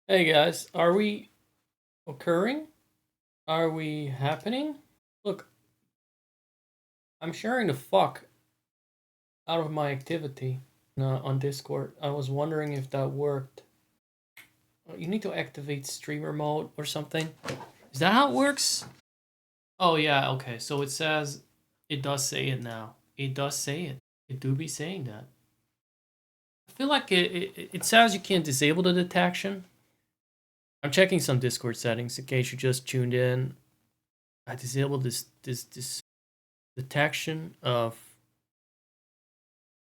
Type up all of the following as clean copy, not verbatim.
Hey guys, are we occurring? Are we happening? Look, I'm sharing the fuck out of my activity on Discord. I was wondering if that worked. You need to activate streamer mode or something. Is that how it works? Oh yeah, okay. So it says, it does say it now. It does say it. It do be saying that. I feel like it says you can't disable the detection. I'm checking some Discord settings in case you just tuned in. I disabled this detection of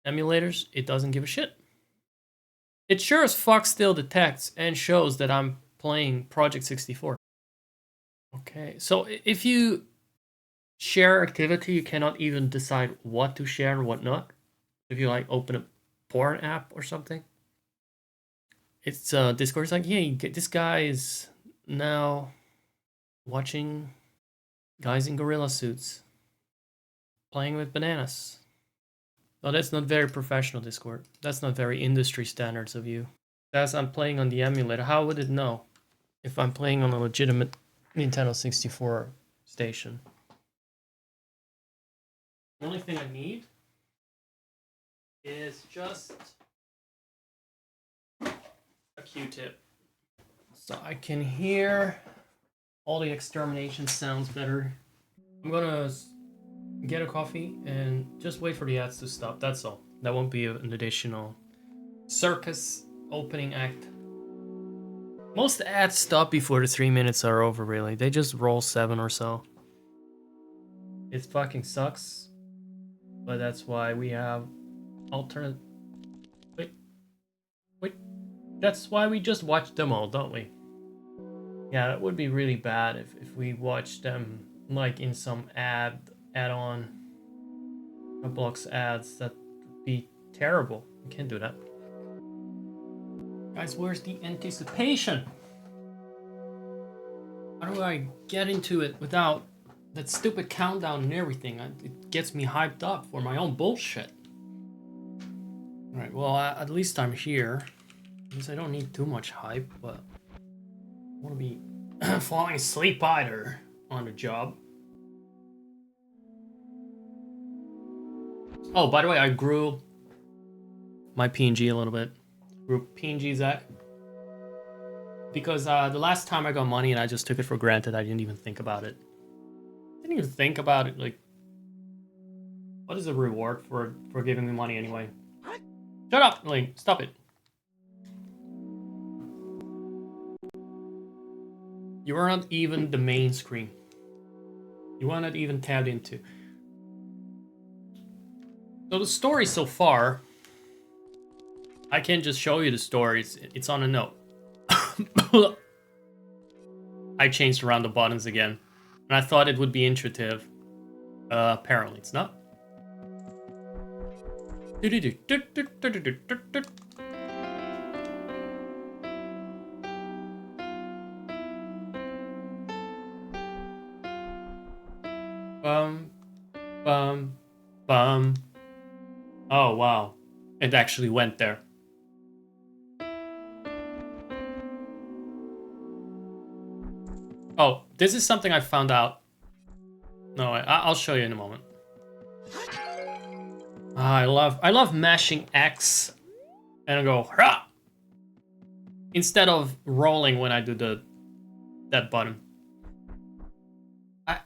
emulators. It doesn't give a shit. It sure as fuck still detects and shows that I'm playing Project 64. Okay, so if you share activity, you cannot even decide what to share and what not. If you like open a porn app or something, it's Discord's like, hey, this guy is now watching guys in gorilla suits playing with bananas. No, that's not very professional, Discord. That's not very industry standards of you. As I'm playing on the emulator, how would it know if I'm playing on a legitimate Nintendo 64 station? The only thing I need is just a Q-tip. So I can hear all the extermination sounds better. I'm gonna get a coffee and just wait for the ads to stop. That's all. That won't be an additional circus opening act. Most ads stop before the 3 minutes are over, really. They just roll 7 or so. It fucking sucks. But that's why we have alternate... Wait. That's why we just watch them all, don't we? Yeah, it would be really bad if we watched them like in some add-on blocks ads. That would be terrible. We can't do that. Guys, where's the anticipation? How do I get into it without that stupid countdown and everything? It gets me hyped up for my own bullshit. Alright, well, at least I'm here. At least I don't need too much hype, but I want to be falling asleep either on the job. Oh, by the way, I grew my PNG a little bit. Grew PNGs at because the last time I got money and I just took it for granted. I didn't even think about it. Didn't even think about it. Like, what is the reward for giving me money anyway? Shut up, Link. Stop it. You are not even the main screen. You are not even tabbed into. So the story so far, I can't just show you the story. It's on a note. I changed around the buttons again, and I thought it would be intuitive. Apparently, it's not. Bum, bum, bum. Oh, wow. It actually went there. Oh, this is something I found out. No, I'll show you in a moment. I love mashing X and I go Hurrah! Instead of rolling when I do that button.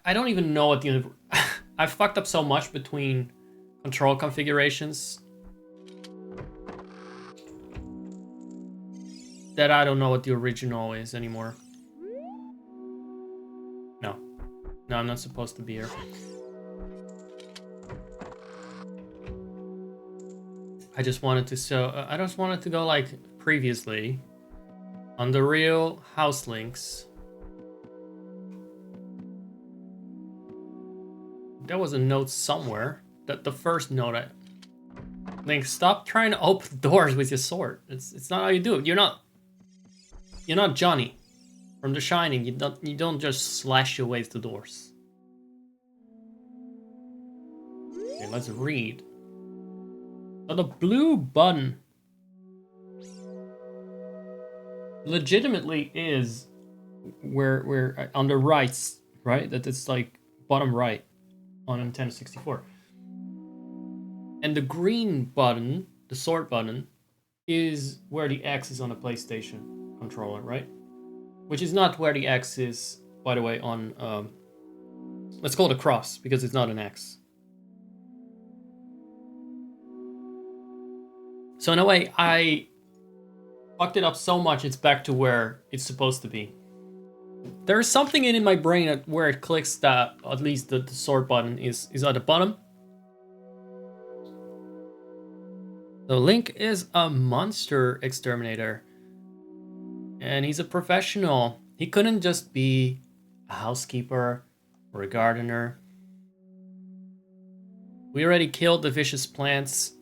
I don't even know what the I fucked up so much between control configurations that I don't know what the original is anymore. No, I'm not supposed to be here. I just wanted to go like previously on the real Houselinks. There was a note somewhere that the first note Link, stop trying to open doors with your sword. It's not how you do it. You're not Johnny from The Shining. You don't just slash your way through doors. Okay, let's read. So the blue button legitimately is where on the right, right? That it's like bottom right on a Nintendo 64. And the green button, the sword button, is where the X is on a PlayStation controller, right? Which is not where the X is, by the way, on let's call it a cross because it's not an X. So in a way, I fucked it up so much it's back to where it's supposed to be. There's something in my brain where it clicks that at least the sword button is at the bottom. So Link is a monster exterminator. And he's a professional. He couldn't just be a housekeeper or a gardener. We already killed the vicious plants.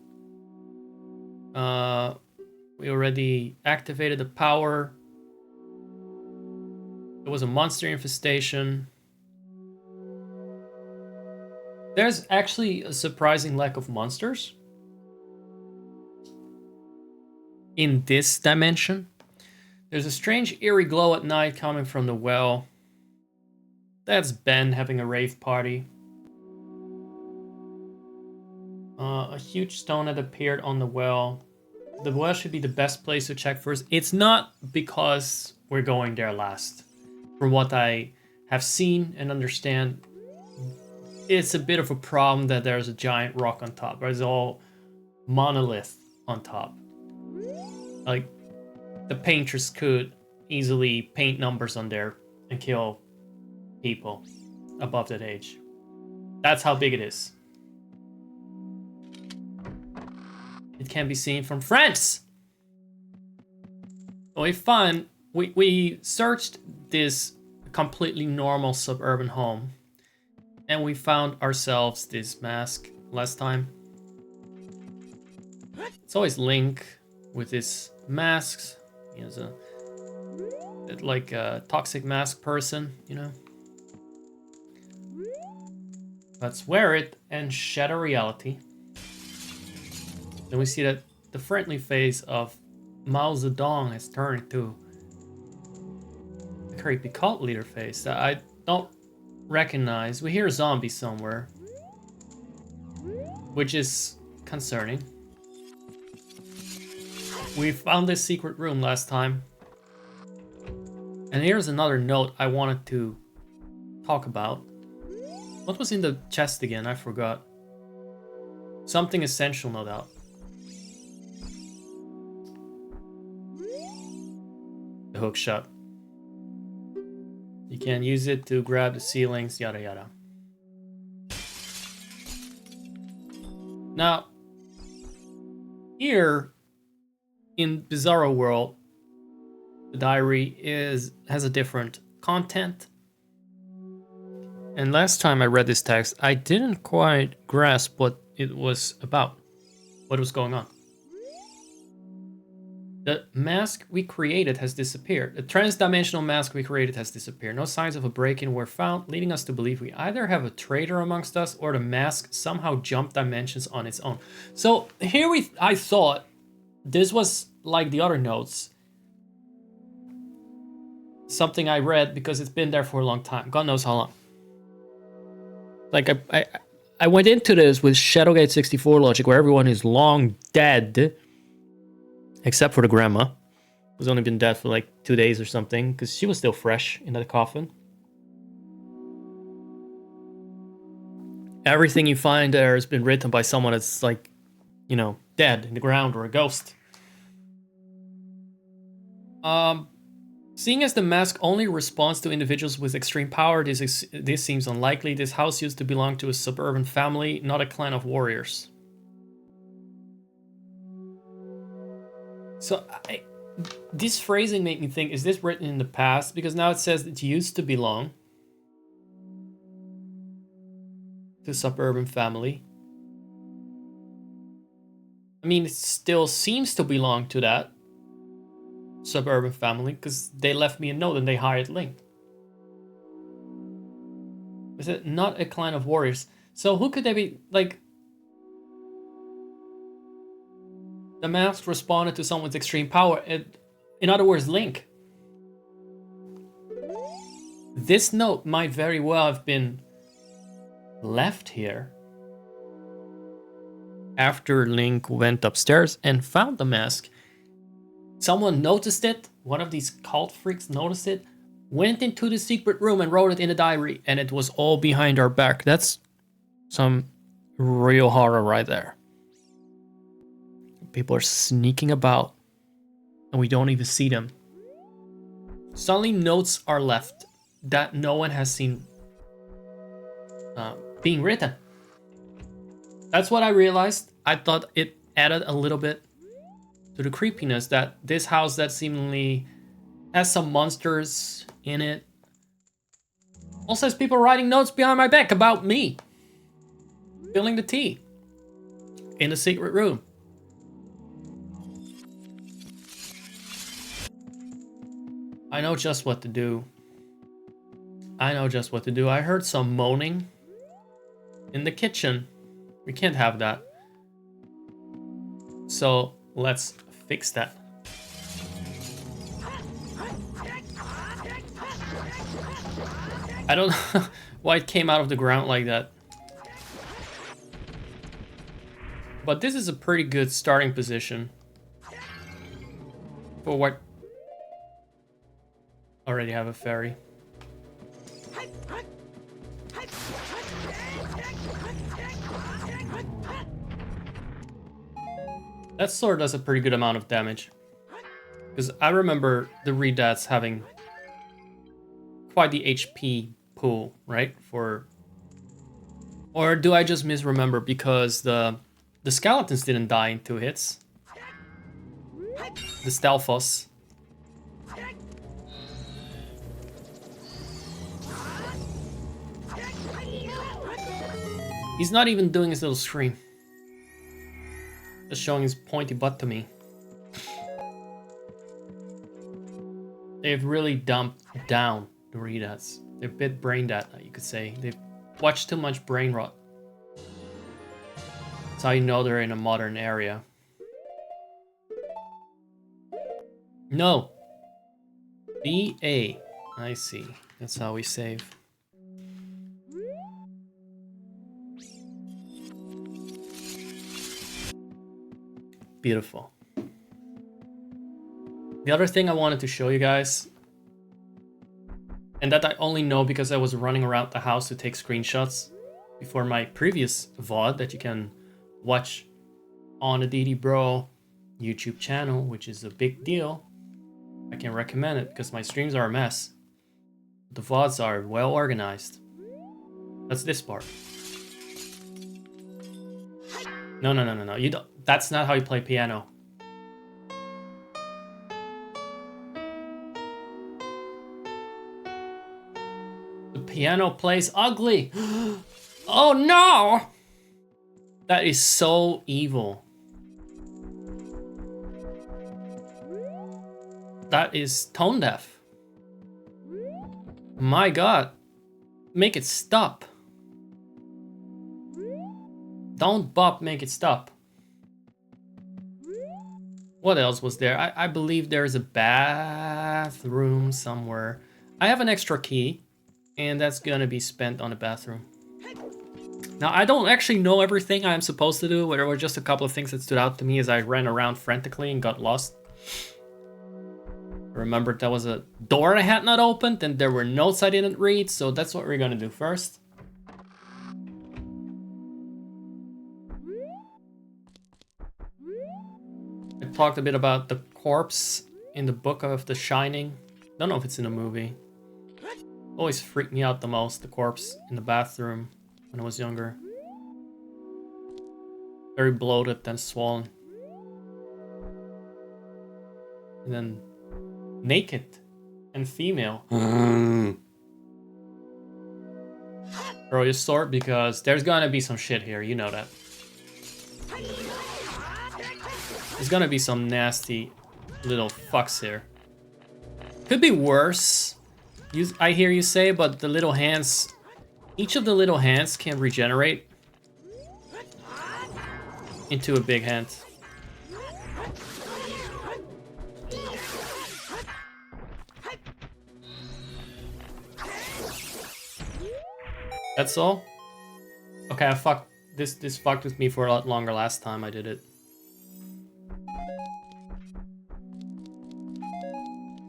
We already activated the power. There was a monster infestation. There's actually a surprising lack of monsters in this dimension. There's a strange eerie glow at night coming from the well. That's Ben having a rave party. A huge stone had appeared on the well. The well should be the best place to check first. It's not because we're going there last. From what I have seen and understand, it's a bit of a problem that there's a giant rock on top. There's all monolith on top. Like, the painters could easily paint numbers on there and kill people above that age. That's how big it is. It can be seen from France. So we searched this completely normal suburban home, and we found ourselves this mask last time. It's always Link with his masks. He has like a toxic mask person, you know. Let's wear it and shatter reality. Then we see that the friendly face of Mao Zedong has turned into a creepy cult leader face that I don't recognize. We hear a zombie somewhere, which is concerning. We found this secret room last time. And here's another note I wanted to talk about. What was in the chest again? I forgot. Something essential, no doubt. The hook shot. You can use it to grab the ceilings, yada yada. Now, here in Bizarro World, the diary has a different content. And last time I read this text, I didn't quite grasp what it was about, what was going on. The mask we created has disappeared. The trans-dimensional mask we created has disappeared. No signs of a break-in were found, leading us to believe we either have a traitor amongst us or the mask somehow jumped dimensions on its own. So here I thought this was like the other notes. Something I read because it's been there for a long time. God knows how long. Like I went into this with Shadowgate 64 logic where everyone is long dead. Except for the grandma, who's only been dead for like 2 days or something, because she was still fresh in that coffin. Everything you find there has been written by someone that's like, you know, dead in the ground or a ghost. Seeing as the mask only responds to individuals with extreme power, this seems unlikely. This house used to belong to a suburban family, not a clan of warriors. So this phrasing made me think, is this written in the past? Because now it says it used to belong to a suburban family. I mean, it still seems to belong to that suburban family because they left me a note and they hired Link. Is it not a clan of warriors? So who could they be? Like, the mask responded to someone's extreme power. In other words, Link. This note might very well have been left here after Link went upstairs and found the mask. Someone noticed it, one of these cult freaks noticed it, went into the secret room and wrote it in a diary, and it was all behind our back. That's some real horror right there. People are sneaking about, and we don't even see them. Suddenly notes are left that no one has seen being written. That's what I realized. I thought it added a little bit to the creepiness that this house that seemingly has some monsters in it also has people writing notes behind my back about me spilling the tea in the secret room. I know just what to do. I heard some moaning in the kitchen. We can't have that. So let's fix that. I don't know why it came out of the ground like that. But this is a pretty good starting position for what... Already have a ferry. That sword does a pretty good amount of damage. Because I remember the Redats having quite the HP pool, right? For... Or do I just misremember because the skeletons didn't die in 2 hits? The Stalfos. He's not even doing his little scream. Just showing his pointy butt to me. They've really dumped down the Redats. They're a bit brain dead, you could say. They've watched too much brain rot. That's how you know they're in a modern area. No. BA. I see. That's how we save. Beautiful. The other thing I wanted to show you guys, and that I only know because I was running around the house to take screenshots before my previous VOD that you can watch on the Deity Bro YouTube channel, which is a big deal. I can recommend it because my streams are a mess. The VODs are well organized. That's this part. No. You don't. That's not how you play piano. The piano plays ugly. Oh no! That is so evil. That is tone deaf. My god. Make it stop. Don't bop, make it stop. What else was there? I believe there's a bathroom somewhere. I have an extra key, and that's gonna be spent on the bathroom. Now, I don't actually know everything I'm supposed to do. There were just a couple of things that stood out to me as I ran around frantically and got lost. I remembered there was a door I had not opened, and there were notes I didn't read, so that's what we're gonna do first. I talked a bit about the corpse in the book of The Shining. Don't know if it's in a movie. Always freaked me out the most, the corpse in the bathroom when I was younger. Very bloated and swollen. And then naked and female. Throw your sword because there's gonna be some shit here, you know that. There's gonna be some nasty little fucks here. Could be worse, I hear you say, but the little hands, each of the little hands can regenerate into a big hand. That's all? Okay, I fucked... This fucked with me for a lot longer last time I did it.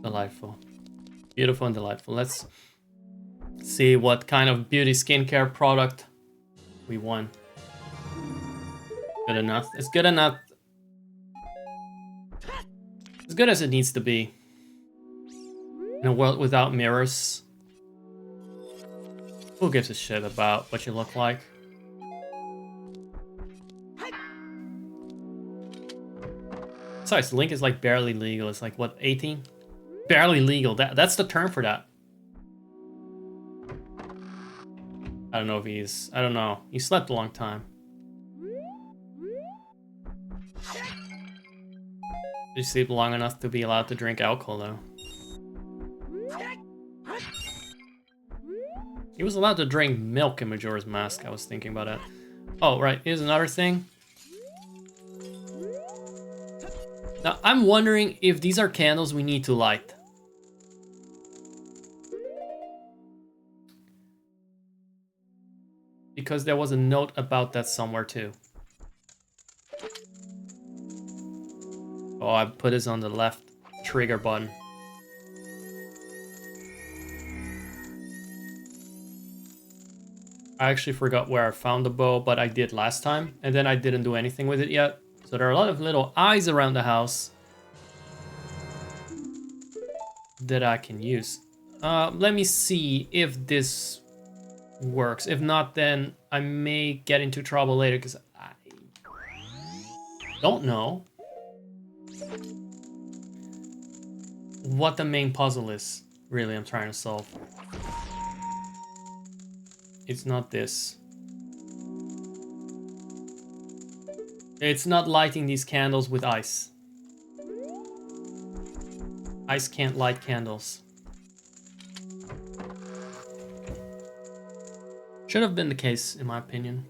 Delightful. Beautiful and delightful. Let's see what kind of beauty skincare product we won. Good enough. It's good enough. As good as it needs to be. In a world without mirrors. Who gives a shit about what you look like? Besides, Link is like barely legal. It's like, what, 18? Barely legal. That's the term for that. I don't know if he's... I don't know. He slept a long time. Did you sleep long enough to be allowed to drink alcohol, though? He was allowed to drink milk in Majora's Mask. I was thinking about it. Oh, right. Here's another thing. Now, I'm wondering if these are candles we need to light. Because there was a note about that somewhere, too. Oh, I put this on the left trigger button. I actually forgot where I found the bow, but I did last time, and then I didn't do anything with it yet. So there are a lot of little eyes around the house that I can use. Let me see if this works. If not, then I may get into trouble later, because I don't know what the main puzzle is, really, I'm trying to solve. It's not this. It's not lighting these candles with ice. Ice can't light candles. Should have been the case, in my opinion.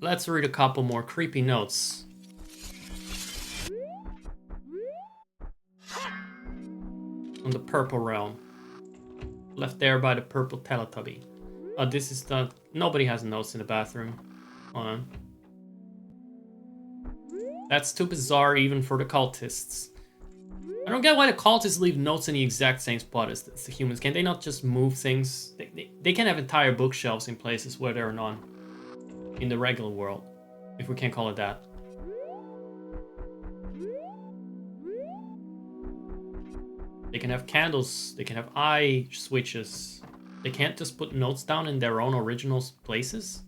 Let's read a couple more creepy notes. On the purple realm. Left there by the purple Teletubby. Oh, this is not... Nobody has notes in the bathroom. Hold on. That's too bizarre even for the cultists. I don't get why the cultists leave notes in the exact same spot as the humans. Can they not just move things? They can have entire bookshelves in places where there are none. In the regular world. If we can call it that. They can have candles, they can have eye switches. They can't just put notes down in their own original places?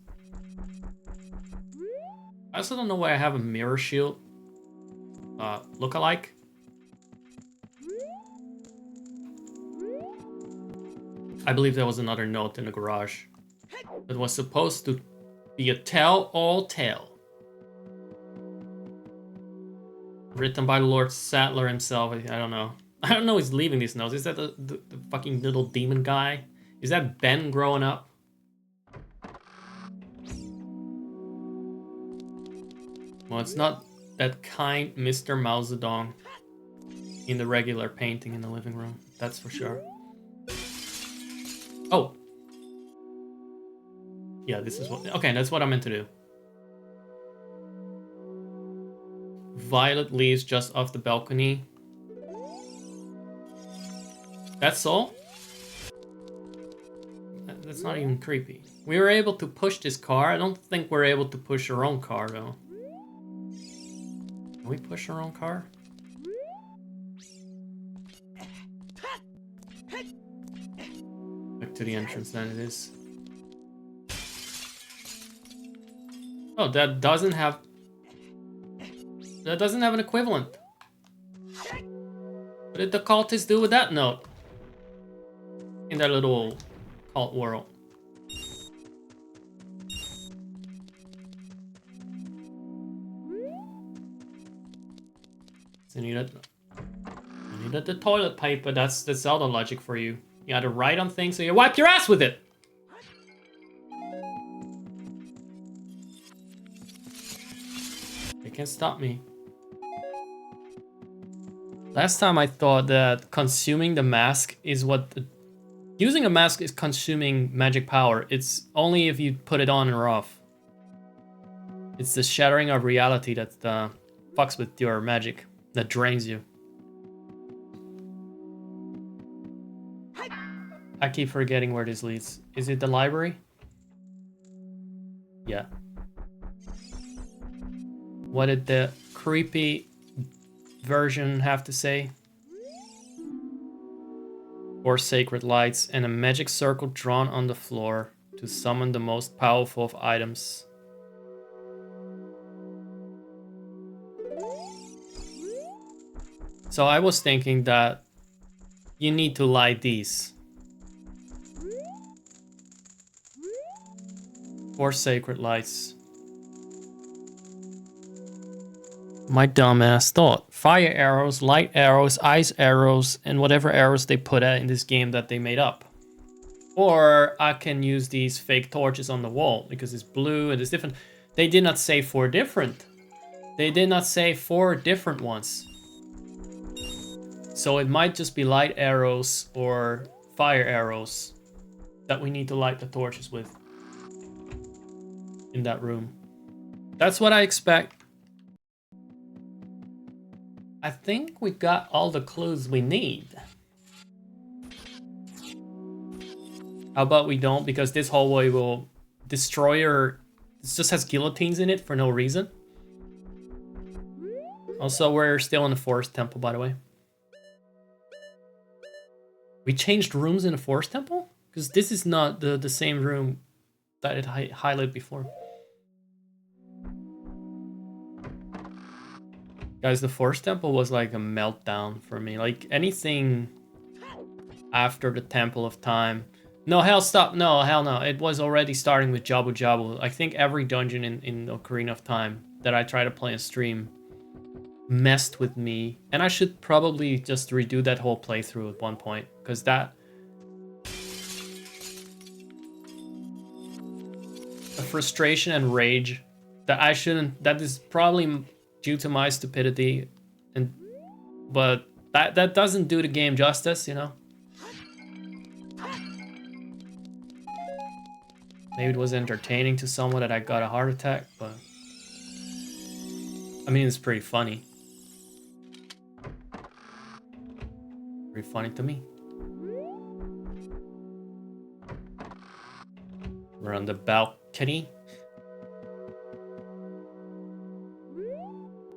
I also don't know why I have a mirror shield look-alike. I believe there was another note in the garage that was supposed to be a tell-all tale. Written by Lord Sattler himself. I don't know. I don't know who's leaving these notes. Is that the fucking little demon guy? Is that Ben growing up? Well, it's not that kind Mr. Mausedong in the regular painting in the living room. That's for sure. Oh. Yeah, this is what... Okay, that's what I meant to do. Violet leaves just off the balcony. That's all? That's not even creepy. We were able to push this car. I don't think we're able to push our own car, though. Can we push our own car? Back to the entrance, then it is. Oh, that doesn't have... That doesn't have an equivalent. What did the cultists do with that note? In that little cult world. So you needed the toilet paper. That's the Zelda logic for you. You had to write on things, so you wipe your ass with it. They can't stop me. Last time I thought that consuming the mask is using a mask is consuming magic power. It's only if you put it on or off. It's the shattering of reality that fucks with your magic, that drains you. I keep forgetting where this leads. Is it the library? Yeah. What did the creepy version have to say? 4 sacred lights and a magic circle drawn on the floor to summon the most powerful of items. So I was thinking that you need to light these. 4 sacred lights. My dumbass thought. Fire arrows, light arrows, ice arrows, and whatever arrows they put in this game that they made up. Or I can use these fake torches on the wall because it's blue and it's different. They did not say 4 different. They did not say 4 different ones. So it might just be light arrows or fire arrows that we need to light the torches with in that room. That's what I expect. I think we got all the clues we need. How about we don't, because this hallway will destroy her. It just has guillotines in it for no reason. Also, we're still in the forest temple, by the way. We changed rooms in the forest temple? Because this is not the same room that it highlighted before. Guys, the forest temple was like a meltdown for me. Like anything after the Temple of Time. No, hell, stop. No, hell no. It was already starting with Jabu Jabu. I think every dungeon in Ocarina of Time that I try to play on stream messed with me. And I should probably just redo that whole playthrough at one point. Because that... the frustration and rage that I shouldn't... that is probably due to my stupidity. But that doesn't do the game justice, you know? Maybe it was entertaining to someone that I got a heart attack, but... I mean, it's pretty funny. Pretty funny to me. We're on the balcony.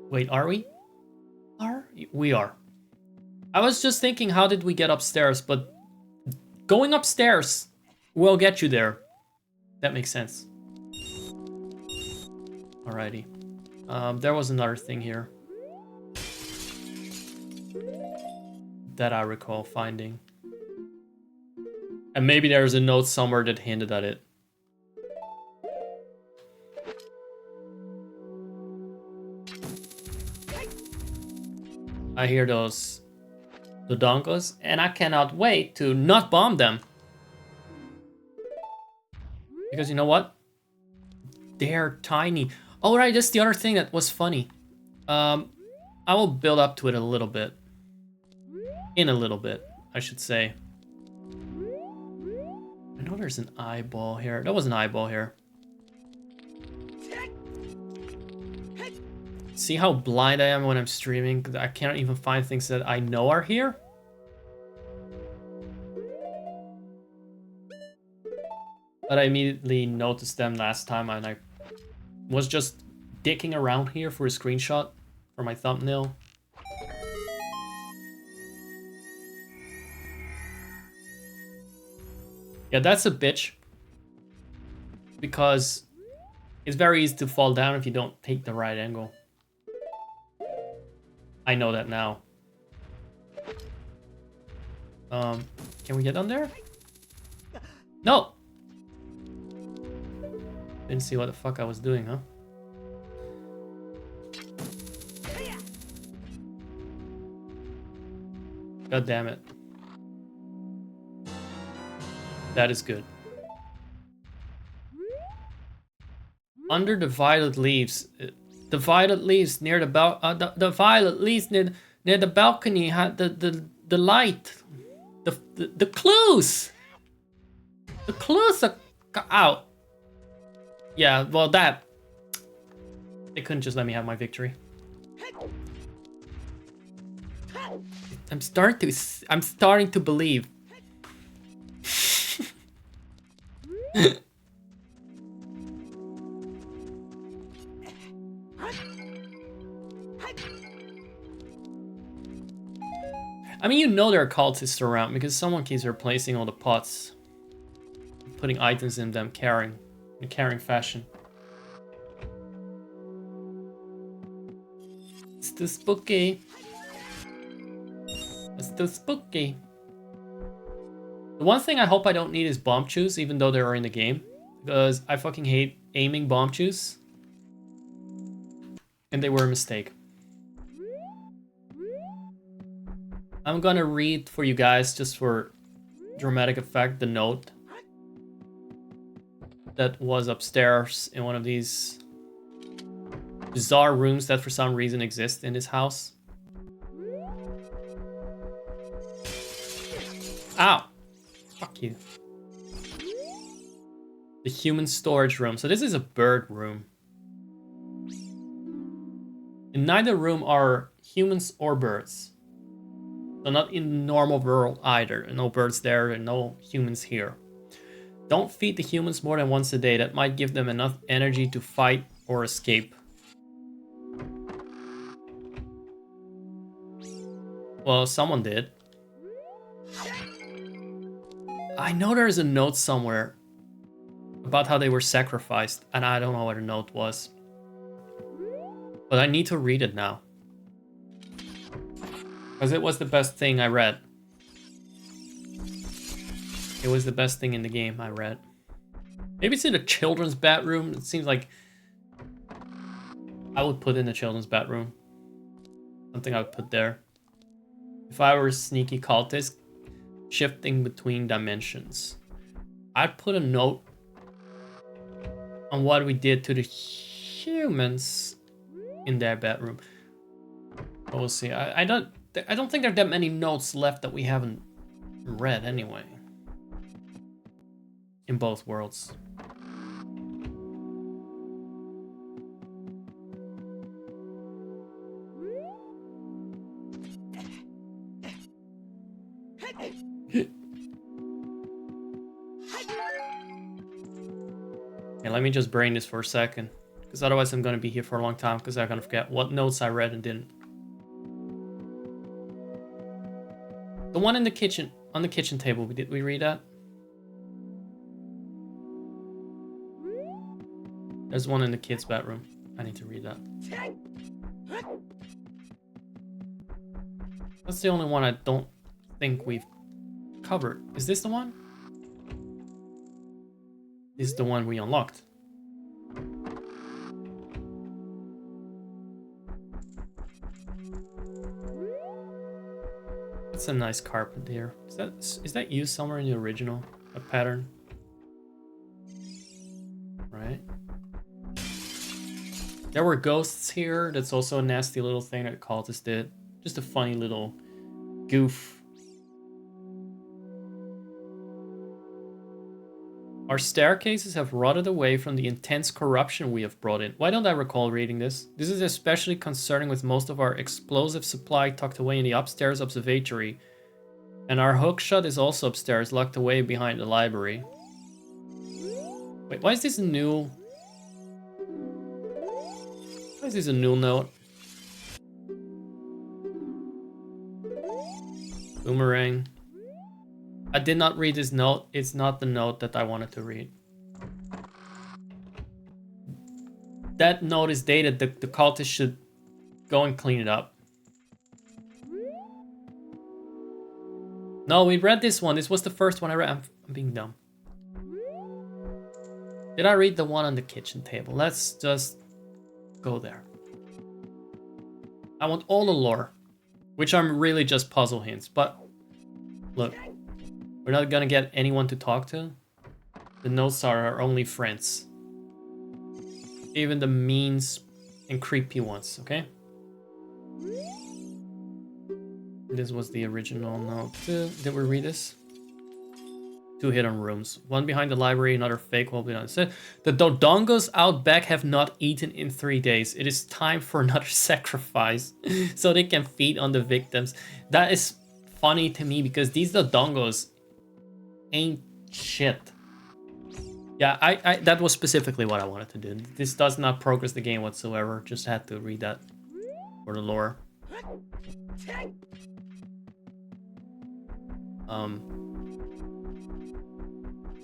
Wait, are we? We are. I was just thinking, how did we get upstairs? But going upstairs will get you there. That makes sense. Alrighty. There was another thing here that I recall finding. And maybe there's a note somewhere that hinted at it. I hear those Dodonkos, and I cannot wait to not bomb them. Because you know what? They're tiny. Oh, right, that's the other thing that was funny. I will build up to it a little bit. In a little bit, I should say. I know there's an eyeball here. There was an eyeball here. See how blind I am when I'm streaming? Because I can't even find things that I know are here. But I immediately noticed them last time and I was just dicking around here for a screenshot for my thumbnail. Yeah, that's a bitch. Because it's very easy to fall down if you don't take the right angle. I know that now. Can we get on there? No! Didn't see what the fuck I was doing, huh? God damn it. That is good. Under the violet leaves. The violet leaves near the violet leaves near Near the balcony had the light. The clues! The clues are out. Yeah, well that... They couldn't just let me have my victory. I'm starting to believe. I mean, you know there are cultists around because someone keeps replacing all the pots, putting items in them, in a carrying fashion. It's too spooky. It's too spooky. The one thing I hope I don't need is bomb chews, even though they are in the game, because I fucking hate aiming bomb chews, and they were a mistake. I'm gonna read for you guys, just for dramatic effect, the note that was upstairs in one of these bizarre rooms that for some reason exist in this house. Ow! Fuck you. The human storage room. So this is a bird room. In neither room are humans or birds. So not in the normal world either. No birds there and no humans here. Don't feed the humans more than once a day. That might give them enough energy to fight or escape. Well, someone did. I know there's a note somewhere about how they were sacrificed, and I don't know what the note was. But I need to read it now. Because it was the best thing I read. It was the best thing in the game I read. Maybe it's in the children's bathroom. It seems like I would put in the children's bathroom. Something I would put there. If I were a sneaky cultist, shifting between dimensions, I'd put a note on what we did to the humans in their bedroom. But we'll see. I don't think there are that many notes left that we haven't read anyway. In both worlds. Okay, let me just brain this for a second, because otherwise I'm gonna be here for a long time, because I'm gonna forget what notes I read and didn't. The one in the kitchen, on the kitchen table, did we read that? There's one in the kids' bedroom. I need to read that. That's the only one I don't think we've covered. Is this the one? This is the one we unlocked. That's a nice carpet here. Is that used somewhere in the original? A pattern? Right. There were ghosts here. That's also a nasty little thing that cultists did. Just a funny little goof. Our staircases have rotted away from the intense corruption we have brought in. Why don't I recall reading this? This is especially concerning with most of our explosive supply tucked away in the upstairs observatory. And our hookshot is also upstairs, locked away behind the library. Wait, why is this a new... Why is this a new note? Boomerang. I did not read this note. It's not the note that I wanted to read. That note is dated. The cultist should go and clean it up. No, we read this one. This was the first one I read. I'm being dumb. Did I read the one on the kitchen table? Let's just go there. I want all the lore, which I'm really just puzzle hints, but look. We're not gonna get anyone to talk to. The notes are our only friends. Even the mean and creepy ones, okay? This was the original note. Did we read this? 2 hidden rooms. One behind the library, another fake wall behind it. The Dodongos out back have not eaten in 3 days. It is time for another sacrifice so they can feed on the victims. That is funny to me because these Dodongos ain't shit. Yeah, I that was specifically what I wanted to do. This does not progress the game whatsoever. Just had to read that for the lore.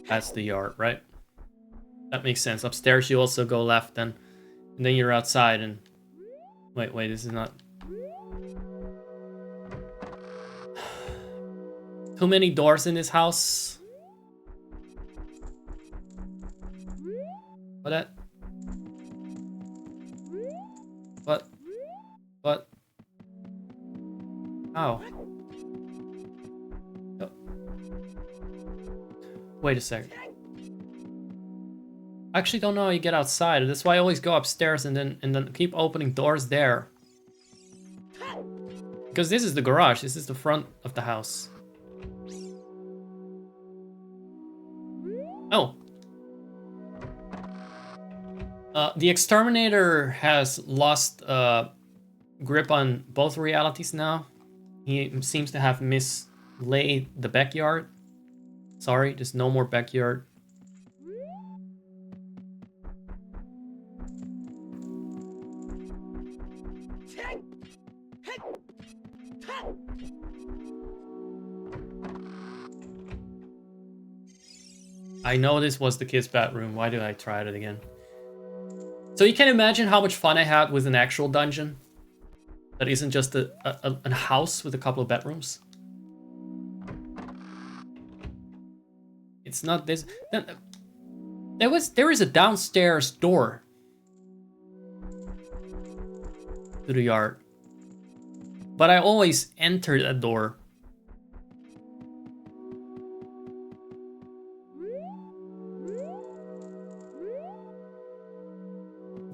That's the yard, right? That makes sense. Upstairs you also go left and then you're outside and... Wait, this is not... Too many doors in this house. What that? What? Ow. Oh. Wait a second. I actually don't know how you get outside. That's why I always go upstairs and then keep opening doors there. Because this is the garage. This is the front of the house. Oh. The exterminator has lost grip on both realities now. He seems to have mislaid the backyard. Sorry, there's no more backyard. I know this was the kids' bathroom. Why did I try it again? So you can imagine how much fun I had with an actual dungeon that isn't just a house with a couple of bedrooms. It's not this. There is a downstairs door to the yard, but I always enter that door.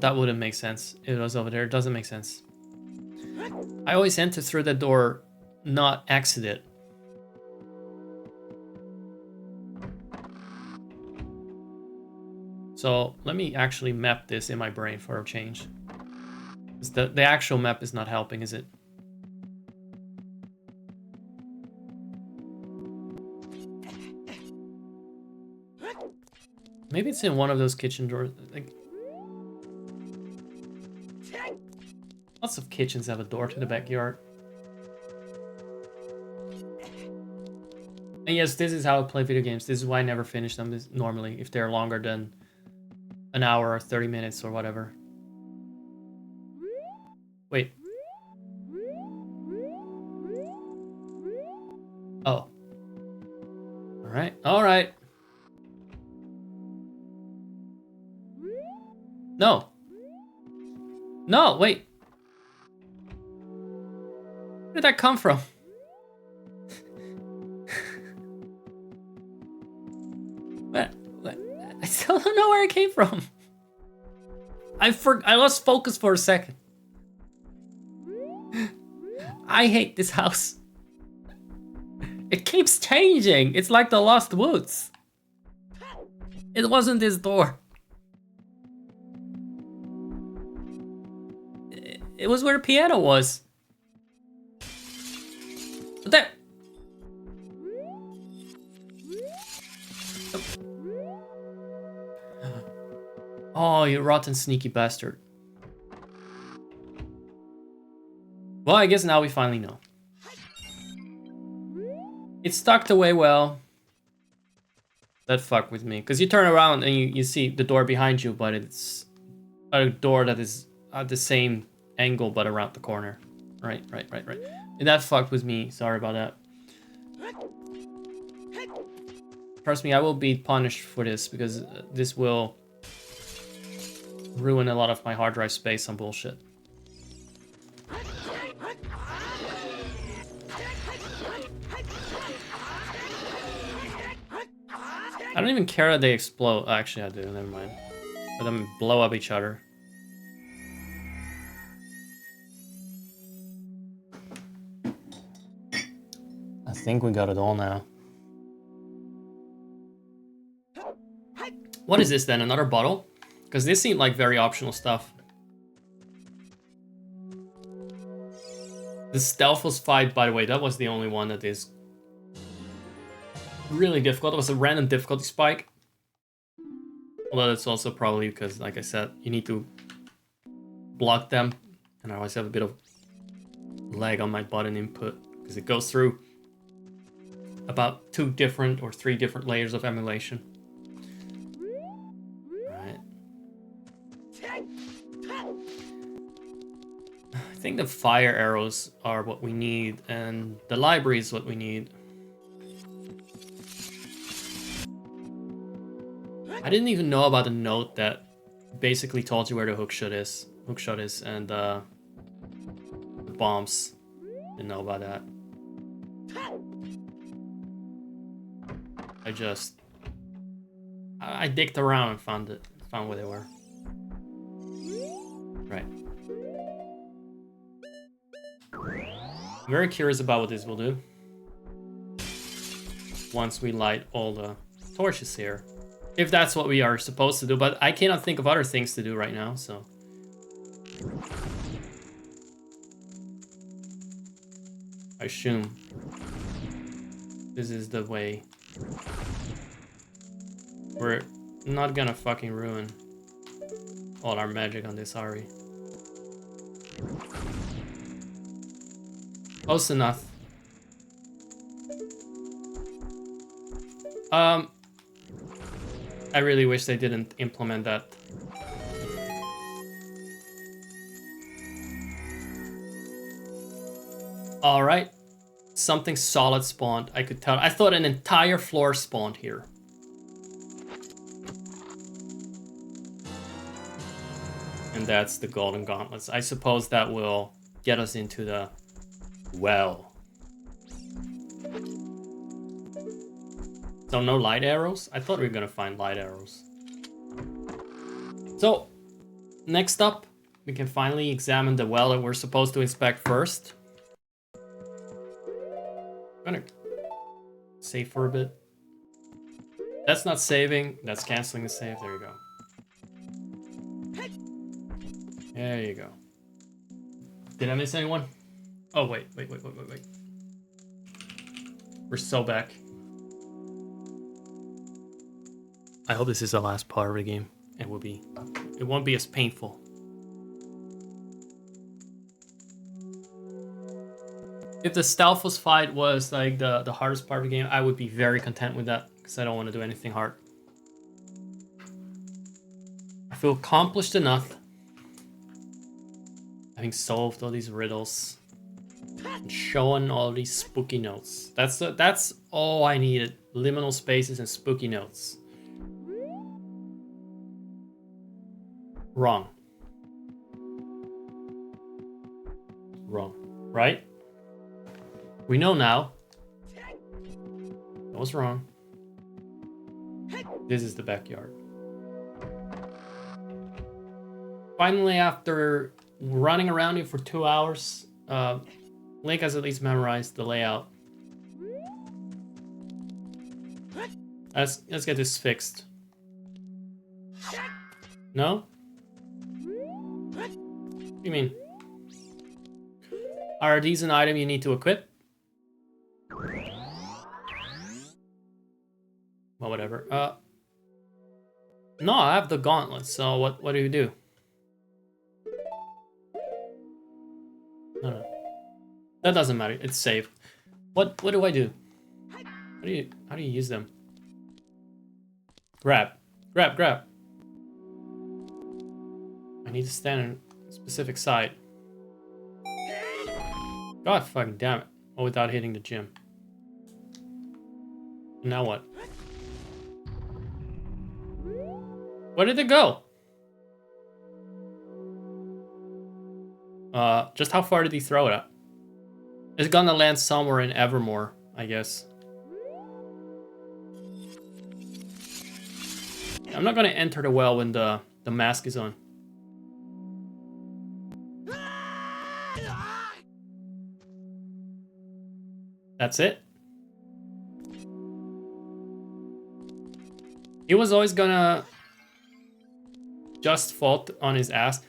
That wouldn't make sense. It was over there. It doesn't make sense. I always enter through the door, not exit it. So let me actually map this in my brain for a change. The actual map is not helping, is it? Maybe it's in one of those kitchen doors. Like, lots of kitchens have a door to the backyard. And yes, this is how I play video games. This is why I never finish them normally, if they're longer than an hour or 30 minutes or whatever. Wait. Oh. Alright. No. No, wait. Where did that come from? What? I still don't know where it came from. I lost focus for a second. I hate this house. It keeps changing. It's like the Lost Woods. It wasn't this door. It was where the piano was. There. Oh, you rotten sneaky bastard. Well, I guess now we finally know. It's tucked away well. That fucked with me. Because you turn around and you see the door behind you, but it's a door that is at the same angle but around the corner. Right. And that fucked with me. Sorry about that. Trust me, I will be punished for this because this will ruin a lot of my hard drive space on bullshit. I don't even care that they explode. Oh, actually, I do. Never mind. Let them blow up each other. think we got it all now. What is this then? Another bottle? Because this seemed like very optional stuff. The Stealthos fight, by the way, that was the only one that is really difficult. It was a random difficulty spike. Although that's also probably because, like I said, you need to block them. And I always have a bit of lag on my button input because it goes through about 2 different or 3 different layers of emulation. Right. I think the fire arrows are what we need, and the library is what we need. I didn't even know about the note that basically told you where the hookshot is, and the bombs. Didn't know about that. I digged around and found where they were. Right. I'm very curious about what this will do once we light all the torches here. If that's what we are supposed to do, but I cannot think of other things to do right now, so. I assume this is the way. We're not gonna fucking ruin all our magic on this, are we? Close enough. I really wish they didn't implement that. All right, something solid spawned. I could tell. I thought an entire floor spawned here. And that's the golden gauntlets. I suppose that will get us into the well. So no light arrows? I thought we were gonna find light arrows. So, next up, we can finally examine the well that we're supposed to inspect first. I'm gonna save for a bit. That's not saving, that's canceling the save. There you go. There you go. Did I miss anyone? Oh, wait. We're so back. I hope this is the last part of the game. It won't be as painful. If the Stealthos fight was like the hardest part of the game, I would be very content with that because I don't want to do anything hard. I feel accomplished enough having solved all these riddles and showing all these spooky notes. That's all I needed. Liminal spaces and spooky notes. Wrong. Right? We know now. That was wrong. This is the backyard. Finally, after running around here for 2 hours, Link has at least memorized the layout. Let's get this fixed. No? What do you mean? Are these an item you need to equip? Well, whatever. No, I have the gauntlets, so what do you do? No. That doesn't matter, it's safe. What do I do? How do you use them? Grab. I need to stand on a specific side. God fucking damn it. Oh, without hitting the gym. Now what? Where did it go? Just how far did he throw it at? It's gonna land somewhere in Evermore, I guess. I'm not gonna enter the well when the mask is on. That's it? He was always gonna just fall on his ass.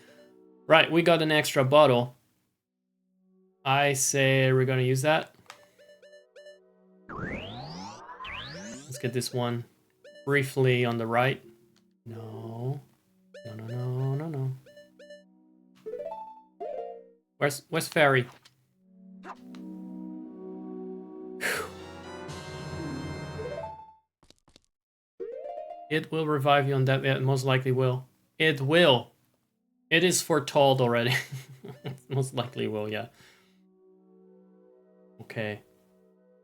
Right, we got an extra bottle. I say we're gonna use that. Let's get this one briefly on the right. No. No, no, no, no, no. Where's Fairy? It will revive you on that. It most likely will. It will. It is foretold already. Most likely will, yeah. Okay.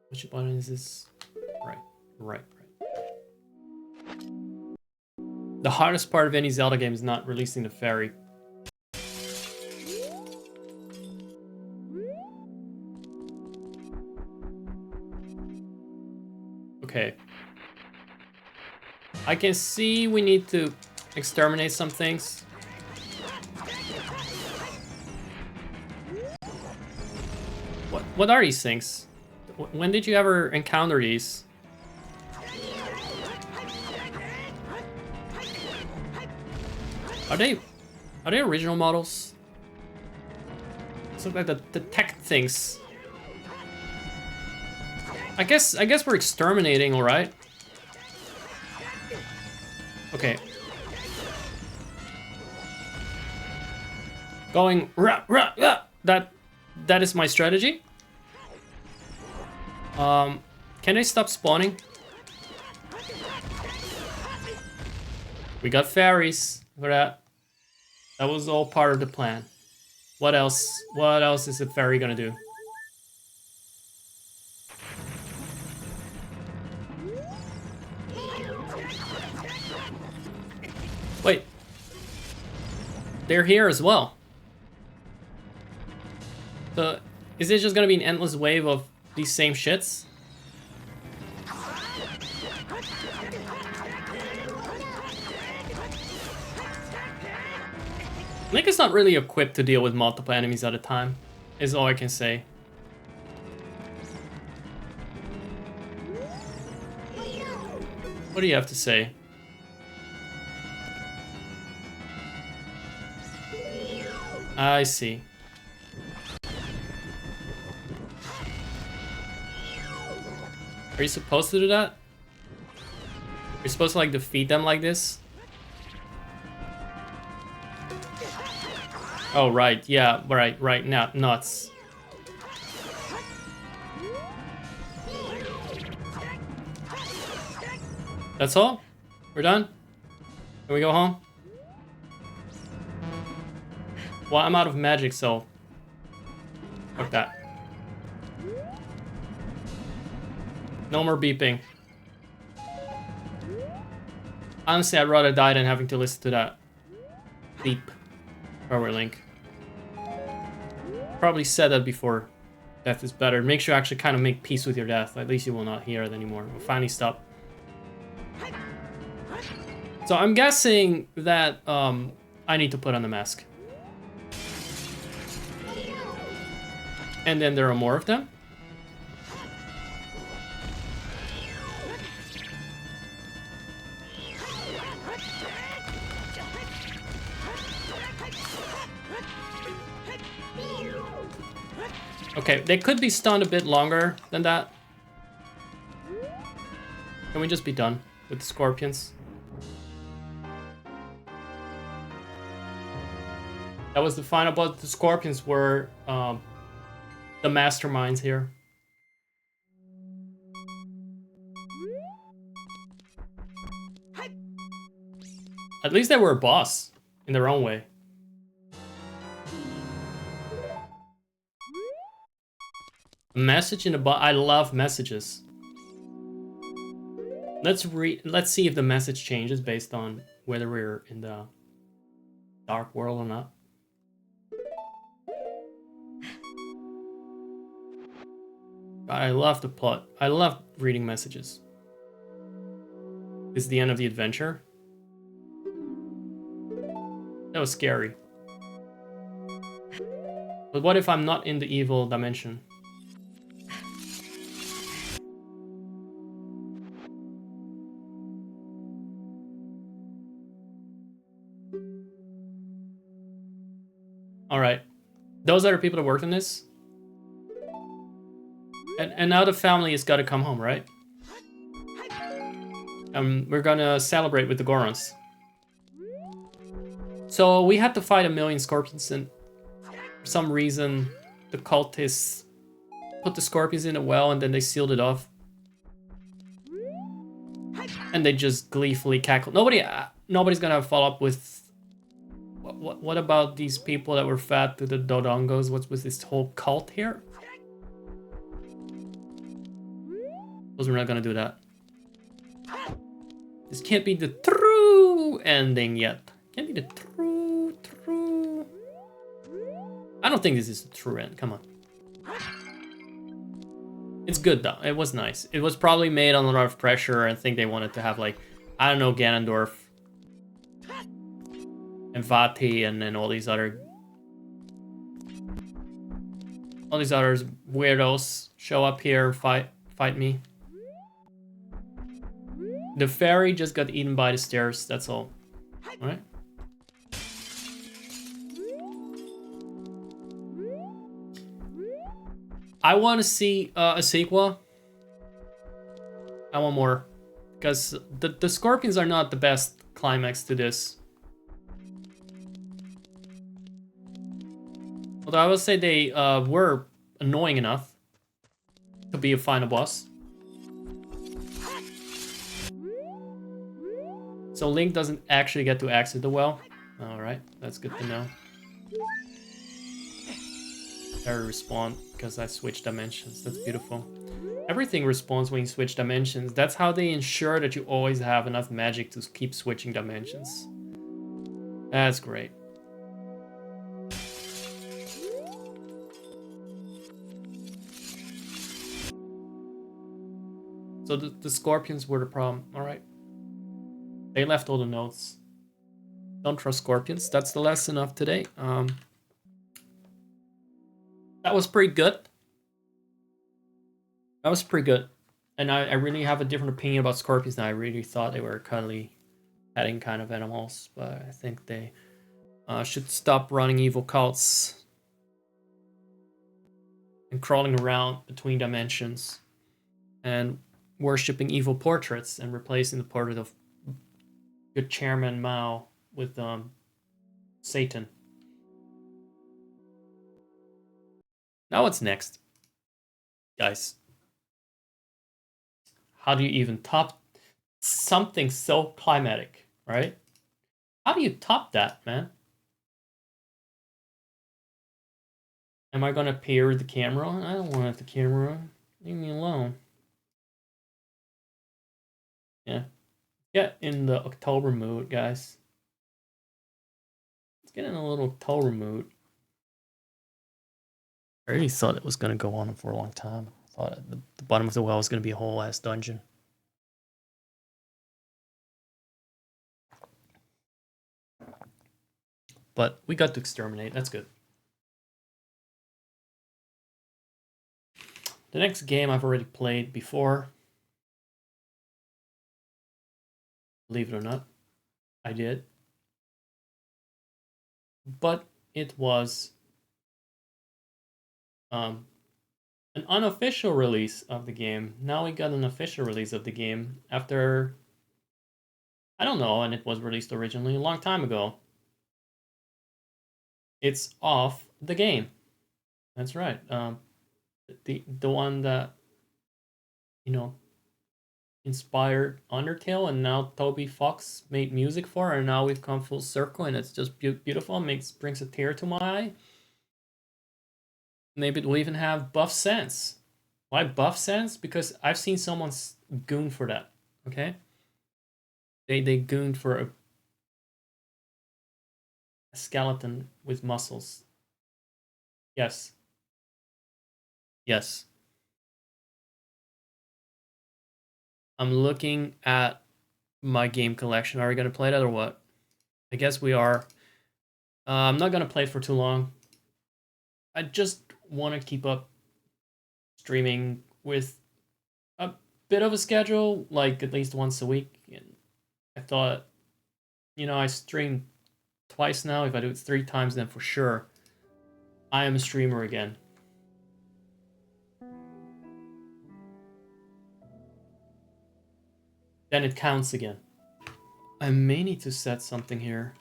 Which button is this? Right. The hardest part of any Zelda game is not releasing the fairy. Okay. I can see we need to exterminate some things. What are these things? When did you ever encounter these? Are they original models? It's like the tech things. I guess we're exterminating, all right. Okay. Going rah, rah, rah. That is my strategy. Can they stop spawning? We got fairies for that. That was all part of the plan. What else? What else is the fairy gonna do? Wait. They're here as well. So, is it just gonna be an endless wave of these same shits? Link is not really equipped to deal with multiple enemies at a time, is all I can say. What do you have to say? I see. Are you supposed to do that? You're supposed to like defeat them like this? Oh, right, yeah, right, now, nuts. That's all? We're done? Can we go home? Well, I'm out of magic, so... fuck that. No more beeping. Honestly, I'd rather die than having to listen to that beep. Power Link. Probably said that before. Death is better. Make sure you actually kind of make peace with your death. At least you will not hear it anymore. We'll finally stop. So I'm guessing that I need to put on the mask. And then there are more of them. Okay, they could be stunned a bit longer than that. Can we just be done with the scorpions? That was the final boss. The scorpions were the masterminds here. At least they were a boss in their own way. A message in the I love messages. Let's see if the message changes based on whether we're in the dark world or not. God, I love the plot. I love reading messages. This is the end of the adventure. That was scary. But what if I'm not in the evil dimension? Those are the people that worked on this. And now the family has got to come home, right? We're gonna celebrate with the Gorons. So we had to fight 1,000,000 scorpions, and for some reason the cultists put the scorpions in a well and then they sealed it off. And they just gleefully cackled. Nobody's gonna follow up with what about these people that were fed to the Dodongos? What's with this whole cult here? Because we're not gonna do that. This can't be the true ending yet. Can't be the true. I don't think this is the true end. Come on. It's good though. It was nice. It was probably made on a lot of pressure. I think they wanted to have like, I don't know, Ganondorf and Vati and then all these other weirdos show up here and fight me. The fairy just got eaten by the stairs. That's all. All right. I want to see a sequel. I want more. Because the scorpions are not the best climax to this. Although I will say they were annoying enough to be a final boss. So Link doesn't actually get to exit the well. Alright, that's good to know. I respawn because I switched dimensions. That's beautiful. Everything respawns when you switch dimensions. That's how they ensure that you always have enough magic to keep switching dimensions. That's great. So the scorpions were the problem. Alright. They left all the notes. Don't trust scorpions. That's the lesson of today. That was pretty good. That was pretty good. And I really have a different opinion about scorpions now. I really thought they were cuddly, petting kind of animals. But I think they should stop running evil cults and crawling around between dimensions and worshipping evil portraits and replacing the portrait of good Chairman Mao with Satan. Now what's next? Guys, how do you even top something so climatic, right? How do you top that, man? Am I gonna peer at the camera? I don't want the camera. Leave me alone. Yeah. Get in the October mood, guys. Let's get in a little October mood. I really thought it was going to go on for a long time. I thought the bottom of the well was going to be a whole ass dungeon. But we got to exterminate. That's good. The next game I've already played before. Believe it or not, I did. But it was an unofficial release of the game. Now we got an official release of the game after, I don't know, and it was released originally a long time ago. It's off the game. That's right. The one that, you know, inspired Undertale, and now Toby Fox made music for, and now we've come full circle, and it's just beautiful. Brings a tear to my eye. Maybe it will even have buff sense. Why buff sense? Because I've seen someone goon for that. Okay, they gooned for a skeleton with muscles. Yes. Yes. I'm looking at my game collection. Are we going to play that or what? I guess we are. I'm not going to play it for too long. I just want to keep up streaming with a bit of a schedule, like at least once a week. And I thought, you know, I stream twice now. If I do it 3 times, then for sure I am a streamer again. Then it counts again. I may need to set something here.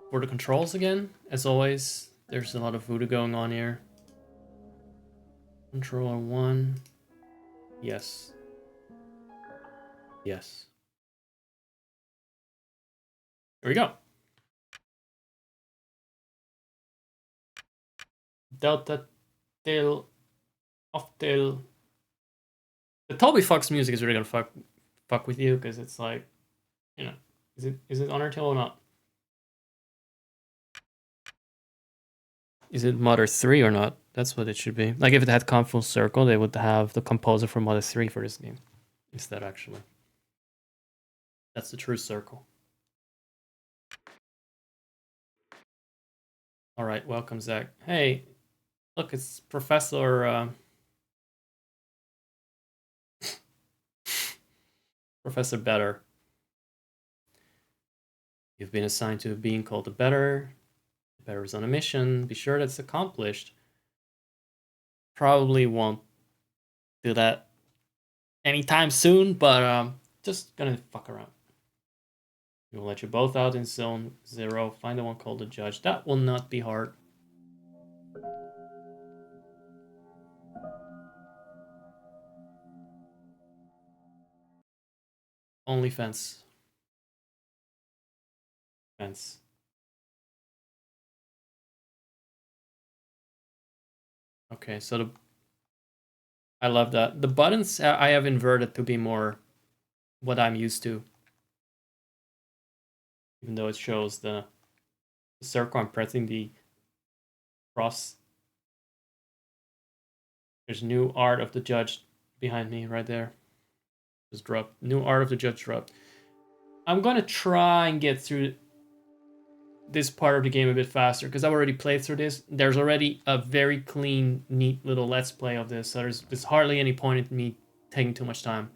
For the controls again, as always, there's a lot of voodoo going on here. Controller 1. Yes. Yes. Here we go. Delta tail off tail. The Toby Fox music is really gonna fuck with you because it's like, you know, is it Undertale or not? Is it Mother 3 or not? That's what it should be. Like if it had come full circle, they would have the composer for Mother 3 for this game. Instead, actually. That's the true circle. Alright, welcome, Zach. Hey, look, it's Professor... Professor Better. You've been assigned to a being called the Better. The Better is on a mission. Be sure that's accomplished. Probably won't do that anytime soon, but just gonna fuck around. We will let you both out in zone 0. Find the one called the Judge. That will not be hard. Only fence. Fence. Okay, so I love that. The buttons I have inverted to be more what I'm used to. Even though it shows the circle, I'm pressing the cross. There's new art of the Judge behind me right there. Just dropped. New art of the Judge dropped. I'm gonna try and get through this part of the game a bit faster because I've already played through this. There's already a very clean, neat little let's play of this, so there's hardly any point in me taking too much time.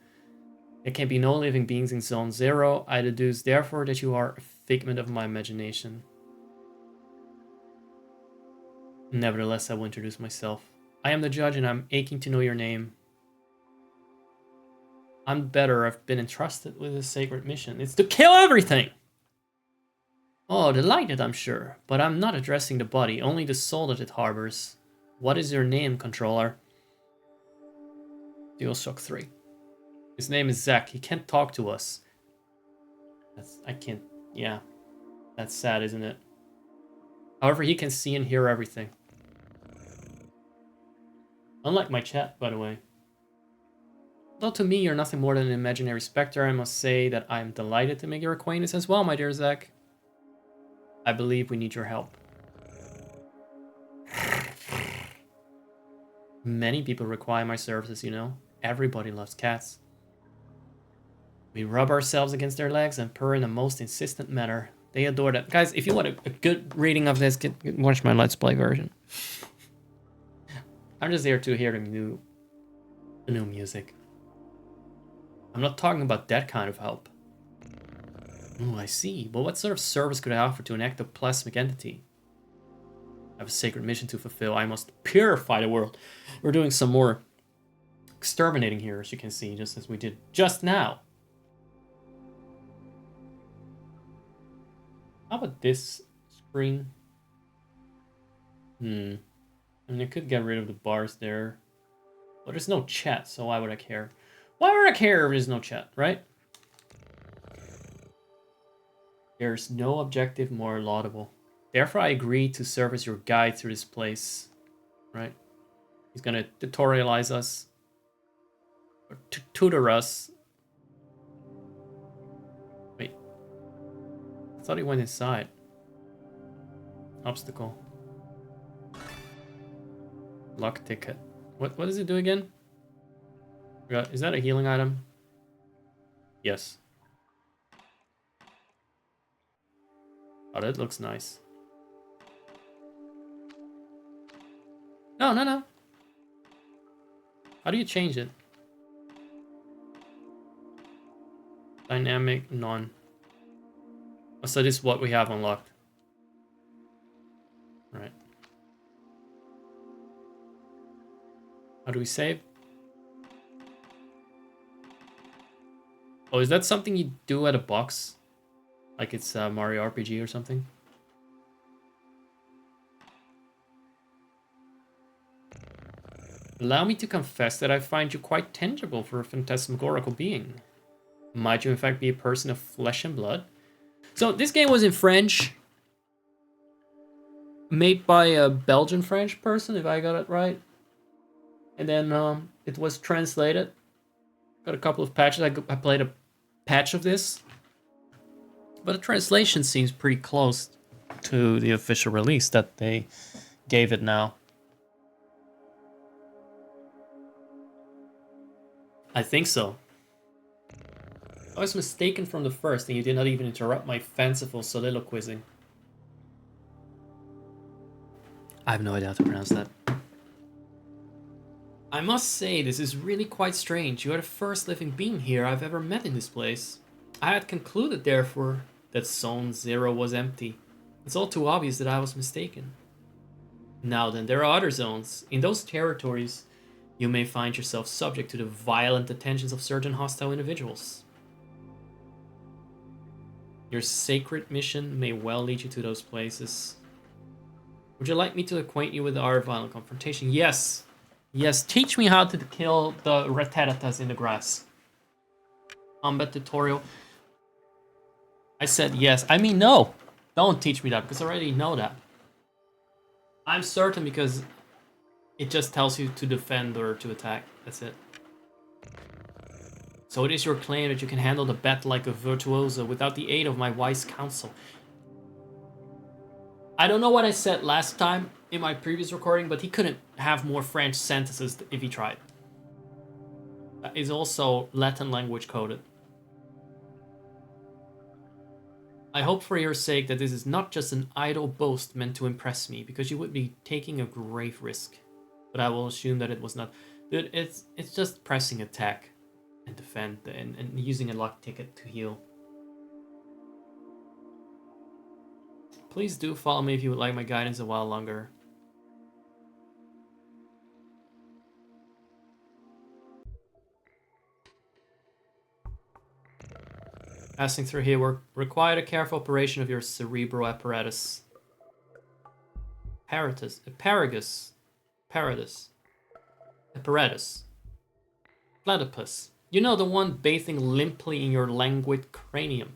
There can be no living beings in Zone 0. I deduce therefore that you are a figment of my imagination. Nevertheless, I will introduce myself. I am the Judge and I'm aching to know your name. I'm Better. I've been entrusted with a sacred mission. It's to kill everything! Oh, delighted, I'm sure. But I'm not addressing the body, only the soul that it harbors. What is your name, controller? DualShock 3. His name is Zack. He can't talk to us. I can't... Yeah. That's sad, isn't it? However, he can see and hear everything. Unlike my chat, by the way. Though to me, you're nothing more than an imaginary specter, I must say that I am delighted to make your acquaintance as well, my dear Zack. I believe we need your help. Many people require my services, you know. Everybody loves cats. We rub ourselves against their legs and purr in the most insistent manner. They adore that. Guys, if you want a good reading of this, watch my Let's Play version. I'm just here to hear the new music. I'm not talking about that kind of help. Oh, I see. But what sort of service could I offer to an ectoplasmic entity? I have a sacred mission to fulfill. I must purify the world. We're doing some more exterminating here, as you can see, just as we did just now. How about this screen? I mean, I could get rid of the bars there. But there's no chat, so why would I care? Why would I care if there's no chat, right? There's no objective more laudable. Therefore, I agree to serve as your guide through this place. Right? He's gonna tutorialize us. Or tutor us. Wait. I thought he went inside. Obstacle. Lock ticket. What does it do again? Is that a healing item? Yes. Oh, that looks nice. No. How do you change it? Dynamic, none. Oh, so this is what we have unlocked. Right. How do we save? Oh, is that something you do at a box? Like it's Mario RPG or something? Allow me to confess that I find you quite tangible for a phantasmagorical being. Might you in fact be a person of flesh and blood? So this game was in French. Made by a Belgian French person, if I got it right. And then it was translated. Got a couple of patches. I played a patch of this. But the translation seems pretty close to the official release that they gave it now. I think so. I was mistaken from the first, and you did not even interrupt my fanciful soliloquizing. I have no idea how to pronounce that. I must say, this is really quite strange. You are the first living being here I've ever met in this place. I had concluded, therefore, that Zone 0 was empty. It's all too obvious that I was mistaken. Now then, there are other zones. In those territories, you may find yourself subject to the violent attentions of certain hostile individuals. Your sacred mission may well lead you to those places. Would you like me to acquaint you with our violent confrontation? Yes. Yes, teach me how to kill the Rattatatas in the grass. Combat tutorial. I said yes. I mean no. Don't teach me that, because I already know that. I'm certain because it just tells you to defend or to attack. That's it. So it is your claim that you can handle the battle like a virtuoso without the aid of my wise counsel. I don't know what I said last time in my previous recording, but he couldn't have more French sentences if he tried. That is also Latin language coded. I hope for your sake that this is not just an idle boast meant to impress me, because you would be taking a grave risk. But I will assume that it was not. Dude, it's just pressing attack and defend and using a luck ticket to heal. Please do follow me if you would like my guidance a while longer. Passing through here will require a careful operation of your cerebral apparatus. Apparatus. Platypus. You know, the one bathing limply in your languid cranium.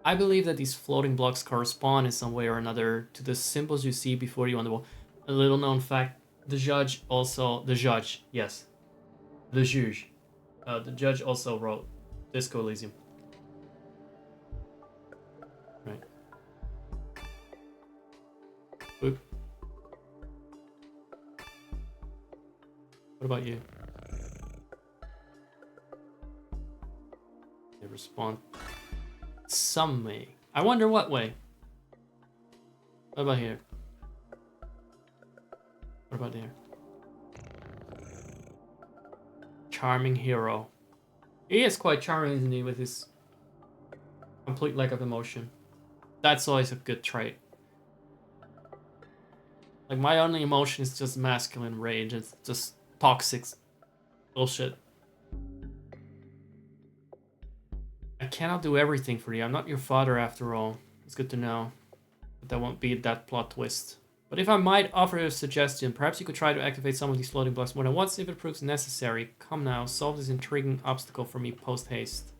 I believe that these floating blocks correspond in some way or another to the symbols you see before you on the wall. A little known fact, the judge also wrote Disco Elysium. Right. Boop. What about you? They respond some way. I wonder what way. What about here? What about there? Charming hero. He is quite charming, isn't he, with his complete lack of emotion. That's always a good trait. Like, my only emotion is just masculine rage. It's just toxic bullshit. I cannot do everything for you. I'm not your father after all. It's good to know. But that won't be that plot twist. But if I might offer a suggestion, perhaps you could try to activate some of these floating blocks more than once if it proves necessary. Come now, solve this intriguing obstacle for me post-haste.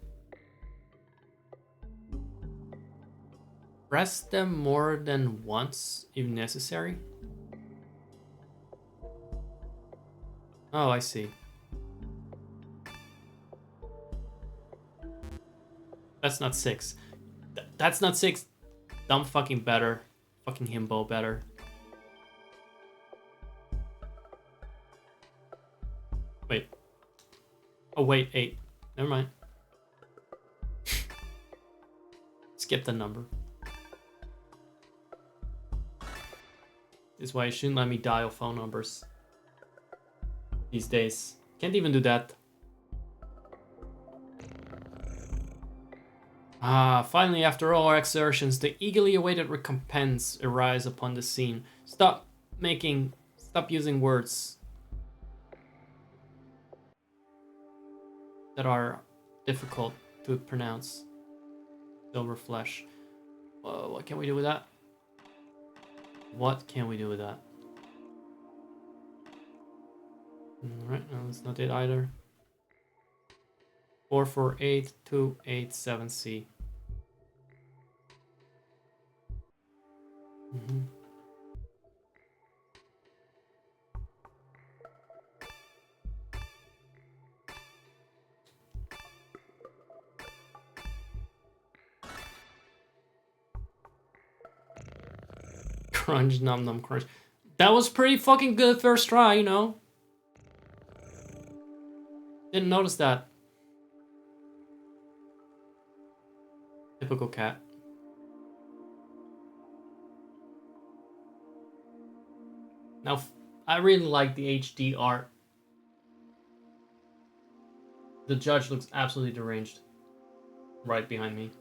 Press them more than once if necessary? Oh, I see. That's not 6. That's not 6. Dumb fucking better. Fucking himbo better. Wait. Oh, wait, 8. Never mind. Skip the number. This is why you shouldn't let me dial phone numbers these days. Can't even do that. Ah, finally, after all our exertions, the eagerly awaited recompense arrives upon the scene. Stop using words. that are difficult to pronounce. Silver flesh. What can we do with that? What can we do with that? Alright, no, that's not it either. 448287C. Crunch, num num crunch. That was pretty fucking good first try, you know? Didn't notice that. Typical cat. Now, I really like the HD art. The judge looks absolutely deranged. Right behind me.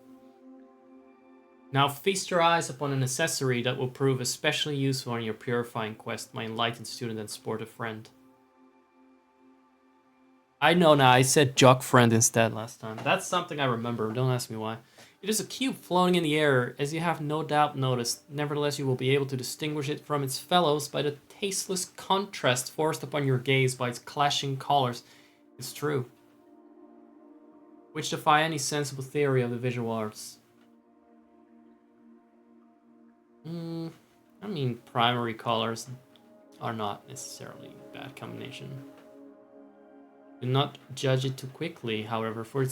Now feast your eyes upon an accessory that will prove especially useful on your purifying quest, my enlightened student and sportive friend. I know now, I said jock friend instead last time. That's something I remember, don't ask me why. It is a cube floating in the air, as you have no doubt noticed. Nevertheless, you will be able to distinguish it from its fellows by the tasteless contrast forced upon your gaze by its clashing colors. It's true. Which defy any sensible theory of the visual arts. I mean, primary colors are not necessarily a bad combination. Do not judge it too quickly, however, for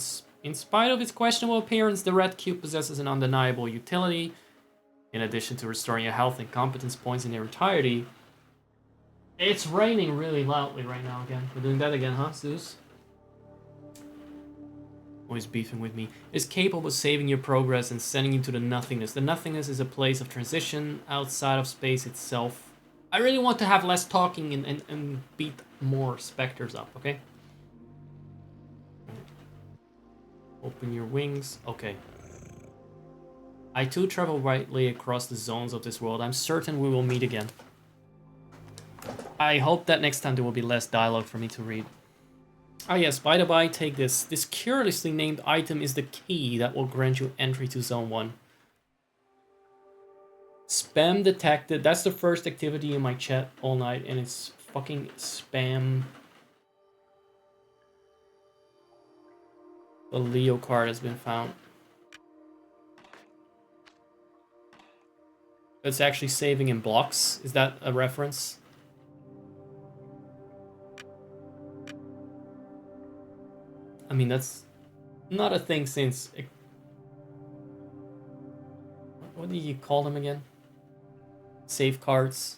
in spite of its questionable appearance, the red cube possesses an undeniable utility. In addition to restoring your health and competence points in their entirety. It's raining really loudly right now again. We're doing that again, huh, Zeus? Always beefing with me. Is capable of saving your progress and sending you to the nothingness. The nothingness is a place of transition outside of space itself. I really want to have less talking and beat more specters up, okay? Open your wings. Okay. I too travel widely across the zones of this world. I'm certain we will meet again. I hope that next time there will be less dialogue for me to read. Ah yes, by the by, take this. This curiously named item is the key that will grant you entry to Zone 1. Spam detected. That's the first activity in my chat all night, and it's fucking spam. The Leo card has been found. It's actually saving in blocks. Is that a reference? I mean, that's not a thing since... What do you call them again? Save cards.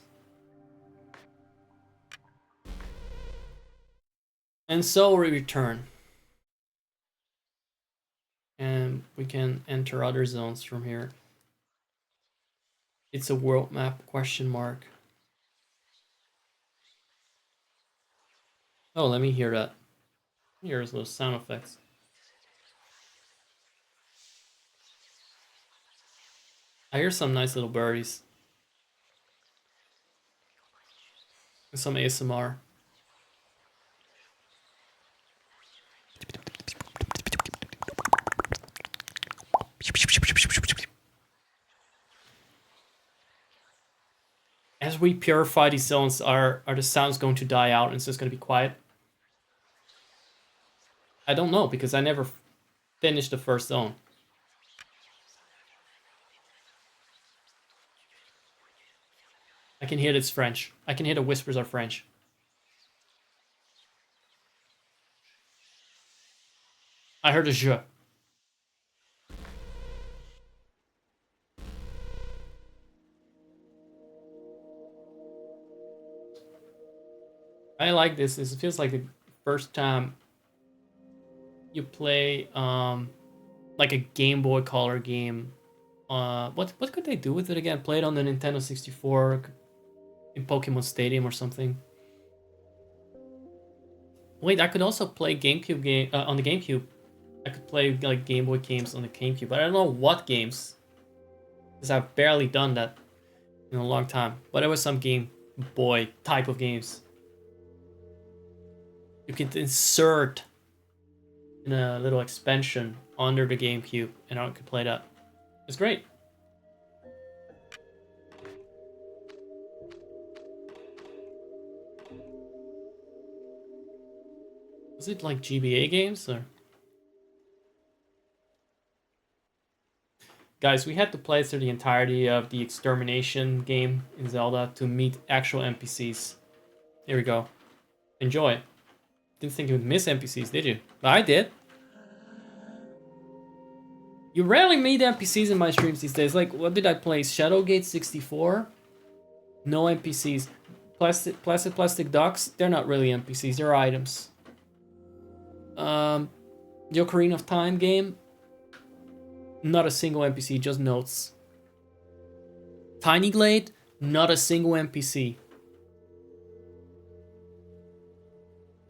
And so we return. And we can enter other zones from here. It's a world map, question mark. Oh, let me hear that. Here's those sound effects. I hear some nice little birdies. And some ASMR. As we purify these zones, are the sounds going to die out and it's just going to be quiet? I don't know, because I never finished the first zone. I can hear it's French. I can hear the whispers are French. I heard a je. I like this. It feels like the first time you play like a Game Boy Color game. What could they do with it again? Play it on the Nintendo 64 in Pokemon Stadium or something. Wait, I could also play GameCube game on the GameCube. I could play like Game Boy games on the GameCube, but I don't know what games, because I've barely done that in a long time. But it was some Game Boy type of games. You can insert in a little expansion under the GameCube, and I could play that. It's great. Was it like GBA games or? Guys, we had to play through the entirety of the extermination game in Zelda to meet actual NPCs. Here we go. Enjoy. Didn't think you would miss NPCs, did you? But I did. You rarely meet NPCs in my streams these days. Like, what did I play? Shadowgate 64? No NPCs. Plastic ducks? They're not really NPCs, they're items. The Ocarina of Time game? Not a single NPC, just notes. Tiny Glade? Not a single NPC.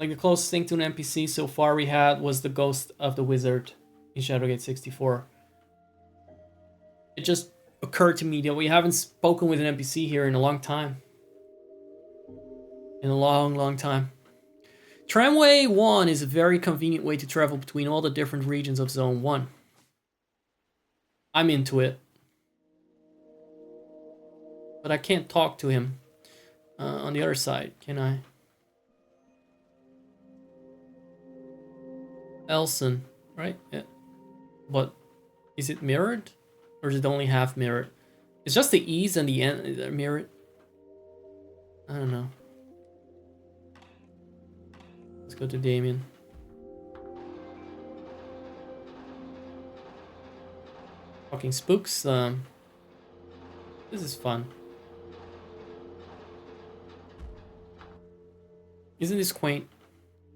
Like, the closest thing to an NPC so far we had was the Ghost of the Wizard in Shadowgate 64. It just occurred to me that we haven't spoken with an NPC here in a long time. In a long, long time. Tramway 1 is a very convenient way to travel between all the different regions of Zone 1. I'm into it. But I can't talk to him on the other side, can I? Elson, right? Yeah. But is it mirrored? Or is it only half mirrored? It's just the E's and the N that are mirrored. I don't know. Let's go to Damien. Fucking spooks. This is fun. Isn't this quaint?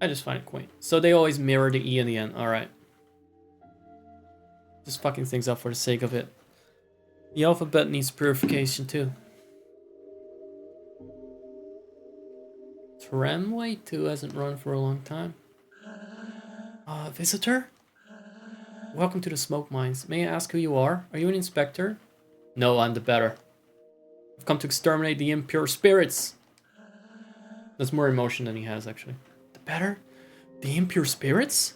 I just find it quaint. So they always mirror the E and the N. Alright. Just fucking things up for the sake of it. The alphabet needs purification too. Tramway 2 hasn't run for a long time. Visitor? Welcome to the smoke mines. May I ask who you are? Are you an inspector? No, I'm the better. I've come to exterminate the impure spirits. That's more emotion than he has, actually. The better? The impure spirits?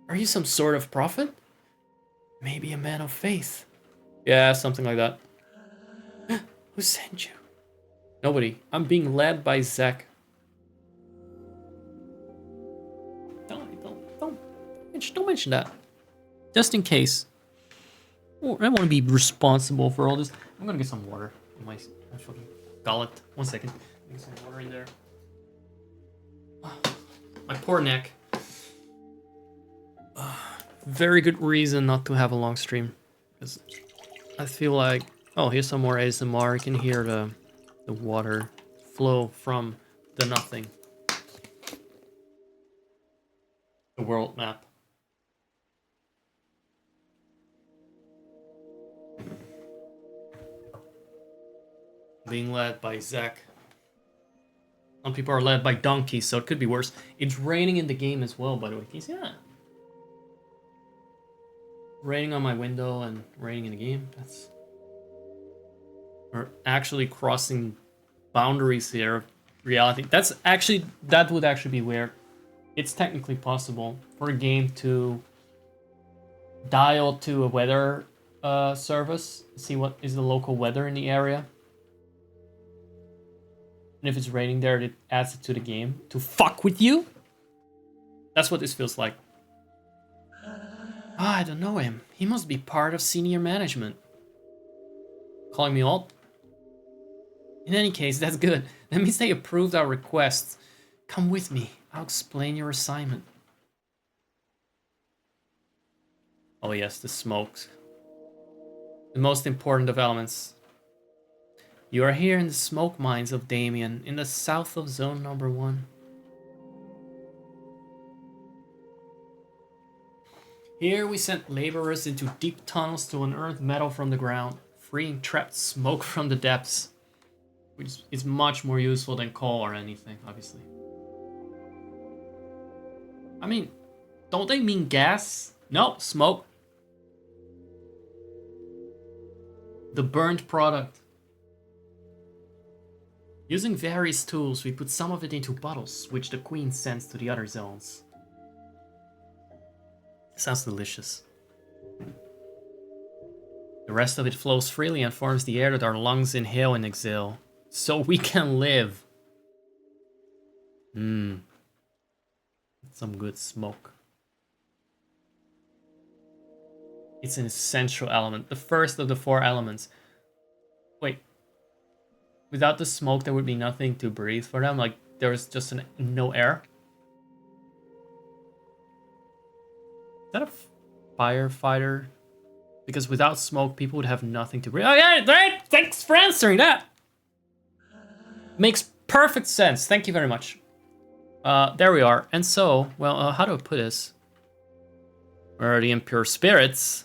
Are you some sort of prophet? Maybe a man of faith. Yeah, something like that. Who sent you? Nobody. I'm being led by Zack. Don't mention that. Just in case. Oh, I want to be responsible for all this. I'm gonna get some water in my fucking gullet. 1 second. Get some water in there. My poor neck. Very good reason not to have a long stream. Because I feel like... Oh, here's some more ASMR. You can hear the water flow from the nothing. The world map. Being led by Zack. Some people are led by donkeys, so it could be worse. It's raining in the game as well, by the way. Can you see that? Raining on my window and raining in the game. That's... We're actually crossing boundaries here of reality. That would actually be weird. It's technically possible for a game to dial to a weather service, see what is the local weather in the area. And if it's raining there, it adds it to the game to fuck with you. That's what this feels like. I don't know him. He must be part of senior management. Calling me alt? In any case, that's good. That means they approved our request. Come with me. I'll explain your assignment. Oh yes, the smokes. The most important developments. You are here in the smoke mines of Damien, in the south of Zone Number 1. Here we sent laborers into deep tunnels to unearth metal from the ground, freeing trapped smoke from the depths. Which is much more useful than coal or anything, obviously. I mean, don't they mean gas? No, smoke. The burnt product. Using various tools, we put some of it into bottles, which the Queen sends to the other zones. Sounds delicious. The rest of it flows freely and forms the air that our lungs inhale and exhale, so we can live. Some good smoke. It's an essential element, the first of the 4 elements. Wait, without the smoke there would be nothing to breathe for them? Like, there's just no air? Is that a firefighter? Because without smoke, people would have nothing to breathe. Oh yeah, right! Thanks for answering that! Makes perfect sense. Thank you very much. There we are. And so, well, how do I put this? Where are the impure spirits?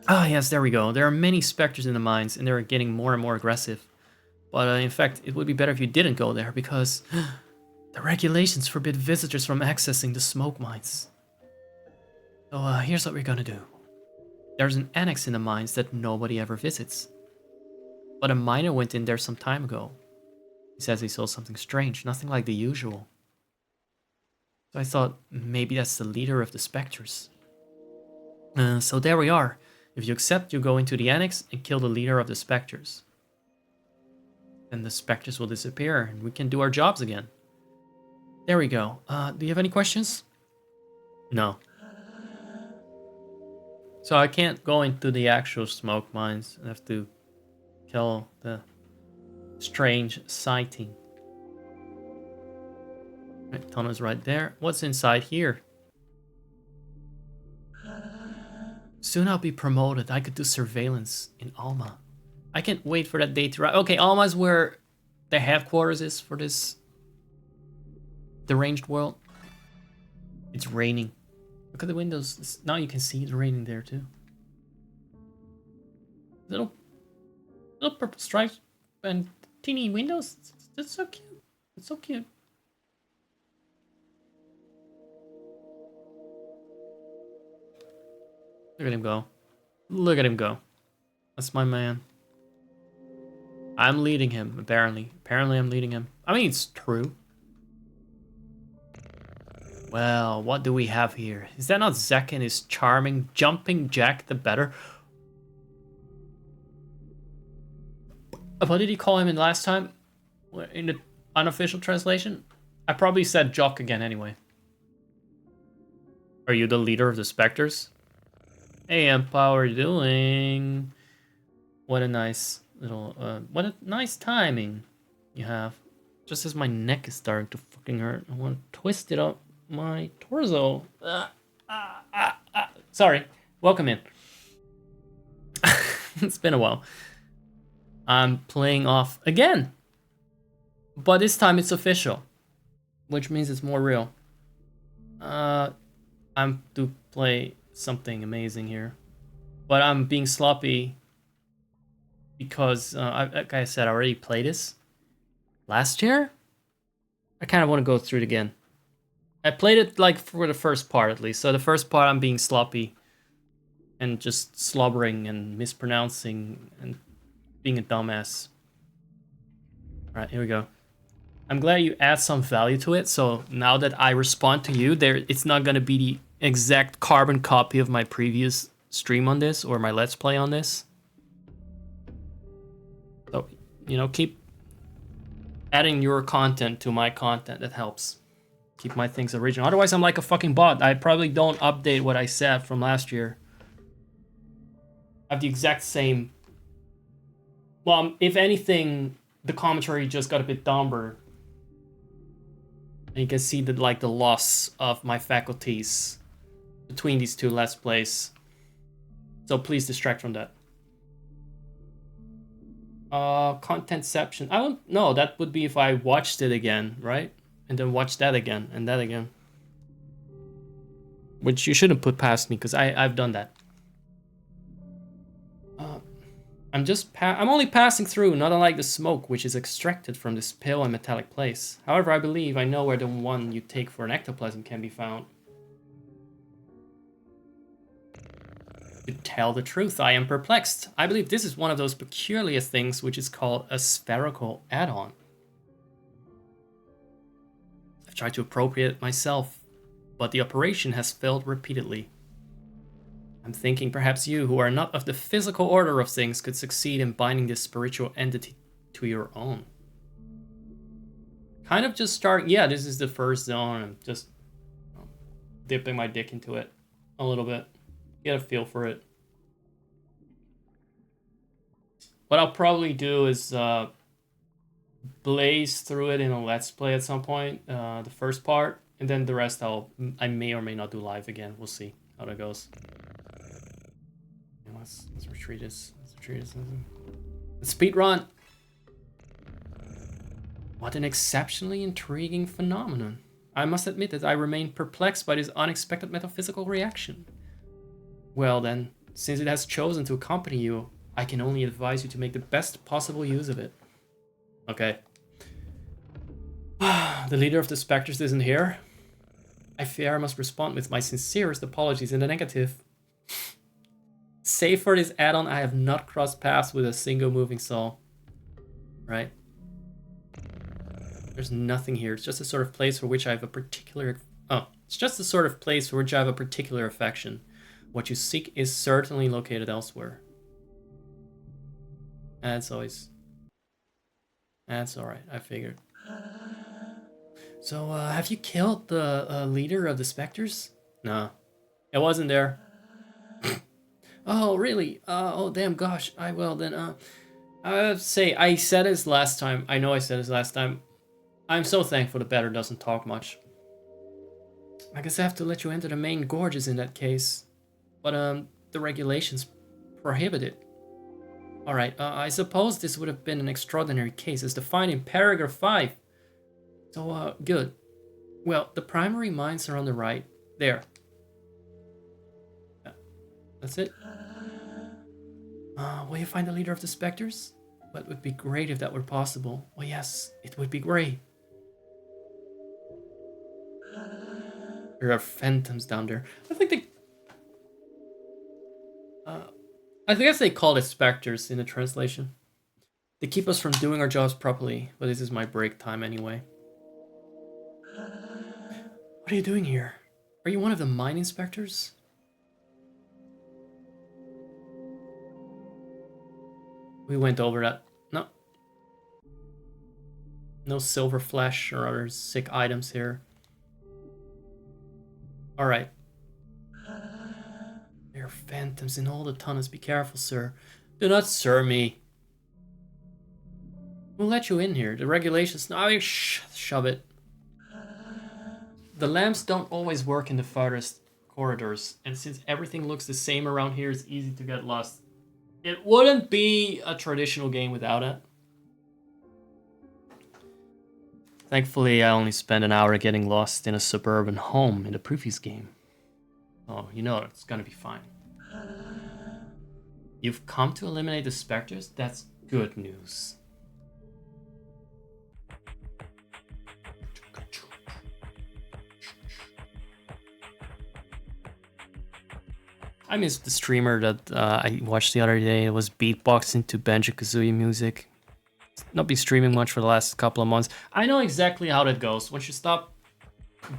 Ah, yes, there we go. There are many specters in the mines, and they're getting more and more aggressive. But in fact, it would be better if you didn't go there, because the regulations forbid visitors from accessing the smoke mines. So here's what we're gonna do. There's an annex in the mines that nobody ever visits. But a miner went in there some time ago. He says he saw something strange, nothing like the usual. So I thought maybe that's the leader of the specters. So there we are. If you accept, you go into the annex and kill the leader of the specters. Then the specters will disappear and we can do our jobs again. There we go. Do you have any questions? No. So I can't go into the actual smoke mines. I have to kill the strange sighting. Right, tunnel's right there. What's inside here? Soon I'll be promoted. I could do surveillance in Alma. I can't wait for that day to arrive. Okay, Alma's where the headquarters is for this deranged world. It's raining. Look at the windows. Now you can see it raining there too. Little purple stripes and teeny windows. It's so cute. It's so cute. Look at him go. Look at him go. That's my man. I'm leading him, apparently. Apparently I'm leading him. I mean, it's true. Well, what do we have here? Is that not Zack and his charming jumping jack the better? What did he call him in last time? In the unofficial translation? I probably said Jock again anyway. Are you the leader of the specters? Hey, Imp, how are you doing? What a nice little, what a nice timing you have. Just as my neck is starting to fucking hurt, I want to twist it up my torso. Sorry, welcome in. It's been a while. I'm playing off again. But this time it's official, which means it's more real. I'm to play something amazing here. But I'm being sloppy because, like I said, I already played this last year. I kind of want to go through it again. I played it like for the first part at least. So the first part I'm being sloppy and just slobbering and mispronouncing and being a dumbass. Alright, here we go. I'm glad you add some value to it, so now that I respond to you, it's not gonna be the exact carbon copy of my previous stream on this or my Let's Play on this. So, you know, keep adding your content to my content. That helps keep my things original. Otherwise, I'm like a fucking bot. I probably don't update what I said from last year. I have the exact same. Well, if anything, the commentary just got a bit dumber. And you can see that, like, the loss of my faculties between these two Let's Plays. So please distract from that. Contentception. I don't know. That would be if I watched it again, right? And then watch that again and that again. Which you shouldn't put past me, because I've done that. I'm only passing through, not unlike the smoke which is extracted from this pale and metallic place. However, I believe I know where the one you take for an ectoplasm can be found. To tell the truth, I am perplexed. I believe this is one of those peculiar things which is called a spherical add-on. I've tried to appropriate it myself, but the operation has failed repeatedly. I'm thinking perhaps you, who are not of the physical order of things, could succeed in binding this spiritual entity to your own. Kind of just starting, yeah, this is the first zone. I'm just dipping my dick into it a little bit. Get a feel for it. What I'll probably do is blaze through it in a let's play at some point, the first part, and then the rest I may or may not do live again. We'll see how that goes. Yeah, let's retreat this. Let's speed run. What an exceptionally intriguing phenomenon. I must admit that I remain perplexed by this unexpected metaphysical reaction. Well then, since it has chosen to accompany you, I can only advise you to make the best possible use of it. Okay. The leader of the Spectres isn't here. I fear I must respond with my sincerest apologies in the negative. Save for this add-on, I have not crossed paths with a single moving soul. Right? There's nothing here. It's just a sort of place for which I have a particular... Oh, it's just the sort of place for which I have a particular affection. What you seek is certainly located elsewhere. That's always... That's alright, I figured. So, have you killed the leader of the Spectres? No. It wasn't there. Oh, really? Oh, damn, gosh. I will then, I have to say, I said this last time. I know I said this last time. I'm so thankful the Better doesn't talk much. I guess I have to let you enter the main gorges in that case. But, the regulations prohibit it. Alright, I suppose this would have been an extraordinary case as defined in paragraph 5. So, good. Well, the primary mines are on the right. There. Yeah, that's it. Will you find the leader of the Spectres? Well, it would be great if that were possible. Well, yes, it would be great. There are phantoms down there. I guess they call it Spectres in the translation. They keep us from doing our jobs properly, but this is my break time anyway. What are you doing here? Are you one of the mine inspectors? We went over that. No. No silver flesh or other sick items here. Alright. There are phantoms in all the tunnels. Be careful, sir. Do not sir me. We'll let you in here. The regulations... No, shove it. The lamps don't always work in the farthest corridors, and since everything looks the same around here, it's easy to get lost. It wouldn't be a traditional game without it. Thankfully, I only spent an hour getting lost in a suburban home in the previous game. Oh, you know it's gonna be fine. You've come to eliminate the Spectres? That's good news. I missed the streamer that I watched the other day. It was beatboxing to Banjo-Kazooie music. Not be streaming much for the last couple of months. I know exactly how that goes. Once you stop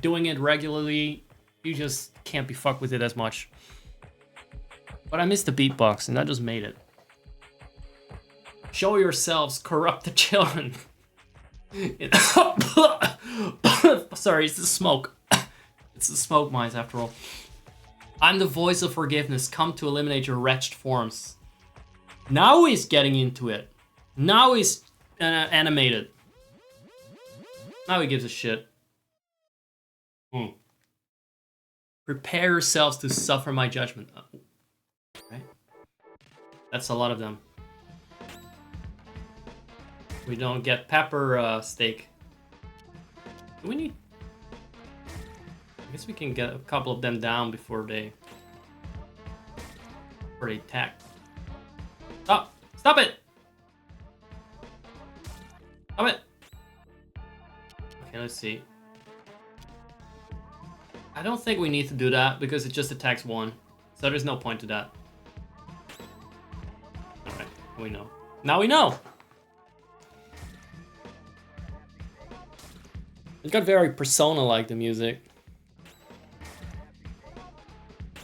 doing it regularly, you just can't be fucked with it as much. But I missed the beatbox, and that just made it. Show yourselves, corrupt the children. Sorry, it's the smoke. It's the smoke mines, after all. I'm the voice of forgiveness, come to eliminate your wretched forms. Now he's getting into it. Now he's animated. Now he gives a shit. Prepare yourselves to suffer my judgment. Right? That's a lot of them. We don't get pepper steak. Do we need... I guess we can get a couple of them down before they attack. Stop! Stop it! Stop it! Okay, let's see. I don't think we need to do that because it just attacks one. So there's no point to that. Alright, we know. Now we know! It got very Persona-like, the music.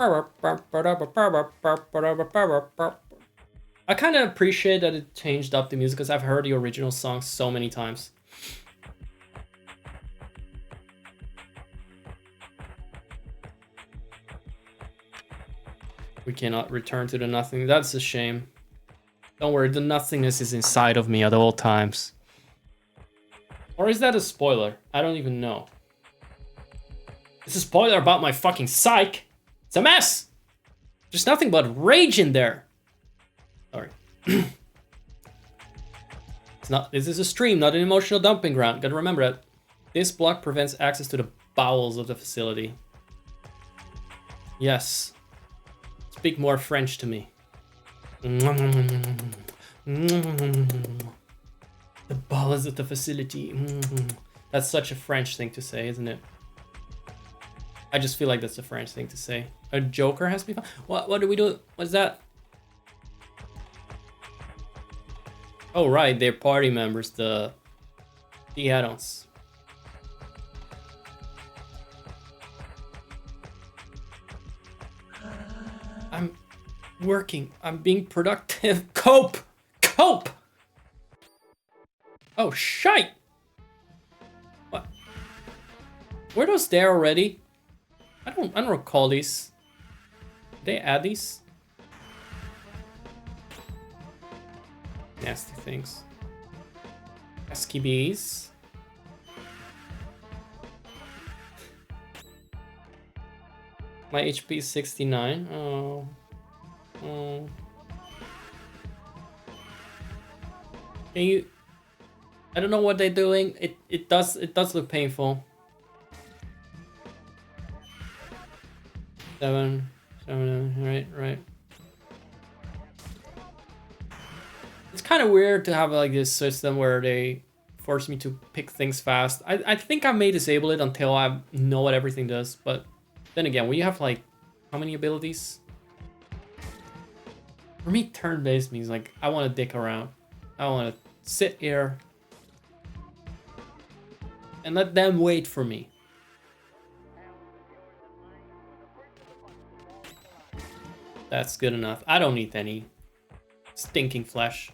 I kind of appreciate that it changed up the music because I've heard the original song so many times. We cannot return to the nothing. That's a shame. Don't worry, the nothingness is inside of me at all times. Or is that a spoiler? I don't even know. It's a spoiler about my fucking psych. It's a mess. There's nothing but rage in there. Sorry. It's not. This is a stream, not an emotional dumping ground. Gotta remember that. This block prevents access to the bowels of the facility. Yes. Speak more French to me. The bowels of the facility. That's such a French thing to say, isn't it? I just feel like that's a French thing to say. A Joker has to be found? What do we do? What's that? Oh right, they're party members, the add-ons. I'm working. I'm being productive. Cope! Cope! Oh shite! What? Were those there already? I don't recall these. Did they add these? Nasty things. Pesky bees. My HP is 69. Oh. Oh. Can you... I don't know what they're doing. It does look painful. 7, right. It's kind of weird to have like this system where they force me to pick things fast. I think I may disable it until I know what everything does, but then again, when you have like, how many abilities? For me, turn-based means like, I want to dick around. I want to sit here and let them wait for me. That's good enough. I don't need any stinking flesh.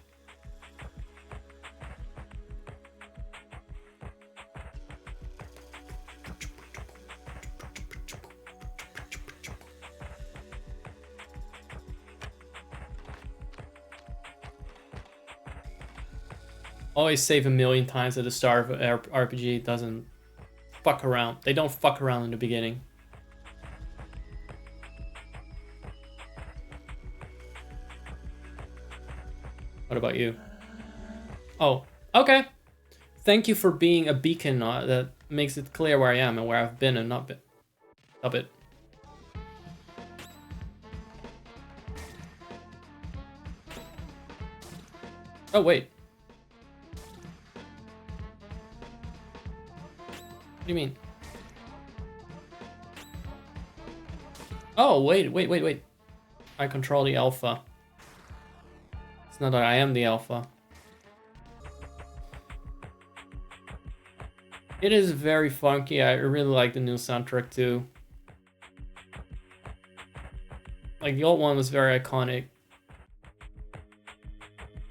Always save a million times at the start of an RPG. It doesn't fuck around. They don't fuck around in the beginning. What about you? Oh, okay. Thank you for being a beacon that makes it clear where I am and where I've been and not been. Stop it. Oh, wait. What do you mean? Oh, wait. I control the alpha. It's not that I am the alpha. It is very funky. I really like the new soundtrack too. Like the old one was very iconic.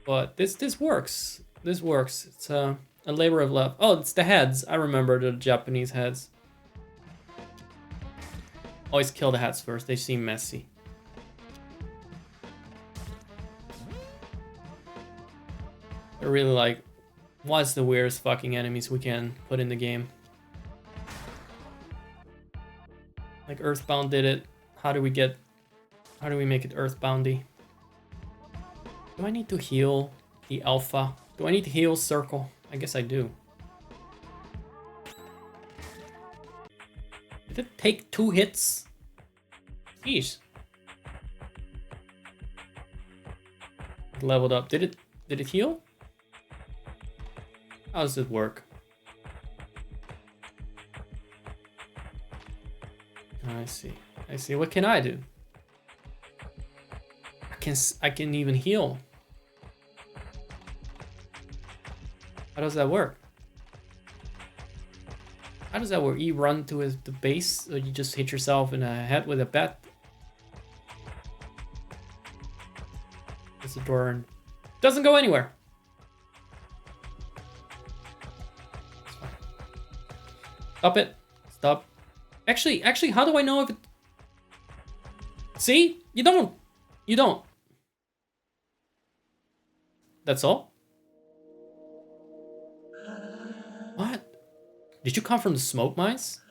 But this works. This works. It's a labor of love. Oh, it's the heads. I remember the Japanese heads. Always kill the heads first. They seem messy. I really like, what's the weirdest fucking enemies we can put in the game? Like Earthbound did it. How do we make it Earthboundy? Do I need to heal the alpha? Do I need to heal Circle? I guess I do. Did it take 2 hits? Jeez. It leveled up. Did it heal? How does it work? I see. What can I do? I can even heal. How does that work? How does that work? You run to the base, or you just hit yourself in the head with a bat? the door and doesn't go anywhere. Stop it. Stop. Actually, how do I know if it... See? You don't. You don't. That's all? What? Did you come from the smoke mines?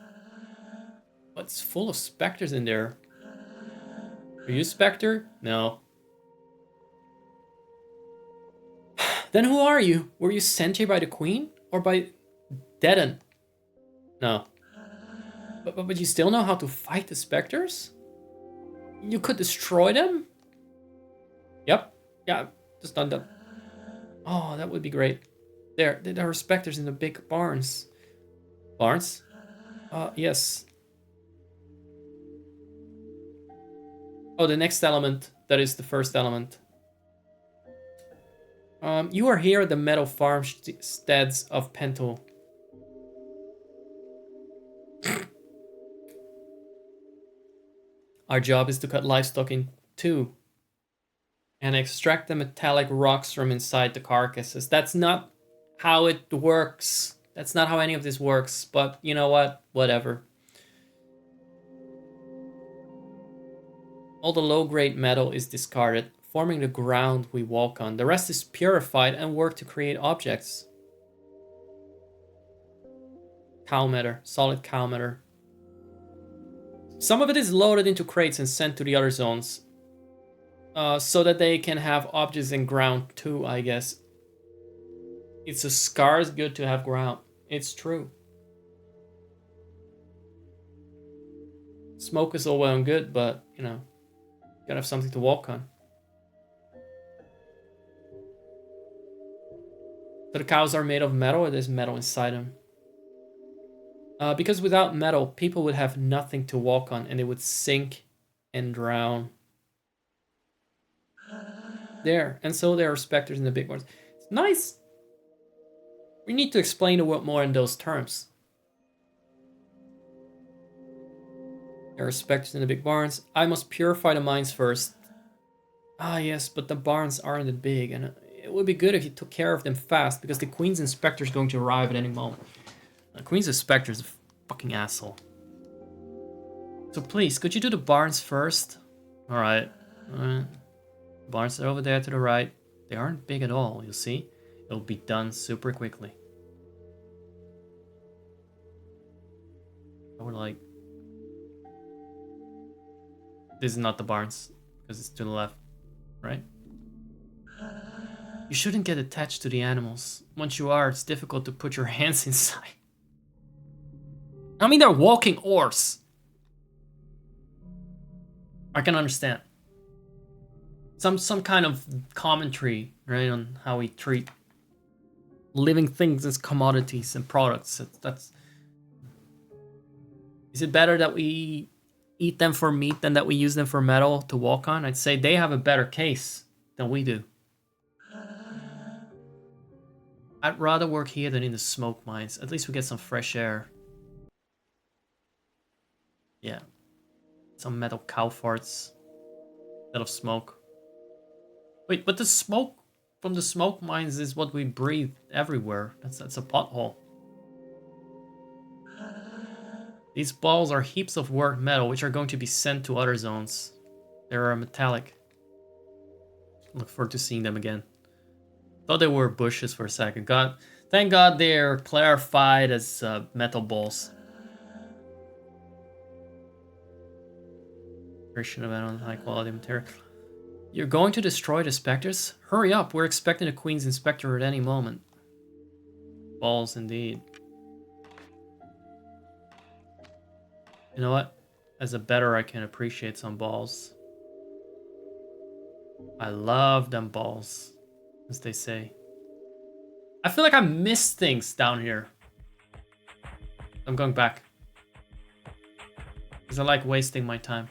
What's full of specters in there? Are you a specter? No. Then who are you? Were you sent here by the queen? Or by Deaden? No. But you still know how to fight the specters? You could destroy them? Yep. Yeah, just done that. Oh, that would be great. There are specters in the big barns. Barns? Yes. Oh, the next element. That is the first element. You are here at the meadow farmsteads of Pentel. Our job is to cut livestock in two and extract the metallic rocks from inside the carcasses. That's not how it works. That's not how any of this works, but you know what? Whatever. All the low-grade metal is discarded, forming the ground we walk on. The rest is purified and worked to create objects. Cow matter, solid cow matter. Some of it is loaded into crates and sent to the other zones. So that they can have objects in ground too, I guess. It's a scarce good to have ground. It's true. Smoke is all well and good, but, you know, you gotta have something to walk on. So the cows are made of metal, or there's metal inside them? Because without metal, people would have nothing to walk on, and they would sink and drown. There, and so there are specters in the big ones. It's nice. We need to explain the world more in those terms. There are specters in the big barns. I must purify the mines first. Ah, yes, but the barns aren't that big, and it would be good if you took care of them fast, because the Queen's Inspector is going to arrive at any moment. The Queen's Inspector is a fucking asshole. So please, could you do the barns first? Alright. Barns are over there to the right. They aren't big at all, you'll see. It'll be done super quickly. I would like... This is not the barns, because it's to the left, right? You shouldn't get attached to the animals. Once you are, it's difficult to put your hands inside. I mean, they're walking ores. I can understand. Some kind of commentary, right, on how we treat living things as commodities and products. That's... Is it better that we eat them for meat than that we use them for metal to walk on? I'd say they have a better case than we do. I'd rather work here than in the smoke mines. At least we get some fresh air. Yeah. Some metal cow farts instead of smoke. Wait, but the smoke from the smoke mines is what we breathe everywhere. That's a pothole. These balls are heaps of worked metal, which are going to be sent to other zones. They are metallic. Look forward to seeing them again. Thought they were bushes for a second. Thank God they're clarified as metal balls. Creation of high quality material. You're going to destroy the specters? Hurry up, we're expecting the Queen's Inspector at any moment. Balls indeed. You know what? As a better, I can appreciate some balls. I love them balls, as they say. I feel like I missed things down here. I'm going back. Because I like wasting my time.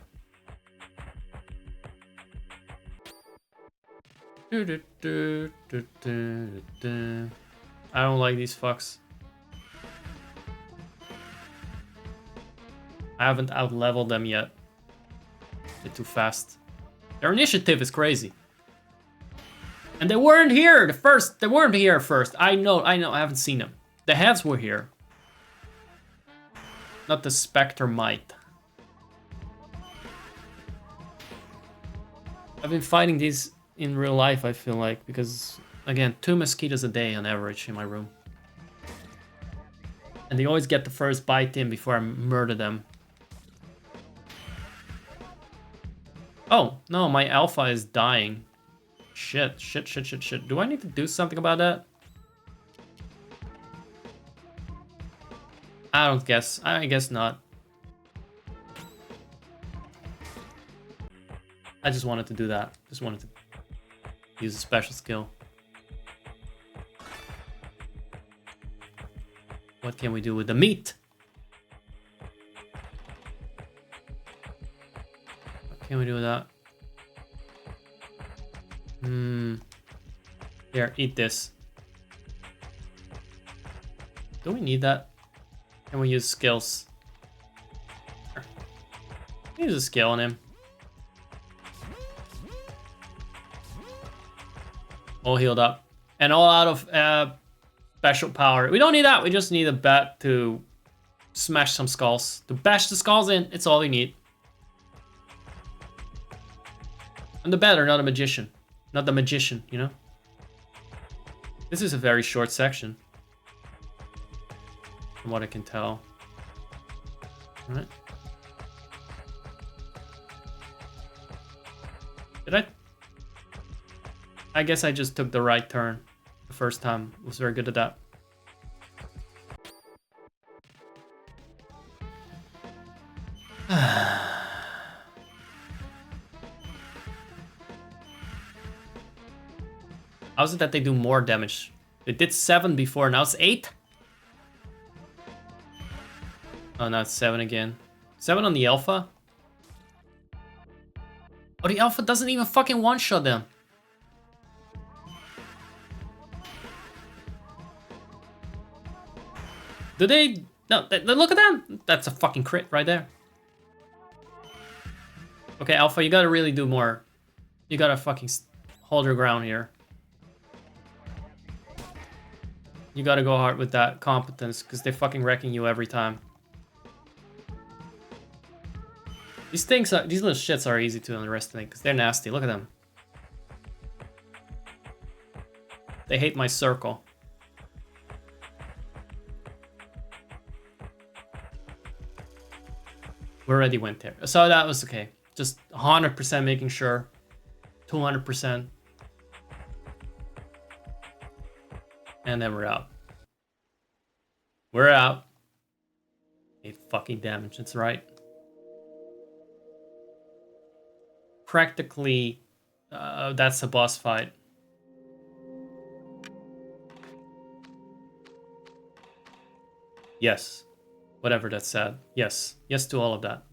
I don't like these fucks. I haven't out-leveled them yet. They're too fast. Their initiative is crazy. And they weren't here they weren't here first. I know, I haven't seen them. The heads were here. Not the Spectre Might. I've been fighting these in real life, I feel like, because, again, 2 mosquitoes a day on average in my room. And they always get the first bite in before I murder them. Oh, no, my alpha is dying. Shit. Do I need to do something about that? I guess not. I just wanted to do that. Just wanted to use a special skill. What can we do with the meat? What can we do with that? Here, eat this. Do we need that? Can we use skills? Use a skill on him. All healed up. And all out of special power. We don't need that. We just need a bat to smash some skulls. To bash the skulls in. It's all we need. I'm the batter, not a magician. Not the magician, you know? This is a very short section. From what I can tell. Alright. Did I guess I just took the right turn the first time. I was very good at that. How is it that they do more damage? They did 7 before, now it's 8? Oh, now it's 7 again. 7 on the alpha? Oh, the alpha doesn't even fucking one-shot them. Do they? No, look at them. That's a fucking crit right there. Okay, Alpha, you gotta really do more. You gotta fucking hold your ground here. You gotta go hard with that competence, because they're fucking wrecking you every time. These things, these little shits are easy to underestimate, because they're nasty. Look at them. They hate my circle. We already went there. So that was okay. Just 100% making sure. 200%. And then we're out. We're out. 8 fucking damage, that's right. Practically, that's a boss fight. Yes. Whatever that said. Yes. Yes to all of that.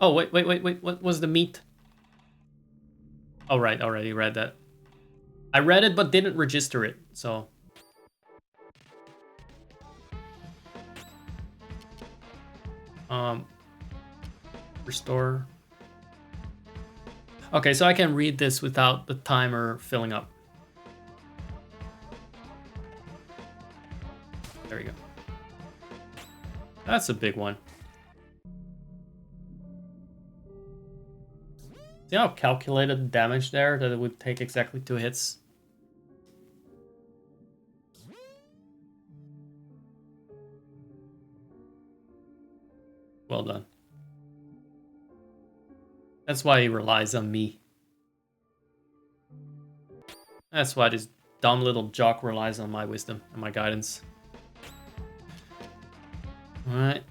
Oh, wait. What was the meat? Oh, right. Already read that. I read it, but didn't register it, so... Restore. Okay, so I can read this without the timer filling up. There we go. That's a big one. See how calculated the damage there, that it would take exactly 2 hits? Well done. That's why he relies on me. That's why this dumb little jock relies on my wisdom and my guidance. Alright.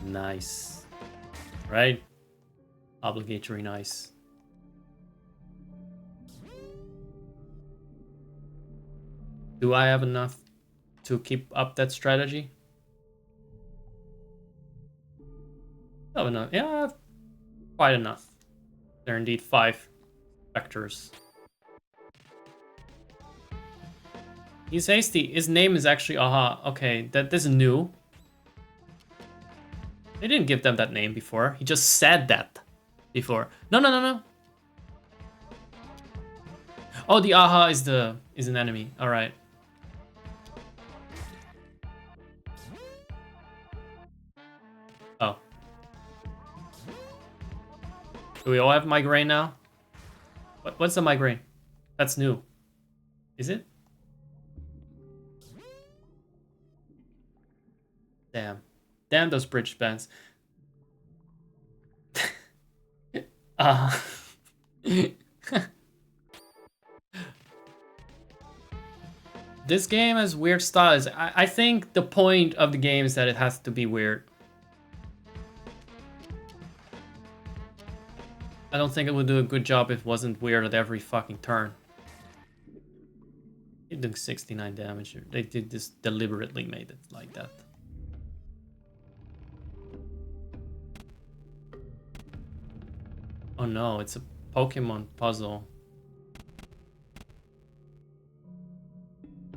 Nice. Right? Obligatory nice. Do I have enough to keep up that strategy? Oh, enough. Yeah, quite enough. There are indeed 5 vectors. He's hasty. His name is actually Aha. Okay, that is new. They didn't give them that name before. He just said that before. No, no, no, no. Oh, the aha is an enemy. All right. Oh. Do we all have migraine now? What's the migraine? That's new. Is it? Damn. Damn those bridge bands. This game has weird styles. I think the point of the game is that it has to be weird. I don't think it would do a good job if it wasn't weird at every fucking turn. You're doing 69 damage. They did this deliberately, made it like that. Oh no, it's a Pokemon puzzle.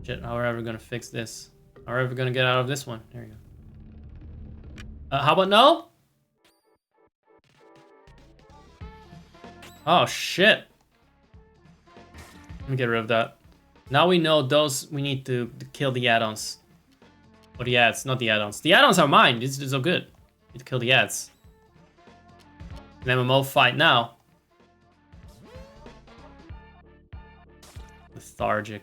Shit, how are we ever gonna fix this? How are we ever gonna get out of this one? There you go. How about no? Oh shit. Let me get rid of that. Now we know those, we need to kill the add-ons. Or the ads, not the add-ons. The add-ons are mine, it's so good. Need to kill the ads. An MMO fight now. Lethargic.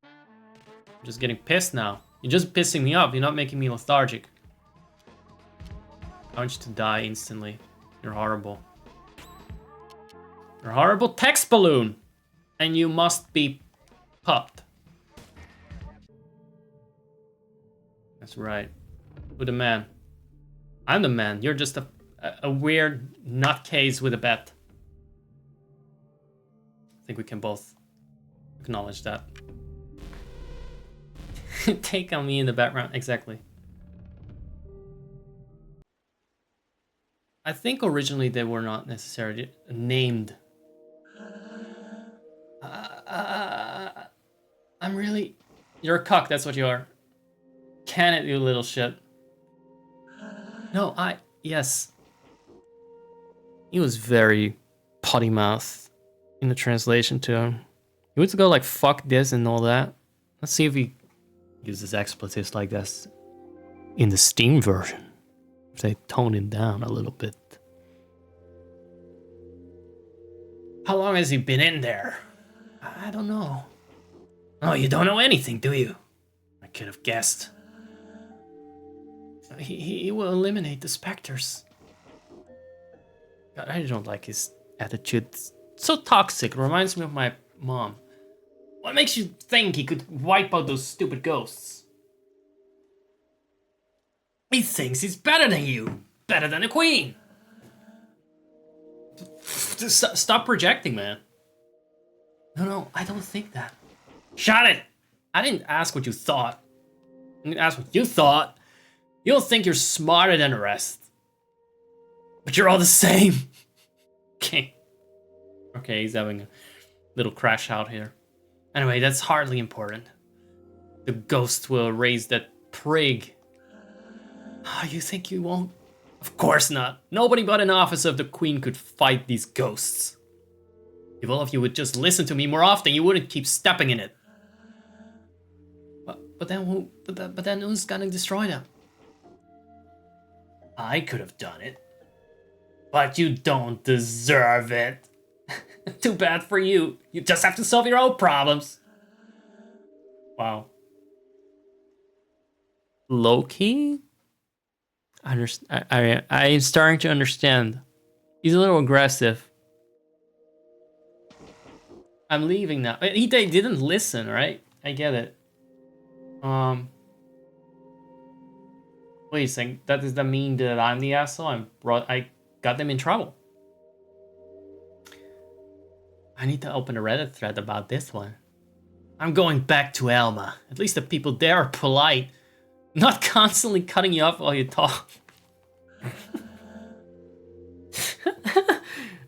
I'm just getting pissed now. You're just pissing me off, you're not making me lethargic. I want you to die instantly. You're horrible. You're a horrible text balloon! And you must be popped. That's right. With a man. I'm the man. You're just a weird nutcase with a bat. I think we can both acknowledge that. Take on me in the background. Exactly. I think originally they were not necessarily named. I'm really... You're a cuck, that's what you are. Can it, you little shit. No, yes. He was very potty mouthed in the translation to him. He would go like, fuck this and all that. Let's see if he uses expletives like this in the Steam version. If they tone it down a little bit. How long has he been in there? I don't know. Oh, you don't know anything, do you? I could have guessed. He will eliminate the specters. God, I don't like his attitude. It's so toxic. Reminds me of my mom. What makes you think he could wipe out those stupid ghosts? He thinks he's better than you. Better than a queen. Stop projecting, man. No, I don't think that. Shut it! I didn't ask what you thought. I didn't ask what you thought. You don't think you're smarter than the rest. But you're all the same. Okay. Okay, he's having a little crash out here. Anyway, that's hardly important. The ghost will raise that prig. Oh, you think you won't? Of course not. Nobody but an officer of the Queen could fight these ghosts. If all of you would just listen to me more often, you wouldn't keep stepping in it. But then who's gonna destroy them? I could have done it. But you don't deserve it. Too bad for you. You just have to solve your own problems. Wow. Low-key? I'm starting to understand. He's a little aggressive. I'm leaving now. He didn't listen, right? I get it. Wait a second. Does that mean that I'm the asshole? I got them in trouble. I need to open a Reddit thread about this one. I'm going back to Elma. At least the people there are polite. Not constantly cutting you off while you talk.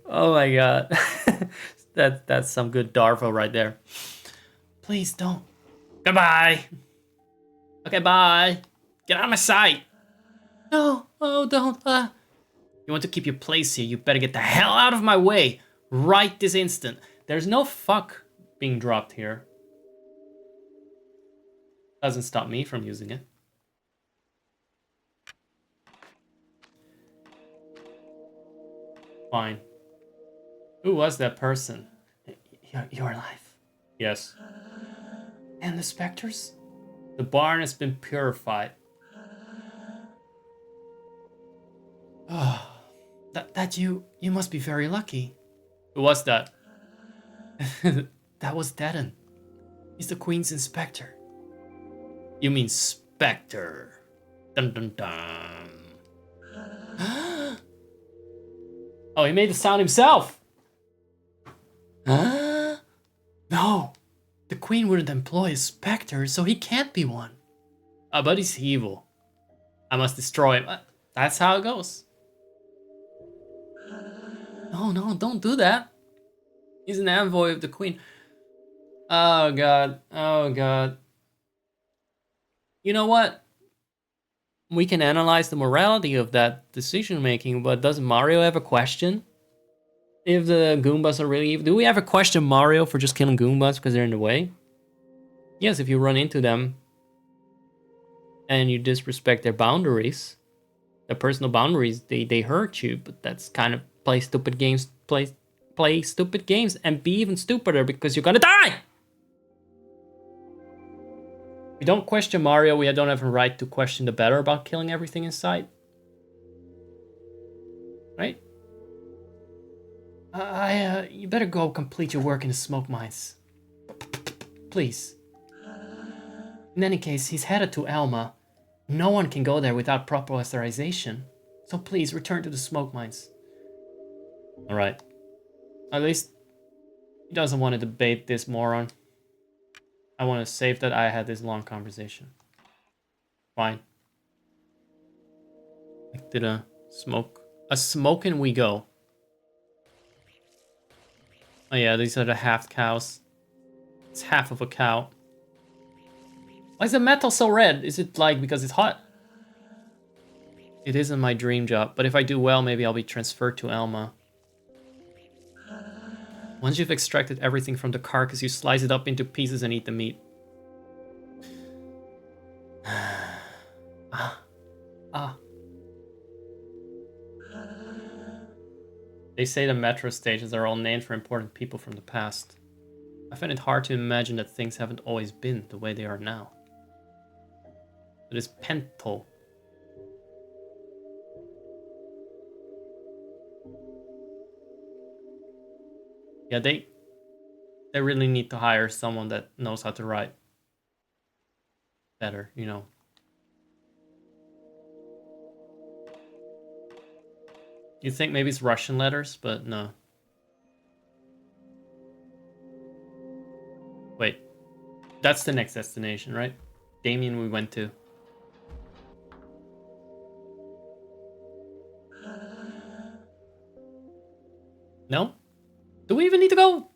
Oh my god. That's some good Darvo right there. Please don't. Goodbye. Okay, bye. Get out of my sight. No, oh, don't. You want to keep your place here, you better get the hell out of my way. Right this instant. There's no fuck being dropped here. Doesn't stop me from using it. Fine. Who was that person? You're alive. Yes. And the specters? The barn has been purified. Oh, that you must be very lucky. Who was that? That was Deaden. He's the Queen's inspector. You mean Spectre. Dun dun dun. Oh, he made the sound himself. No. The Queen wouldn't employ a Spectre, so he can't be one. But he's evil. I must destroy him. That's how it goes. No, don't do that. He's an envoy of the Queen. Oh god. Oh god. You know what? We can analyze the morality of that decision making, but doesn't Mario have a question? If the Goombas are really evil. Do we ever question Mario for just killing Goombas because they're in the way? Yes, if you run into them and you disrespect their boundaries, their personal boundaries, they hurt you, but that's kind of play stupid games, play stupid games and be even stupider because you're gonna die! We don't question Mario, we don't have a right to question the better about killing everything in sight. Right? You better go complete your work in the smoke mines. Please. In any case, he's headed to Elma. No one can go there without proper authorization. So please, return to the smoke mines. Alright. At least he doesn't want to debate this moron. I want to save that I had this long conversation. Fine. Like, did a smoking we go. Oh yeah, these are the half cows. It's half of a cow. Why is the metal so red? Is it like because it's hot? It isn't my dream job, but if I do well, maybe I'll be transferred to Elma. Once you've extracted everything from the carcass, you slice it up into pieces and eat the meat. They say the metro stations are all named for important people from the past. I find it hard to imagine that things haven't always been the way they are now. It is Pento. Yeah, they really need to hire someone that knows how to write better, you know. You think maybe it's Russian letters, but no. Wait, that's the next destination, right? Damien we went to. No? Do we even need to go?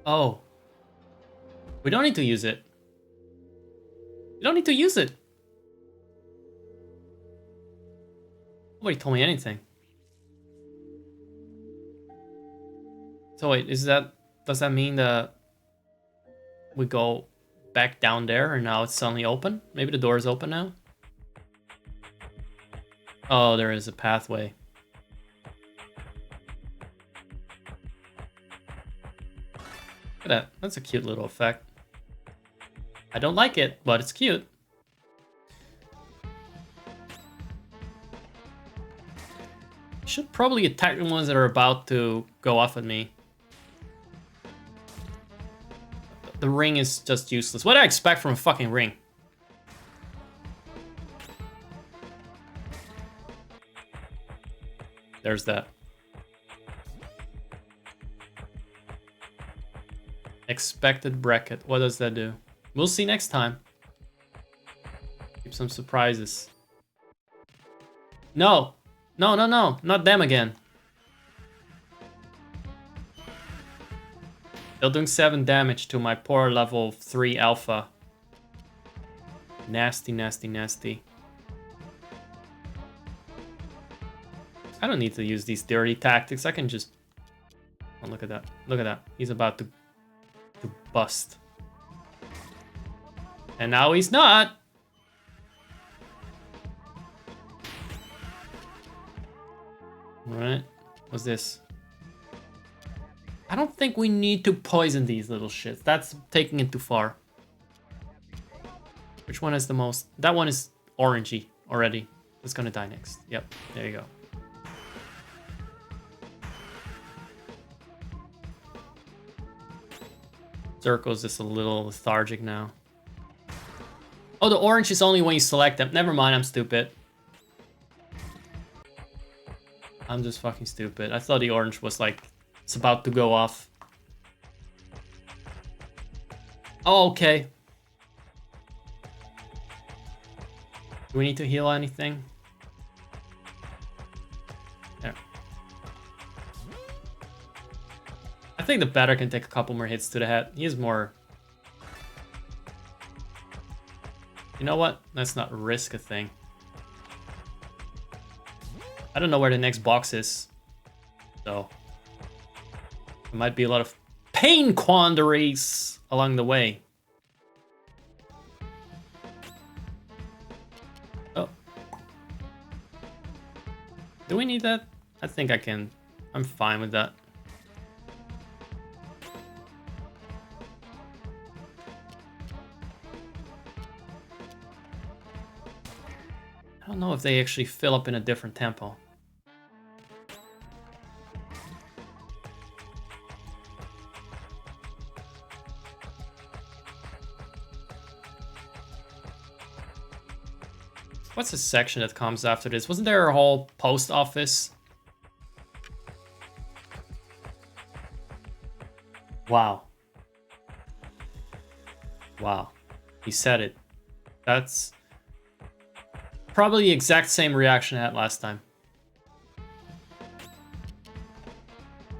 Oh. We don't need to use it. We don't need to use it. Nobody told me anything. So wait, does that mean that we go back down there and now it's suddenly open? Maybe the door is open now? Oh, there is a pathway. Look at that. That's a cute little effect. I don't like it, but it's cute. Should probably attack the ones that are about to go off at me. The ring is just useless. What do I expect from a fucking ring? There's that. Expected bracket. What does that do? We'll see next time. Keep some surprises. No. No, no, no. Not them again. They're doing 7 damage to my poor level 3 alpha. Nasty, nasty, nasty. I don't need to use these dirty tactics. I can just... Oh, look at that. Look at that. He's about to bust. And now he's not. Alright. What's this? I don't think we need to poison these little shits. That's taking it too far. Which one has the most? That one is orangey already. It's gonna die next. Yep, there you go. Circle's just a little lethargic now. Oh, the orange is only when you select them. Never mind, I'm stupid. I'm just fucking stupid. I thought the orange was like, it's about to go off. Oh, okay. Do we need to heal anything? There. I think the batter can take a couple more hits to the head. He is more... You know what? Let's not risk a thing. I don't know where the next box is. So... There might be a lot of pain quandaries along the way. Oh. Do we need that? I think I can. I'm fine with that. I don't know if they actually fill up in a different tempo. What's the section that comes after this? Wasn't there a whole post office? Wow. Wow. He said it. That's probably the exact same reaction I had last time.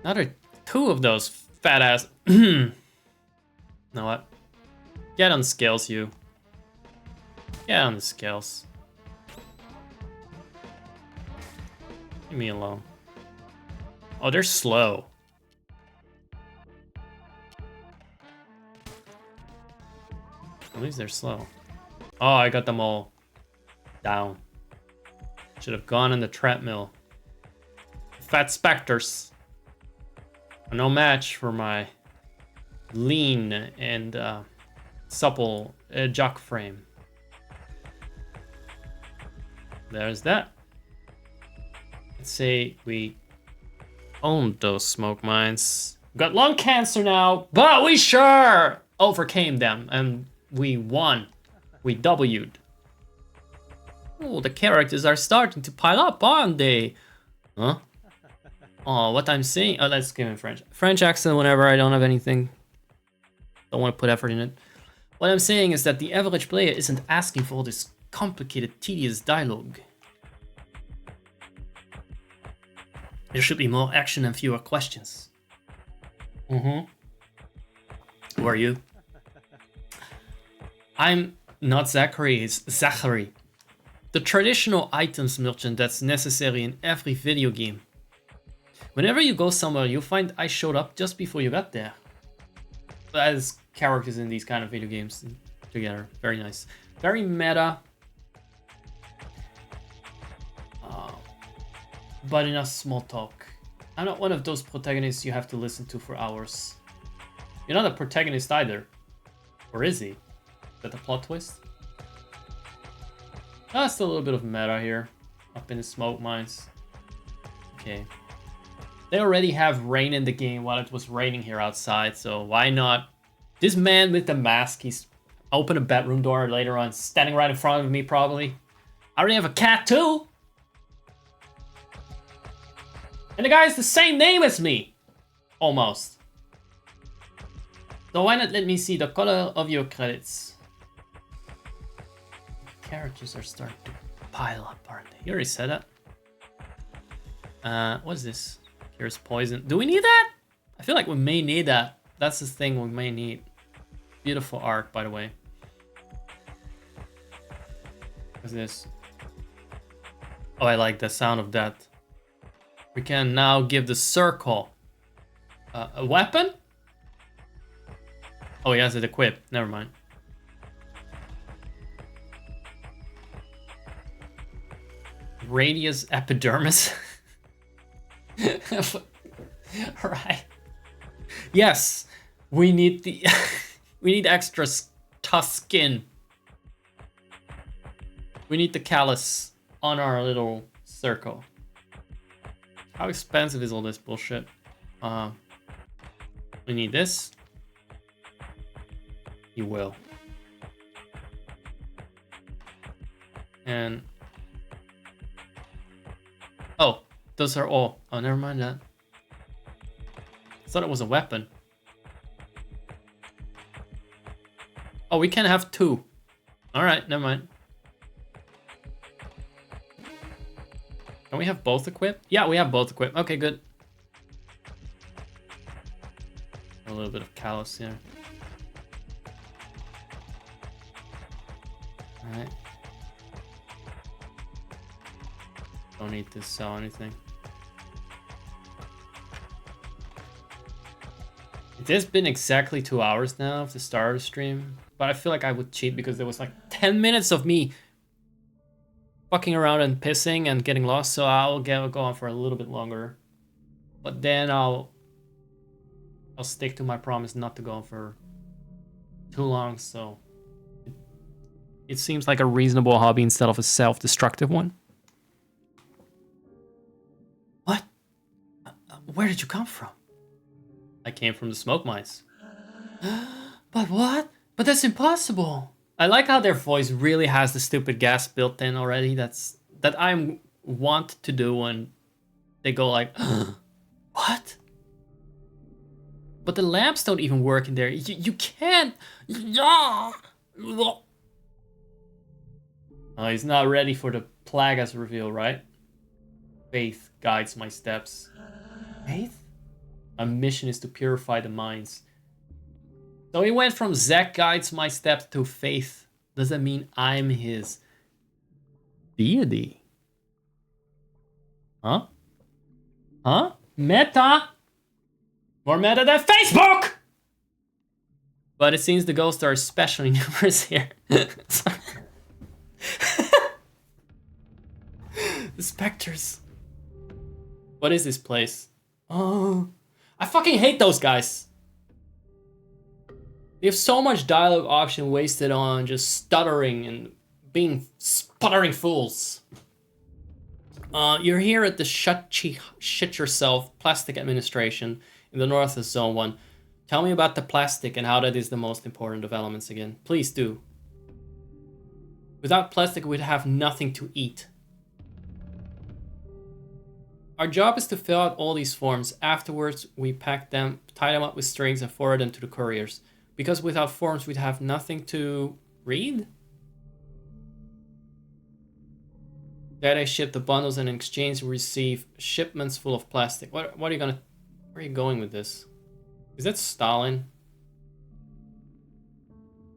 Another 2 of those fat ass. Know what? Get on scales, you. Get on the scales. Leave me alone. Oh, they're slow. At least they're slow. Oh, I got them all down. Should have gone in the treadmill. Fat specters are no match for my lean and supple jock frame. There's that. Let's say we owned those smoke mines. Got lung cancer now, but we sure overcame them and we won. We W'd. Oh, the characters are starting to pile up, aren't they? Huh? Oh, what I'm saying... Oh, let's give him French. French accent whenever I don't have anything. Don't want to put effort in it. What I'm saying is that the average player isn't asking for all this complicated, tedious dialogue. There should be more action and fewer questions. Who are you? I'm not Zachary, it's Zachary. The traditional items merchant that's necessary in every video game. Whenever you go somewhere, you'll find I showed up just before you got there. As characters in these kind of video games together. Very nice. Very meta. But enough small talk. I'm not one of those protagonists you have to listen to for hours. You're not a protagonist either. Or is he? Is that a plot twist? That's a little bit of meta here. Up in the smoke mines. Okay. They already have rain in the game while it was raining here outside, so why not? This man with the mask, he's opened a bedroom door later on, standing right in front of me probably. I already have a cat too! And the guy has the same name as me! Almost. So why not let me see the color of your credits? Characters are starting to pile up, aren't they? You already said that. What is this? Here's poison. Do we need that? I feel like we may need that. That's the thing we may need. Beautiful art, by the way. What's this? Oh, I like the sound of that. We can now give the circle a weapon? Oh, he has it equipped. Never mind. Radius epidermis. Alright. Yes, we need the we need extra tough skin. We need the callus on our little circle. How expensive is all this bullshit? We need this. You will. And oh, those are all. Oh, never mind that. I thought it was a weapon. Oh, we can have two. All right, never mind. Can we have both equipped? Yeah, we have both equipped. Okay, good. A little bit of callus here. All right. Don't need to sell anything. It has been exactly 2 hours now of the start of the stream, but I feel like I would cheat because there was like 10 minutes of me fucking around and pissing and getting lost, so I'll go on for a little bit longer. But then I'll stick to my promise not to go on for too long, so it seems like a reasonable hobby instead of a self-destructive one. What? Where did you come from? I came from the smoke mines. But what? But that's impossible. I like how their voice really has the stupid gas built in already. That I want to do when they go like, what? But the lamps don't even work in there. You can't. Yeah. Oh, he's not ready for the Plagas reveal, right? Faith guides my steps. Faith? My mission is to purify the minds. So he went from Zack guides my steps to Faith. Does that mean I'm his deity? Huh? Huh? Meta? More meta than Facebook! But it seems the ghosts are especially numerous here. The specters. What is this place? Oh, I fucking hate those guys. They have so much dialogue option wasted on just stuttering and being sputtering fools. You're here at the shit yourself plastic administration in the north of Zone 1. Tell me about the plastic and how that is the most important of elements again. Please do. Without plastic, we'd have nothing to eat. Our job is to fill out all these forms. Afterwards, we pack them, tie them up with strings, and forward them to the couriers. Because without forms, we'd have nothing to read? There they ship the bundles, and in exchange, we receive shipments full of plastic. What are you gonna... Where are you going with this? Is that Stalin?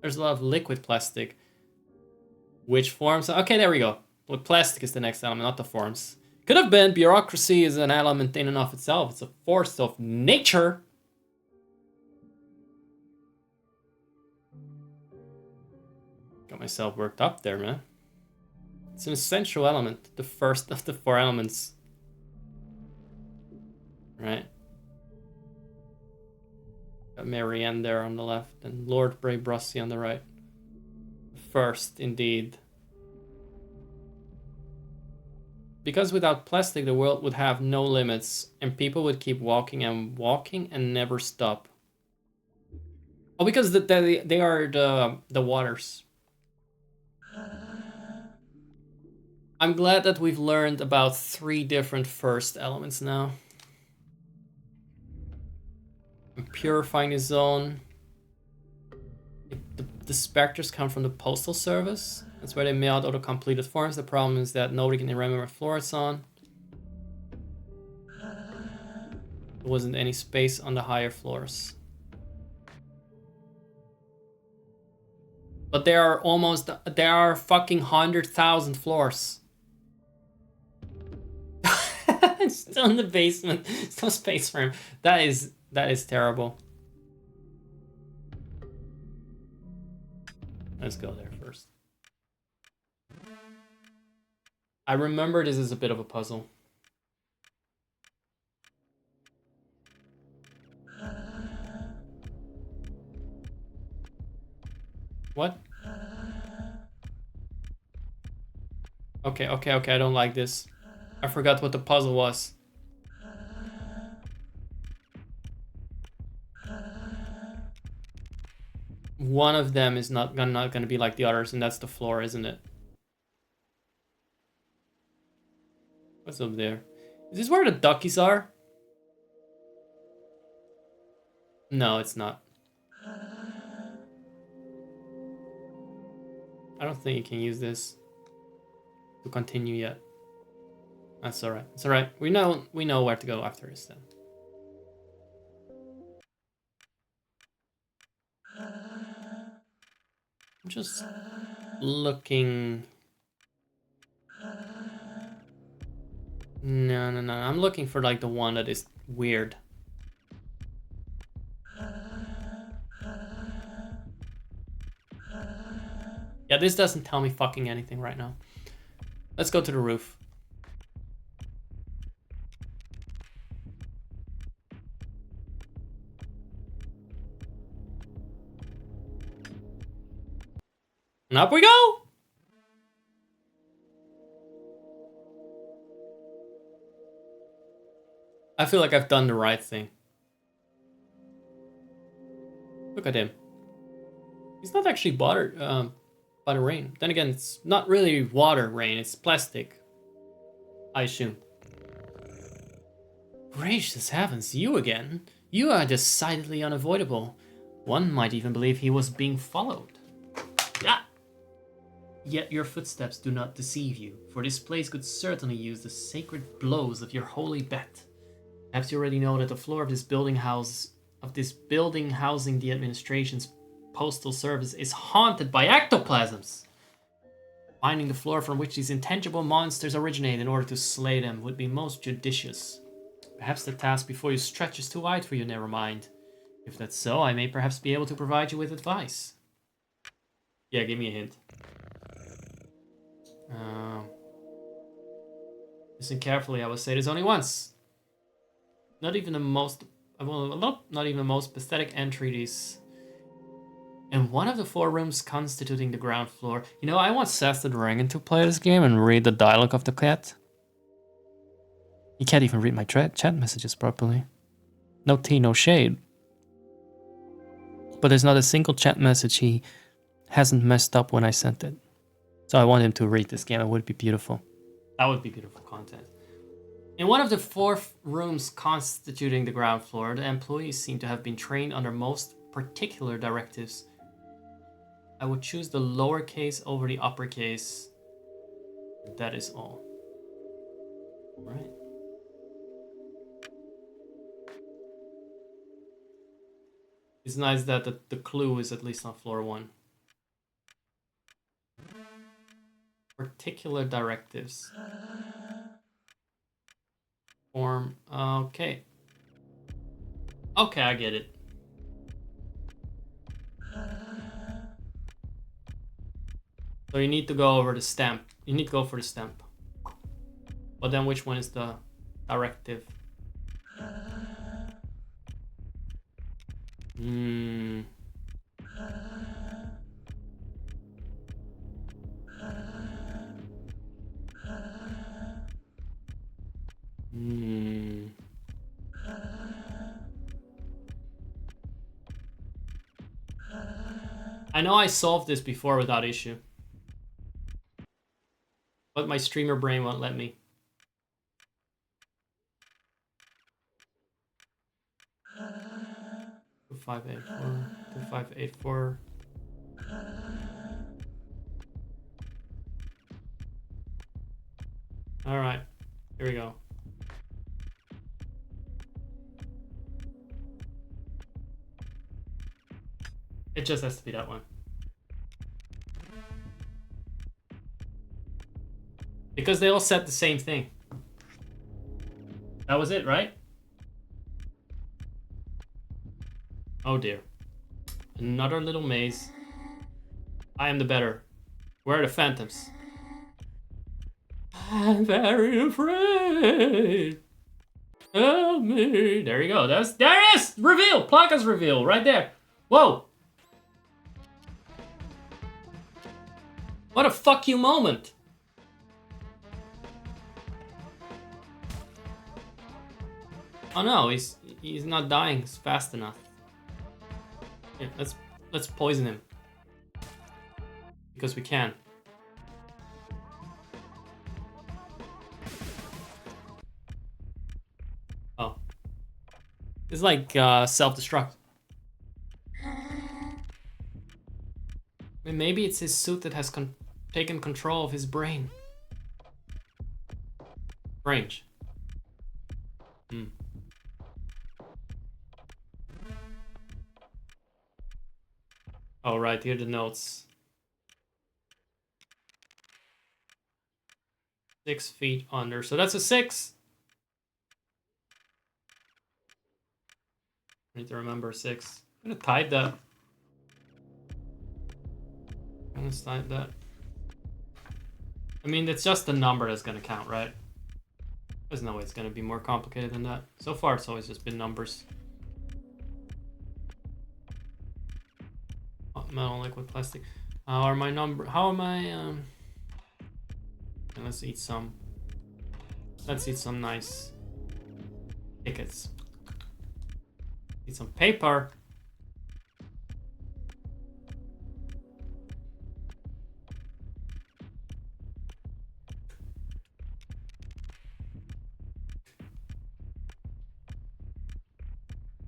There's a lot of liquid plastic. Which forms? Okay, there we go. Well, plastic is the next element, not the forms. Could have been. Bureaucracy is an element in and of itself. It's a force of nature. Got myself worked up there, man. It's an essential element. The first of the 4 elements. Right. Got Marianne there on the left and Lord Bray Brussi on the right. First, indeed. Because without plastic, the world would have no limits, and people would keep walking and never stop. Oh, because they are the waters. I'm glad that we've learned about 3 different first elements now. I'm purifying the zone. The specters come from the postal service. That's where they mailed all the completed forms. The problem is that nobody can remember what floor it's on. There wasn't any space on the higher floors. But there are fucking 100,000 floors. It's still in the basement. Still space for him. That is terrible. Let's go there first. I remember this is a bit of a puzzle. What? Okay, I don't like this. I forgot what the puzzle was. One of them is not gonna be like the others, and that's the floor, isn't it? What's up there? Is this where the duckies are? No, it's not. I don't think you can use this to continue yet. That's alright. It's alright. We know where to go after this then. I'm just looking. No. I'm looking for like the one that is weird. Yeah, this doesn't tell me fucking anything right now. Let's go to the roof. And up we go! I feel like I've done the right thing. Look at him. He's not actually bothered by the rain. Then again, it's not really water rain, it's plastic. I assume. Gracious heavens, you again? You are decidedly unavoidable. One might even believe he was being followed. Yeah. Yet your footsteps do not deceive you, for this place could certainly use the sacred blows of your holy bet. Perhaps you already know that the floor of this building housing the administration's postal service is haunted by ectoplasms. Finding the floor from which these intangible monsters originate in order to slay them would be most judicious. Perhaps the task before you stretches too wide for you, never mind. If that's so, I may perhaps be able to provide you with advice. Yeah, give me a hint. Listen carefully, I will say this only once. Not even the most pathetic entreaties. In one of the 4 rooms constituting the ground floor. You know, I want Seth the Dragon to play this game and read the dialogue of the cat. He can't even read my chat messages properly. No tea, no shade. But there's not a single chat message he hasn't messed up when I sent it. So I want him to read this game. It would be beautiful. That would be beautiful content. In one of the 4 rooms constituting the ground floor, the employees seem to have been trained under most particular directives. I would choose the lowercase over the uppercase. That is all. Right. It's nice that the clue is at least on floor 1. Particular directives. Form. Okay. Okay, I get it. So you need to go over the stamp. You need to go for the stamp. But then which one is the directive? I know I solved this before without issue. But my streamer brain won't let me. Two, 584, 2584. All right, here we go. It just has to be that one. Because they all said the same thing. That was it, right? Oh dear. Another little maze. I am the better. Where are the phantoms? I'm very afraid. Help me. There you go. There it is! Reveal! Plaka's reveal right there. Whoa! What a fuck you moment. Oh no, he's not dying fast enough. Yeah, let's poison him. Because we can. Oh. It's like self-destruct. I mean, maybe it's his suit that has taken control of his brain. Range. Oh, right, here are the notes. 6 feet under. So that's a 6. I need to remember 6. I'm gonna type that. Let's type that. I mean, it's just the number that's gonna count, right? There's no way it's gonna be more complicated than that. So far, it's always just been numbers. Metal, liquid, plastic. How am I, let's eat some nice tickets. Eat some paper.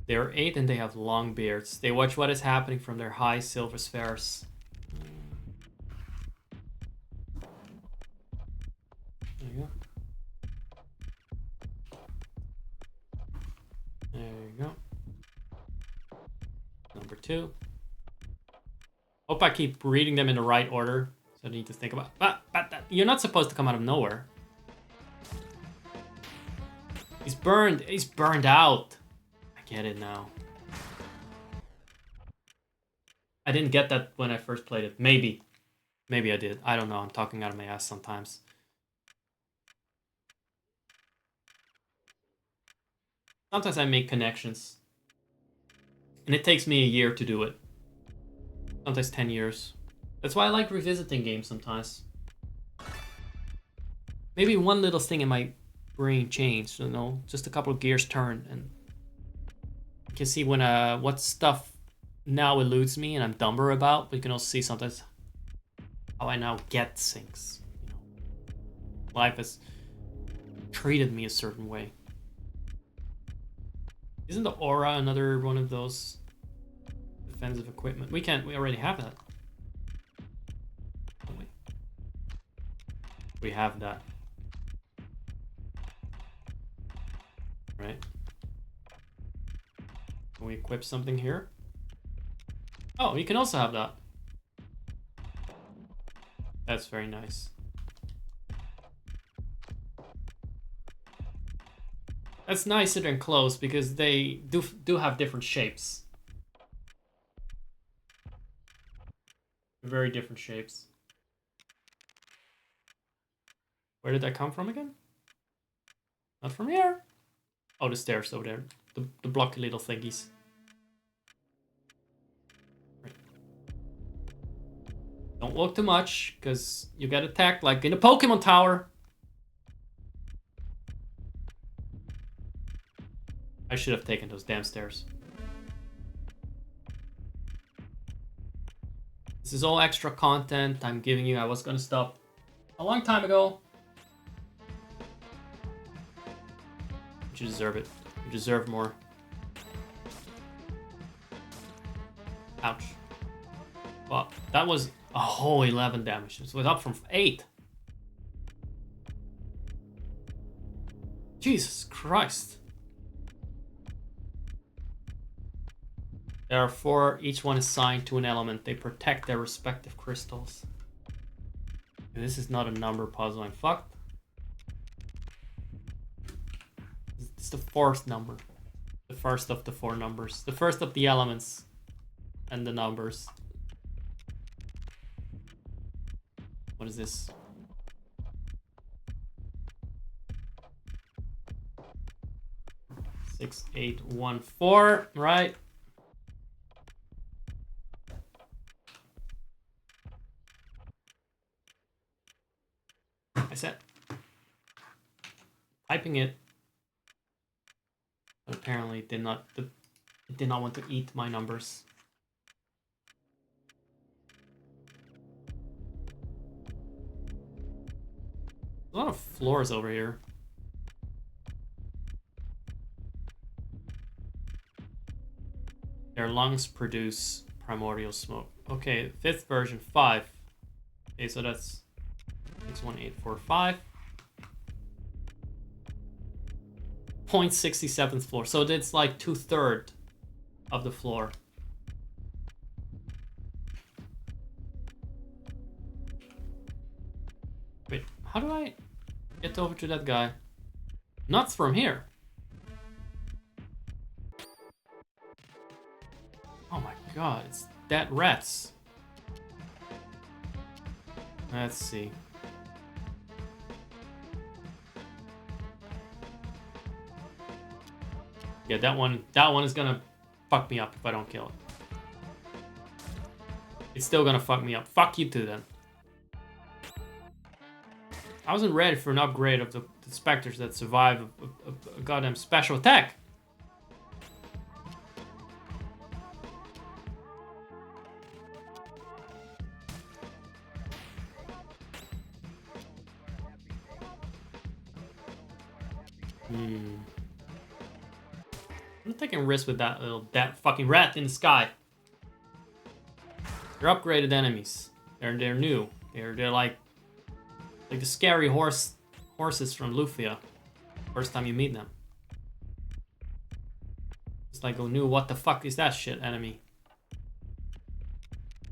They are 8 and they have long beards. They watch what is happening from their high silver spheres. There you go. There you go. Number 2. Hope I keep reading them in the right order. So I need to think about. But you're not supposed to come out of nowhere. He's burned. He's burned out. Get it now. I didn't get that when I first played it. Maybe I did. I don't know. I'm talking out of my ass sometimes. Sometimes I make connections. And it takes me a year to do it. Sometimes 10 years. That's why I like revisiting games sometimes. Maybe one little thing in my brain changed, you know, just a couple of gears turned, and you can see when what stuff now eludes me and I'm dumber about, but you can also see sometimes how I now get things. You know, life has treated me a certain way. Isn't the aura another one of those defensive equipment? We already have that. Don't we? We have that. Right? Can we equip something here? Oh, you can also have that. That's very nice. That's nicer than clothes because they do have different shapes. Very different shapes. Where did that come from again? Not from here. Oh, the stairs over there. The blocky little thingies. Right. Don't walk too much, because you get attacked like in a Pokemon Tower. I should have taken those damn stairs. This is all extra content I'm giving you. I was gonna stop a long time ago. You deserve it. You deserve more. Ouch. Well, that was a whole 11 damage. So it's up from 8. Jesus Christ. There are 4, each one assigned to an element. They protect their respective crystals. And this is not a number puzzle, I'm fucked. It's the fourth number. The first of the four numbers. The first of the elements and the numbers. What is this? Six, 8, 1, 4, right? I said typing it, but apparently it did not want to eat my numbers. A lot of floors over here. Their lungs produce primordial smoke. Okay, fifth version 5. Okay, so that's 61845. 0.67th floor. So it's like 2/3 of the floor. Wait, how do I get over to that guy? Not from here. Oh my god, it's that rats. Let's see. Yeah, that one is gonna fuck me up if I don't kill it. It's still gonna fuck me up. Fuck you too then. I wasn't ready for an upgrade of the specters that survive a goddamn special attack. I'm taking risks with that fucking rat in the sky. They're upgraded enemies. They're new. They're like the scary horses from Lufia. First time you meet them. It's like a new what the fuck is that shit enemy.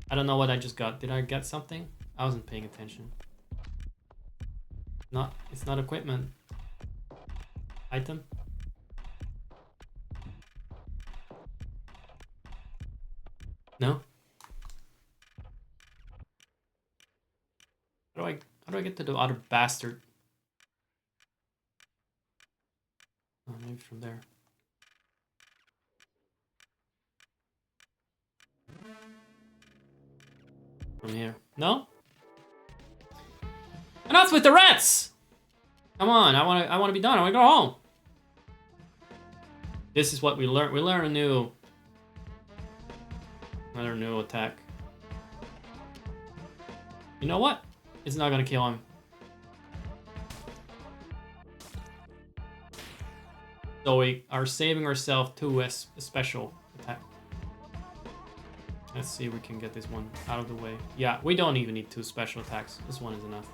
I don't know what I just got. Did I get something? I wasn't paying attention. It's not equipment. Item. No? How do I get to the other bastard? Oh, maybe from there. From here. No? Enough with the rats! Come on, I wanna be done. I wanna go home. This is what we learned. We learned another new attack. You know what? It's not gonna kill him. So we are saving ourselves to a special attack. Let's see if we can get this one out of the way. Yeah, we don't even need 2 special attacks. This one is enough.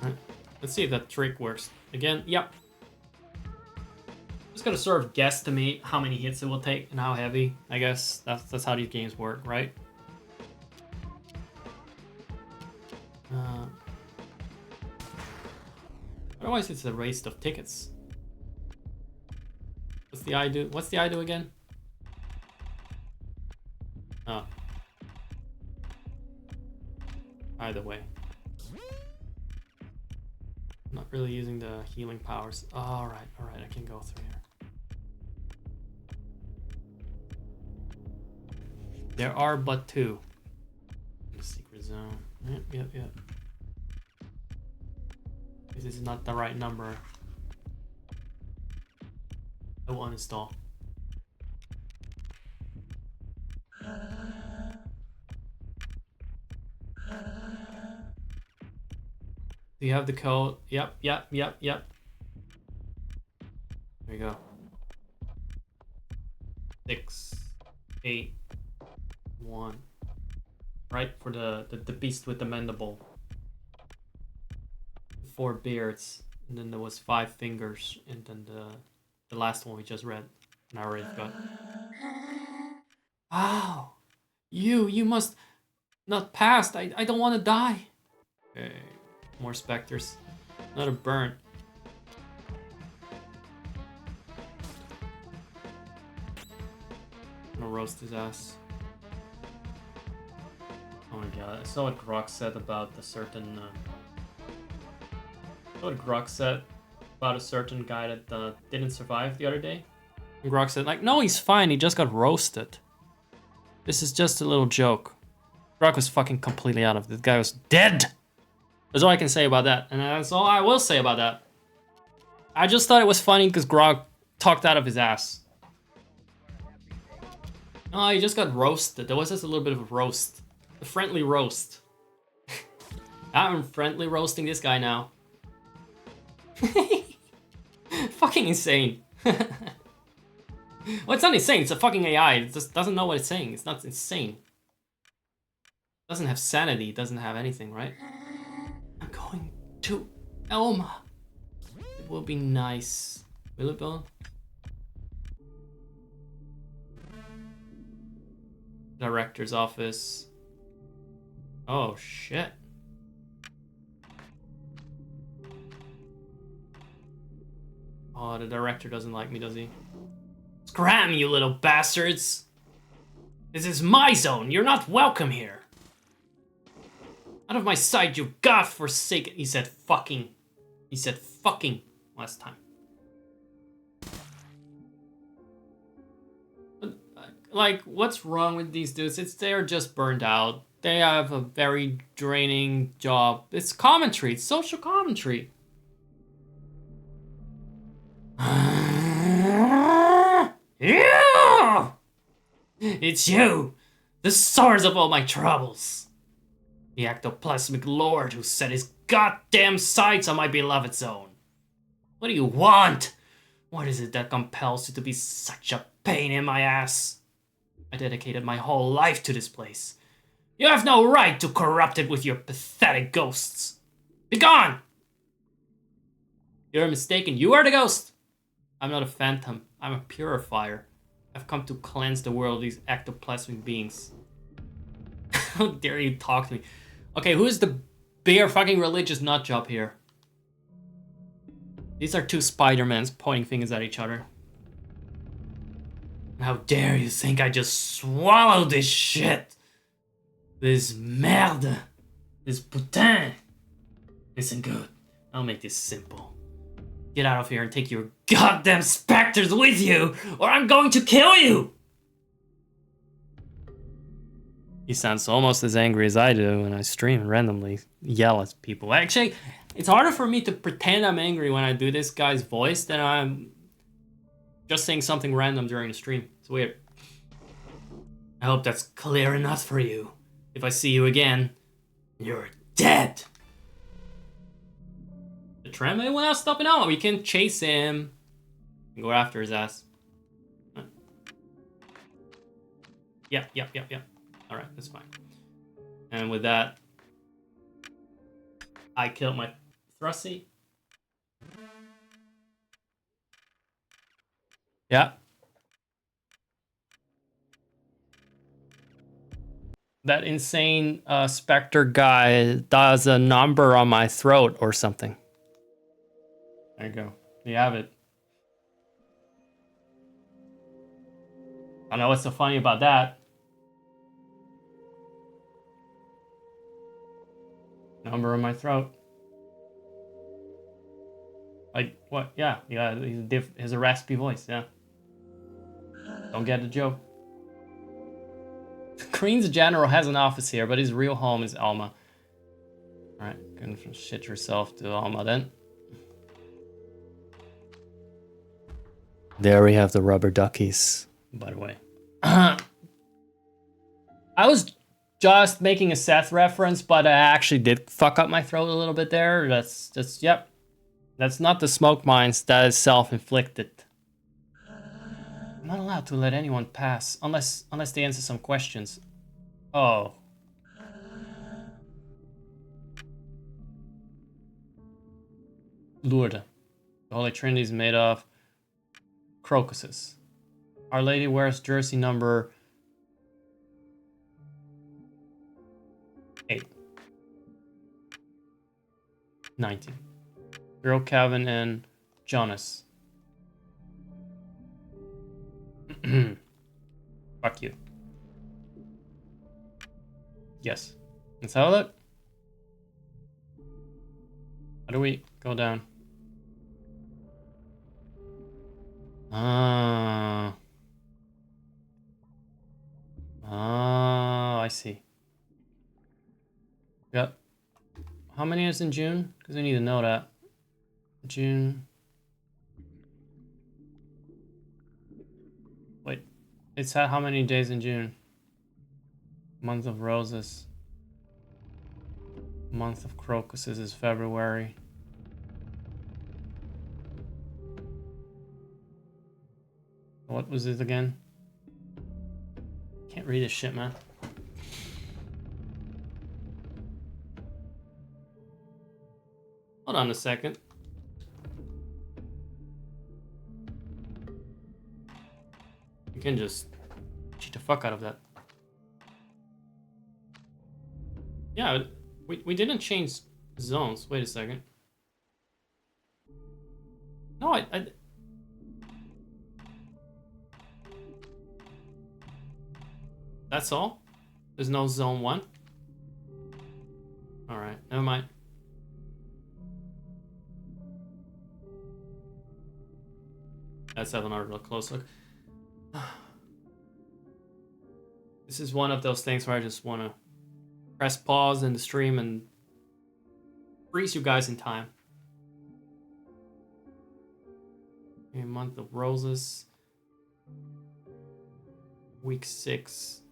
Alright, let's see if that trick works. Again, yep. Just gonna sort of guesstimate how many hits it will take and how heavy. I guess that's how these games work, right? Otherwise, it's a waste of tickets. What's the I do? What's the I do again? Oh. Either way. I'm not really using the healing powers. Alright, I can go through here. There are but 2. The secret zone. Yep. This is not the right number. I will uninstall. Do you have the code? Yep. There we go. 6, 8, 1. Right, for the beast with the mandible. 4 beards, and then there was 5 fingers, and then the last one we just read, and I already forgot. Oh, you must not pass. I don't want to die. Okay, more specters. Not a burn. I'm gonna roast his ass. Oh my god, I saw what Grok said about a certain... I saw what Grok said about a certain guy that didn't survive the other day. And Grok said, like, no, he's fine, he just got roasted. This is just a little joke. Grok was fucking completely out of it. The guy was dead! That's all I can say about that, and that's all I will say about that. I just thought it was funny because Grok talked out of his ass. Oh, he just got roasted. There was just a little bit of a roast. A friendly roast. I'm friendly roasting this guy now. Fucking insane. Well, it's not insane. It's a fucking AI. It just doesn't know what it's saying. It's not insane. It doesn't have sanity. It doesn't have anything, right? I'm going to Elma. It will be nice. Will it, Bill? Director's office. Oh, shit. Oh, the director doesn't like me, does he? Scram, you little bastards! This is my zone. You're not welcome here. Out of my sight, you godforsaken... He said fucking. He said fucking last time. Like, what's wrong with these dudes? They're just burned out. They have a very draining job. It's commentary. It's social commentary. You! It's you! The source of all my troubles! The ectoplasmic lord who set his goddamn sights on my beloved zone. What do you want? What is it that compels you to be such a pain in my ass? I dedicated my whole life to this place. You have no right to corrupt it with your pathetic ghosts. Begone! You're mistaken. You are the ghost. I'm not a phantom. I'm a purifier. I've come to cleanse the world of these ectoplasmic beings. How dare you talk to me? Okay, who's the bigger fucking religious nutjob here? These are two Spider-Mans pointing fingers at each other. How dare you think I just swallowed this shit? This merde. This putain. Listen good. I'll make this simple. Get out of here and take your goddamn specters with you, or I'm going to kill you! He sounds almost as angry as I do when I stream and randomly yell at people. Actually, it's harder for me to pretend I'm angry when I do this guy's voice than I'm just saying something random during the stream. It's weird. I hope that's clear enough for you. If I see you again, you're dead. The tramway will not stop now. We can chase him and go after his ass. Yep. Alright, that's fine. And with that, I killed my Thrusty. Yeah. That insane Spectre guy does a number on my throat or something. There you go. You have it. I know what's so funny about that. Number in my throat. Like, what? Yeah, he has a raspy voice, yeah. Don't get the joke. Green's general has an office here, but his real home is Alma. Alright, going from shit yourself to Alma then. There we have the rubber duckies, by the way. I was just making a Seth reference, but I actually did fuck up my throat a little bit there. That's just, yep. That's not the smoke mines, that is self-inflicted. I'm not allowed to let anyone pass, unless they answer some questions. Oh. Lourdes. The Holy Trinity is made of crocuses. Our Lady wears jersey number 8. 19. Girl Calvin and Jonas. Fuck you. Yes. Let's have a look. How do we go down? Oh, I see. Yep. How many is in June? Because we need to know that. June. Wait. It's had how many days in June? Month of roses. Month of crocuses is February. What was it again? Can't read this shit, man. Hold on a second. You can just cheat the fuck out of that. Yeah, we didn't change zones. Wait a second. No, I That's all? There's no zone 1? Alright, never mind. Let's have another real close look. This is one of those things where I just want to press pause in the stream and freeze you guys in time. Okay, month of roses. Week 6.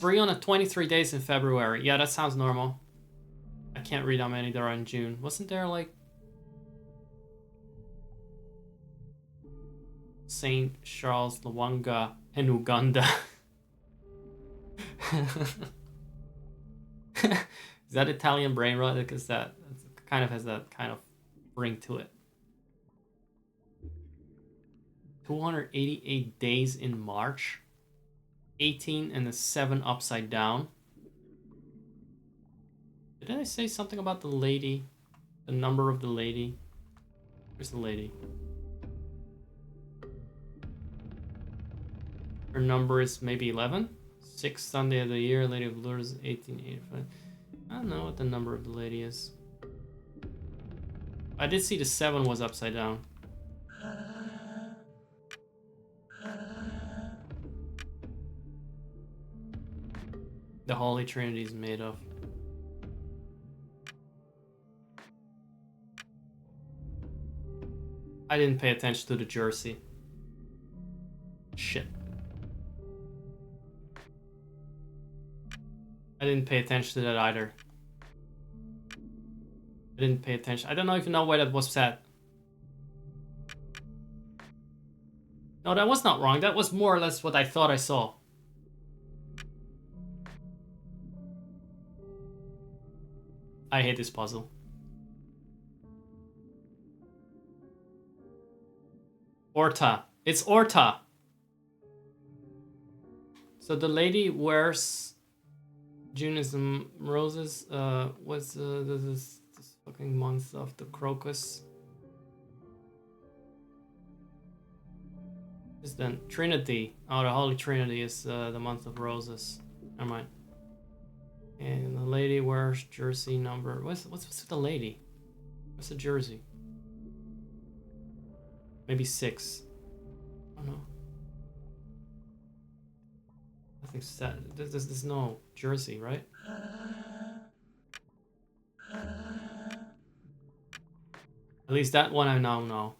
323 days in February. Yeah, that sounds normal. I can't read how many there are in June. Wasn't there like Saint Charles, Luanga, and Uganda? Is that Italian brain rot? Because that kind of has that kind of ring to it. 288 days in March. 18 and the 7 upside down. Did I say something about the lady? The number of the lady? Where's the lady? Her number is maybe 11? 6th Sunday of the year, Lady of Lourdes, 1885. I don't know what the number of the lady is. I did see the 7 was upside down. The Holy Trinity is made of. I didn't pay attention to the jersey. Shit. I didn't pay attention to that either. I didn't pay attention. I don't even know why that was set. No, that was not wrong. That was more or less what I thought I saw. I hate this puzzle. Orta. It's Orta. So the lady wears June is the roses. What's this fucking month of the crocus? Is then Trinity. Oh, the Holy Trinity is the month of roses. Never mind. And the lady wears jersey number. What's with the lady? What's the jersey? Maybe 6. I don't know. Nothing's set. There's no jersey, right? At least that one I now know.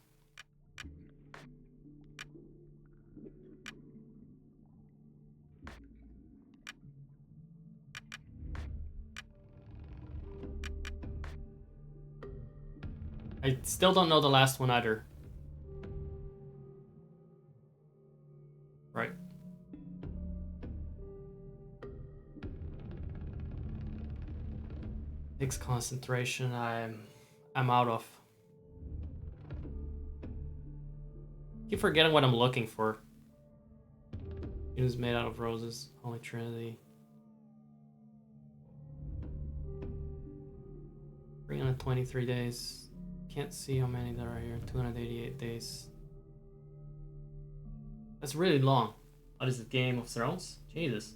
I still don't know the last one either. Right. Takes concentration. I'm out of. keep forgetting what I'm looking for. It is made out of roses. Holy Trinity. 323 days. Can't see how many there are here. 288 days. That's really long. What is it? Game of Thrones? Jesus.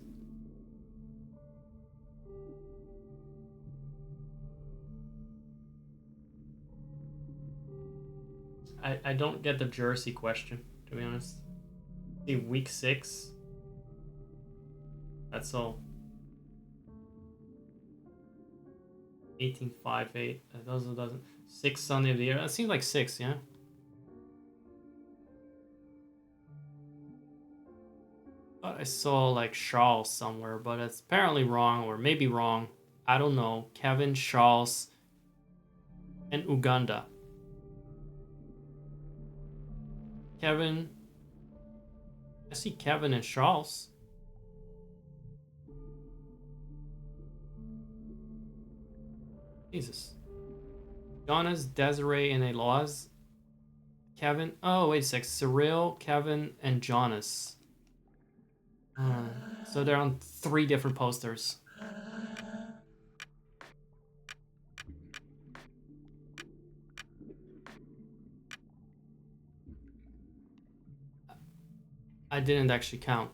I don't get the jersey question, to be honest. See, week 6. That's all. 1858. That also doesn't. 6 Sunday of the year. That seems like 6, yeah? I saw like Charles somewhere, but it's apparently wrong, or maybe wrong. I don't know. Kevin, Charles, and Uganda. Kevin. I see Kevin and Charles. Jesus. Jonas, Desiree, and Eloise. Kevin. Oh, wait a sec. Cyril, Kevin, and Jonas. So they're on 3 different posters. I didn't actually count.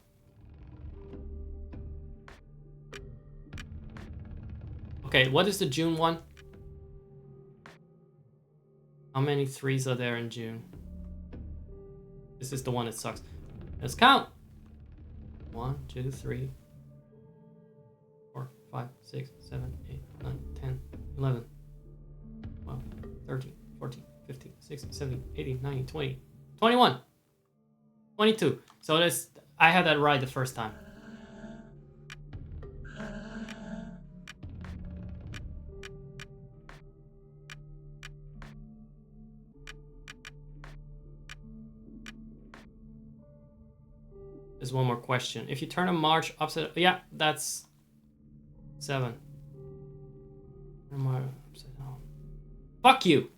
Okay, what is the June one? How many 3s are there in June? This is the one that sucks. Let's count. 1, 2, 3, 4, 5, 6, 7, 8, 9, 10, 11, 12, 13, 14, 15, 16, 17, 18, 19, 20, 21, 22. So this, I had that right the first time. There's one more question. If you turn a March upside, yeah, that's 7. Upside down. Fuck you.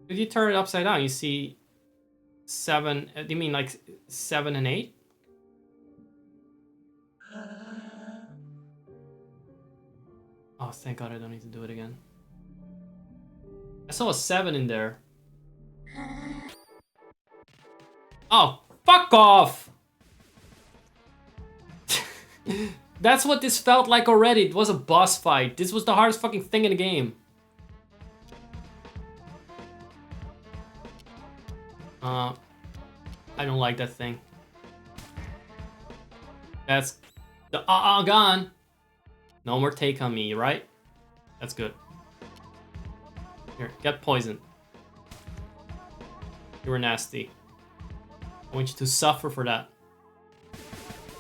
If you turn it upside down, you see 7. Do you mean like 7 and 8? Oh, thank God I don't need to do it again. I saw a 7 in there. Oh, fuck off! That's what this felt like already. It was a boss fight. This was the hardest fucking thing in the game. I don't like that thing. That's the gone. No more take on me, right? That's good. Here, get poisoned. You were nasty. I want you to suffer for that.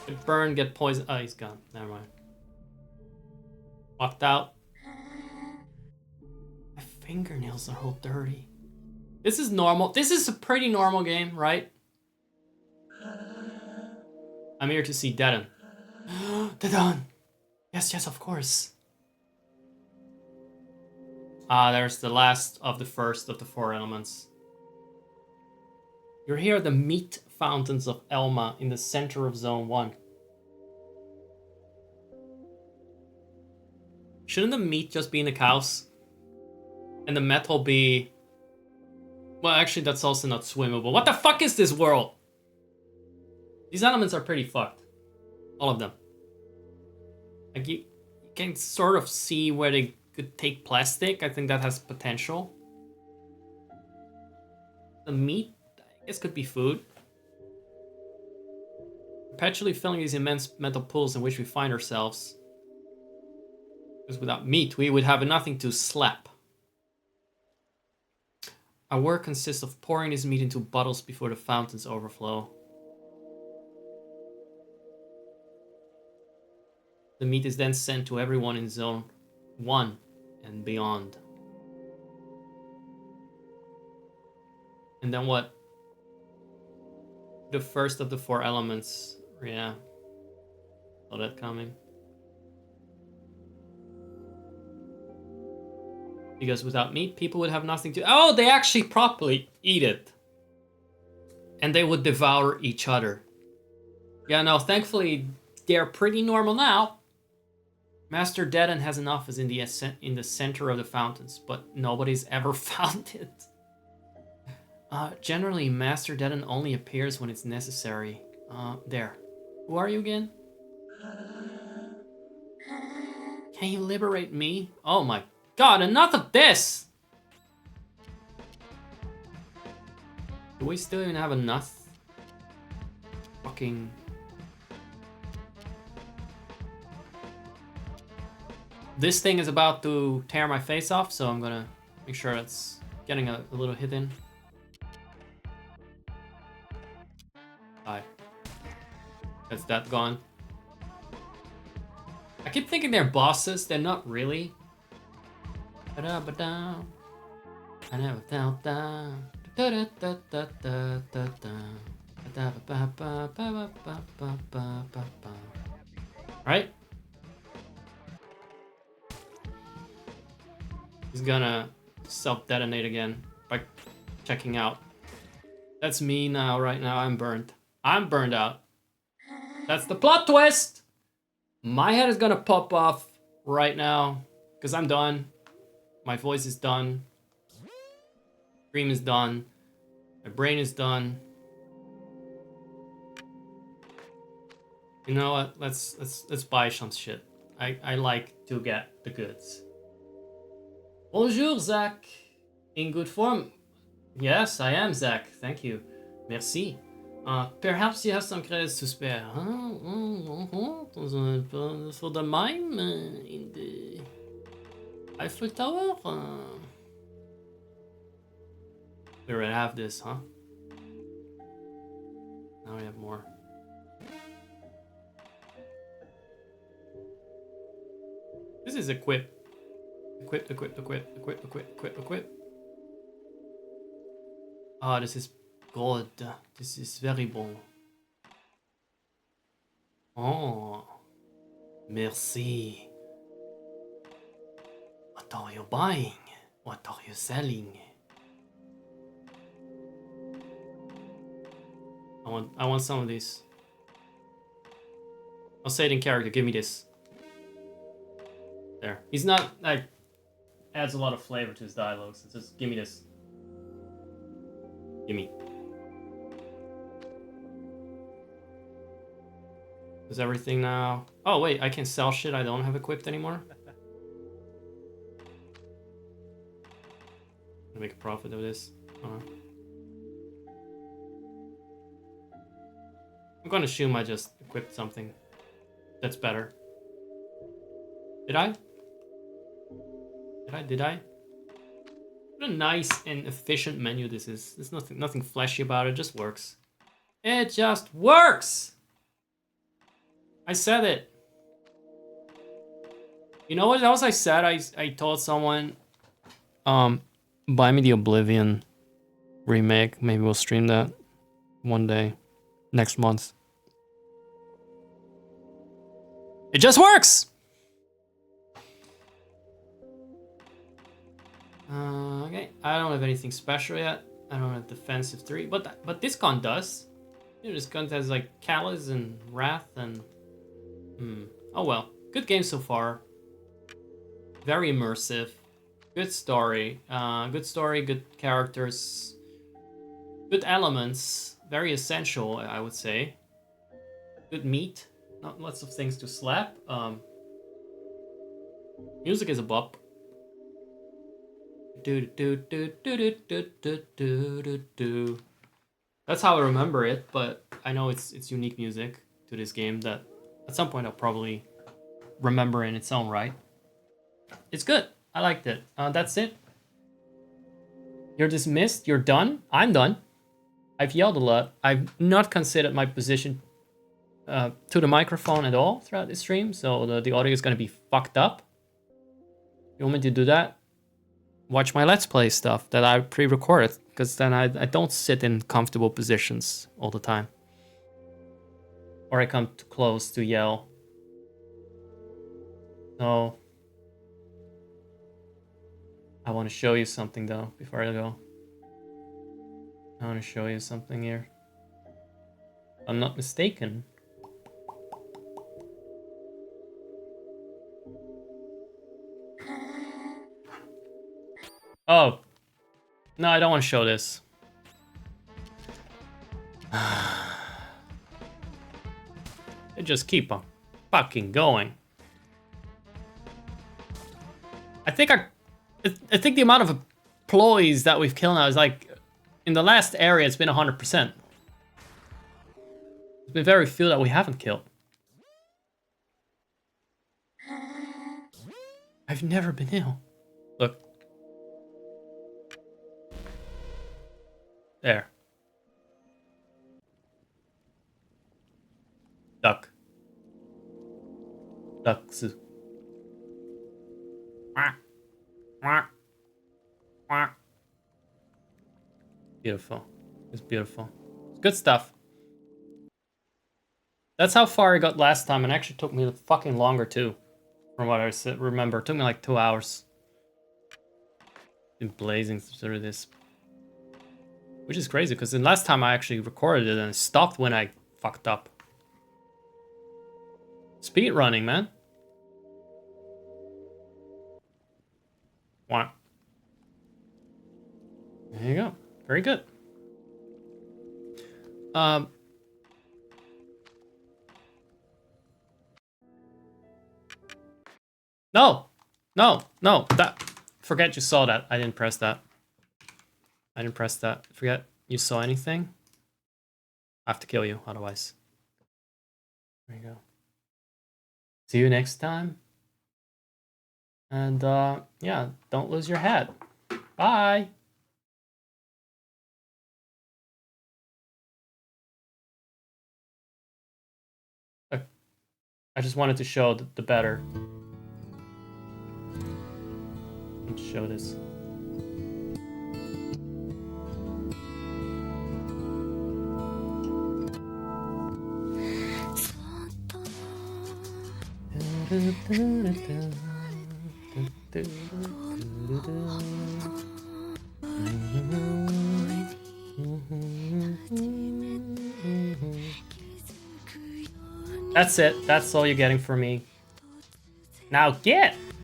Get burned, get poisoned. Oh, he's gone. Never mind. Walked out. My fingernails are all dirty. This is normal. This is a pretty normal game, right? I'm here to see Deaden. Deaden! Yes, yes, of course. There's the last of the first of the 4 elements. You're here at the meat fountains of Elma in the center of Zone 1. Shouldn't the meat just be in the cows? And the metal be... Well, actually, that's also not swimmable. What the fuck is this world? These elements are pretty fucked. All of them. Like, you can sort of see where they could take plastic. I think that has potential. The meat, I guess, could be food. Perpetually filling these immense metal pools in which we find ourselves. Because without meat, we would have nothing to slap. Our work consists of pouring this meat into bottles before the fountains overflow. The meat is then sent to everyone in Zone 1 and beyond. And then what? The first of the 4 elements, yeah. Saw that coming. Because without meat, people would have nothing to... Oh, they actually properly eat it. And they would devour each other. Yeah, no, thankfully, they're pretty normal now. Master Deaden has an office in the center of the fountains, but nobody's ever found it. Generally, Master Deaden only appears when it's necessary. There. Who are you again? Can you liberate me? Oh my god, enough of this! Do we still even have enough? Fucking... This thing is about to tear my face off, so I'm gonna make sure it's getting a little hit in. Die. That's that gone. I keep thinking they're bosses, they're not really. I never felt down. Right? He's gonna self-detonate again by checking out. That's me now, right now. I'm burnt. I'm burned out. That's the plot twist! My head is gonna pop off right now because I'm done. My voice is done. Stream is done. My brain is done. You know what? Let's buy some shit. I like to get the goods. Bonjour, Zach. In good form. Yes, I am, Zach. Thank you. Merci. Perhaps you have some credits to spare. For the mime in the Eiffel Tower? We already have this, huh? Now we have more. This is equip. Equip. Ah, this is good. This is very bon. Oh. Merci. What are you buying? What are you selling? I want some of these. I'll say it in character. Give me this. There. He's not like adds a lot of flavor to his dialogues. It's just give me this. Gimme. Is everything now? Oh wait, I can sell shit I don't have equipped anymore. Make a profit of this. I'm gonna assume I just equipped something that's better. Did I? Did I? What a nice and efficient menu this is. There's nothing flashy about it. It just works. It just works! I said it. You know what else I said? I told someone, buy me the Oblivion remake. Maybe we'll stream that one day next month. It just works! Okay, I don't have anything special yet. I don't have Defensive 3, but this con does. You know, this con has like Callous and Wrath and... Oh well, good game so far. Very immersive. Good story. Good characters. Good elements. Very essential, I would say. Good meat. Not lots of things to slap. Music is a bop. That's how I remember it, but I know it's unique music to this game that at some point I'll probably remember in its own right. It's good. I liked it. That's it. You're dismissed. You're done. I'm done. I've yelled a lot. I've not considered my position to the microphone at all throughout this stream, so the audio is going to be fucked up. You want me to do that? Watch my Let's Play stuff that I pre-recorded, because then I don't sit in comfortable positions all the time. Or I come too close to yell No. I want to show you something though before I go. I want to show you something here. If I'm not mistaken. Oh. No, I don't want to show this. They just keep on fucking going. I think the amount of employees that we've killed now is like, in the last area it's been 100%. There's been very few that we haven't killed. I've never been ill. Look. There. Duck. Ducks. Beautiful. It's beautiful. It's good stuff. That's how far I got last time, and it actually took me fucking longer too. From what I remember. It took me like 2 hours. Been blazing through this. Which is crazy, because the last time I actually recorded it and it stopped when I fucked up. Speed running, man. What? There you go. Very good. No, that, forget you saw that. I didn't press that. Forget you saw anything. I have to kill you, otherwise. There you go. See you next time. And yeah, don't lose your head. Bye. I just wanted to show the better. Let's show this. That's it. That's all you're getting from me. Now get!